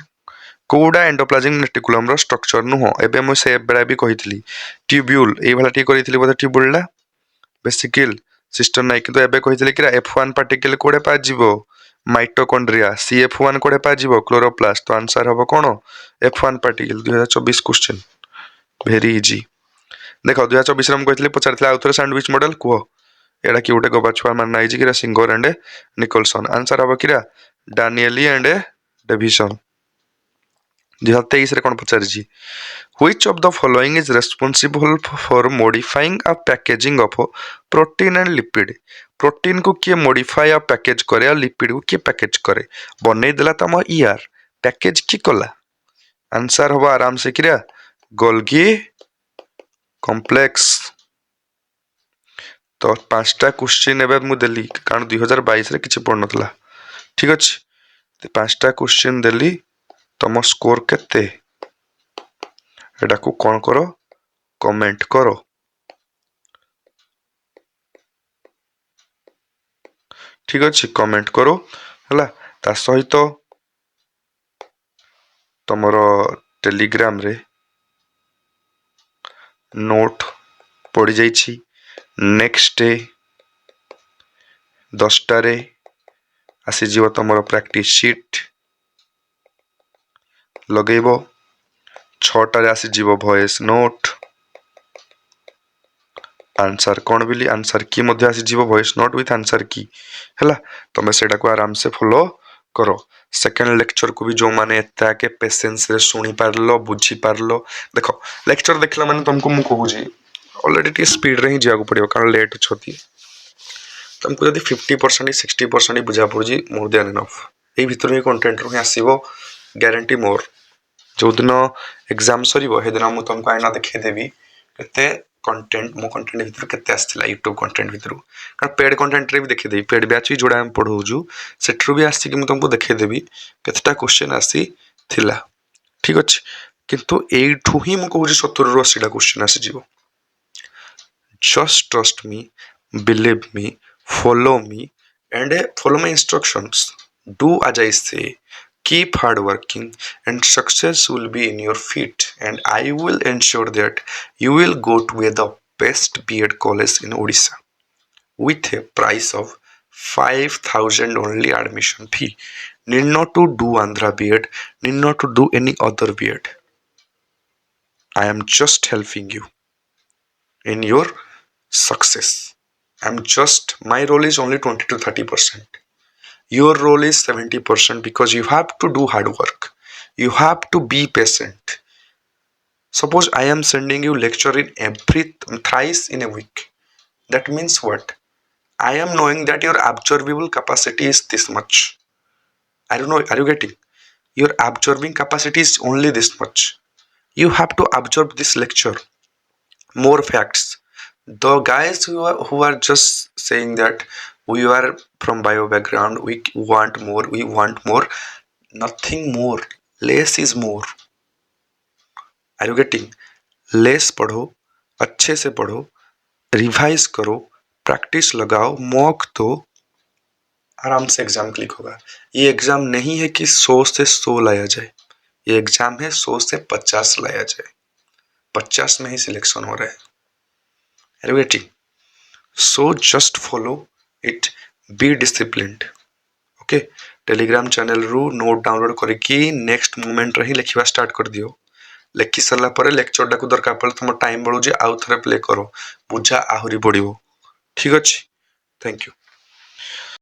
कोडा एंडोप्लाज्मिक रेटिकुलम रो स्ट्रक्चर नुहो एबे मु से बेड़ा भी कहितली ट्यूब्यूल ए भला टी करितली बोले ट्यूब्यूलला वेसिकल सिस्टम नाइ किंतु एबे कहितली कि F1 पार्टिकल कोडे पा जीवो माइटोकॉन्ड्रिया CF1 कोडे पा जीवो क्लोरोप्लास्ट तो आंसर हबो कोन F1 particle 2024 question very easy देखो 2024 रे हम कहितली पचारथला आउथरे सैंडविच मॉडल को एडा कि उटे गोबा छुआ मानना आइजी किरा सिंगर एंड निकोलसन आंसर हबो किरा डैनियली एंड डेविसन 2023 कौन पचारि which of the following is responsible for modifying a packaging of protein and lipid protein को किए मॉडिफाई या पैकेज करे लिपिड को किए पैकेज करे बनै देला तम ईआर पैकेज की कला आंसर हवा आराम से क्रिया गोल्गी कॉम्प्लेक्स तो पांचटा क्वेश्चन एबे मु देली कारण 2022 रे किछि पढ़ नथला ठीक अछि ते पांचटा क्वेश्चन देली तम स्कोर केते एटा को कोन करो कमेंट करो ठीक अछि कमेंट करो हला ता सहित तमरो टेलीग्राम रे नोट पड़ी जाइछि नेक्स्ट डे 10टा रे आसी जीव तमरो प्रैक्टिस शीट लगेबो 6टा रे आसी जीव वॉइस नोट आंसर कौन बिली आंसर की मध्य आसी जीव वॉइस नोट विथ आंसर की हला तमे सेटा को आराम से फॉलो करो सेकंड लेक्चर को भी जो माने एता के पेशेंस रे सुनी पारलो बुझी पारलो देखो लेक्चर देखला माने तुमको मु कहूजी ऑलरेडी टी स्पीड रे ही जिया को पड़ियो कारण लेट छथि तुमको यदि 50% 60% बुझा पड़जी मोर देन इनफ ए भीतर ही कंटेंट रो आसीबो गारंटी मोर जो दिन एग्जाम सरीबो हे दिन मु तुमको आइना देखै देबी केते कंटेंट मो कंटेंट भीतर केते आस्थिला YouTube कंटेंट भीतर कारण पेड कंटेंट रे भी देखै देबी पेड बैच भी जोडा हम पढौजु सेट्रु भी आसी कि मु तुमको देखै देबी केतेटा क्वेश्चन आसी थिला ठीक अछि किंतु एठु ही मु कहूजी 70 रो 80टा क्वेश्चन आसी जीवो just trust me believe me follow me and follow my instructions do as I say keep hard working and success will be in your feet and I will ensure that you will go to the best B.Ed college in Odisha with a price of 5,000 only admission fee. Need not to do Andhra B.Ed, need not to do any other B.Ed. I am just helping you in your success. My role is only 20 to 30%. Your role is 70% because you have to do hard work. You have to be patient. Suppose I am sending you lecture in thrice in a week. That means what? I am knowing that your absorbable capacity is this much. I don't know, are you getting? Your absorbing capacity is only this much. You have to absorb this lecture. More facts. The guys who are just saying that we are from bio background, we want more, nothing more, less is more. Are you getting? less पढ़ो अच्छे से पढ़ो revise करो practice लगाओ mock दो आराम से exam click होगा ये एग्जाम नहीं है कि 100 से 100 लाया जाए ये एग्जाम है 100 से 50 लाया जाए 50 में ही सिलेक्शन हो रहा है Are you getting? So just follow it, be disciplined. Okay? Telegram channel रू नोट डाउनलोड करके नेक्स्ट मोमेंट रही लिखिबा स्टार्ट कर दियो लेखि सरला परे लेक्चर डाकू दरकार पड़े तुम टाइम बळू जे आउ थरे प्ले करो बुझा आहुरी पड़िबो ठीक अछि थैंक यू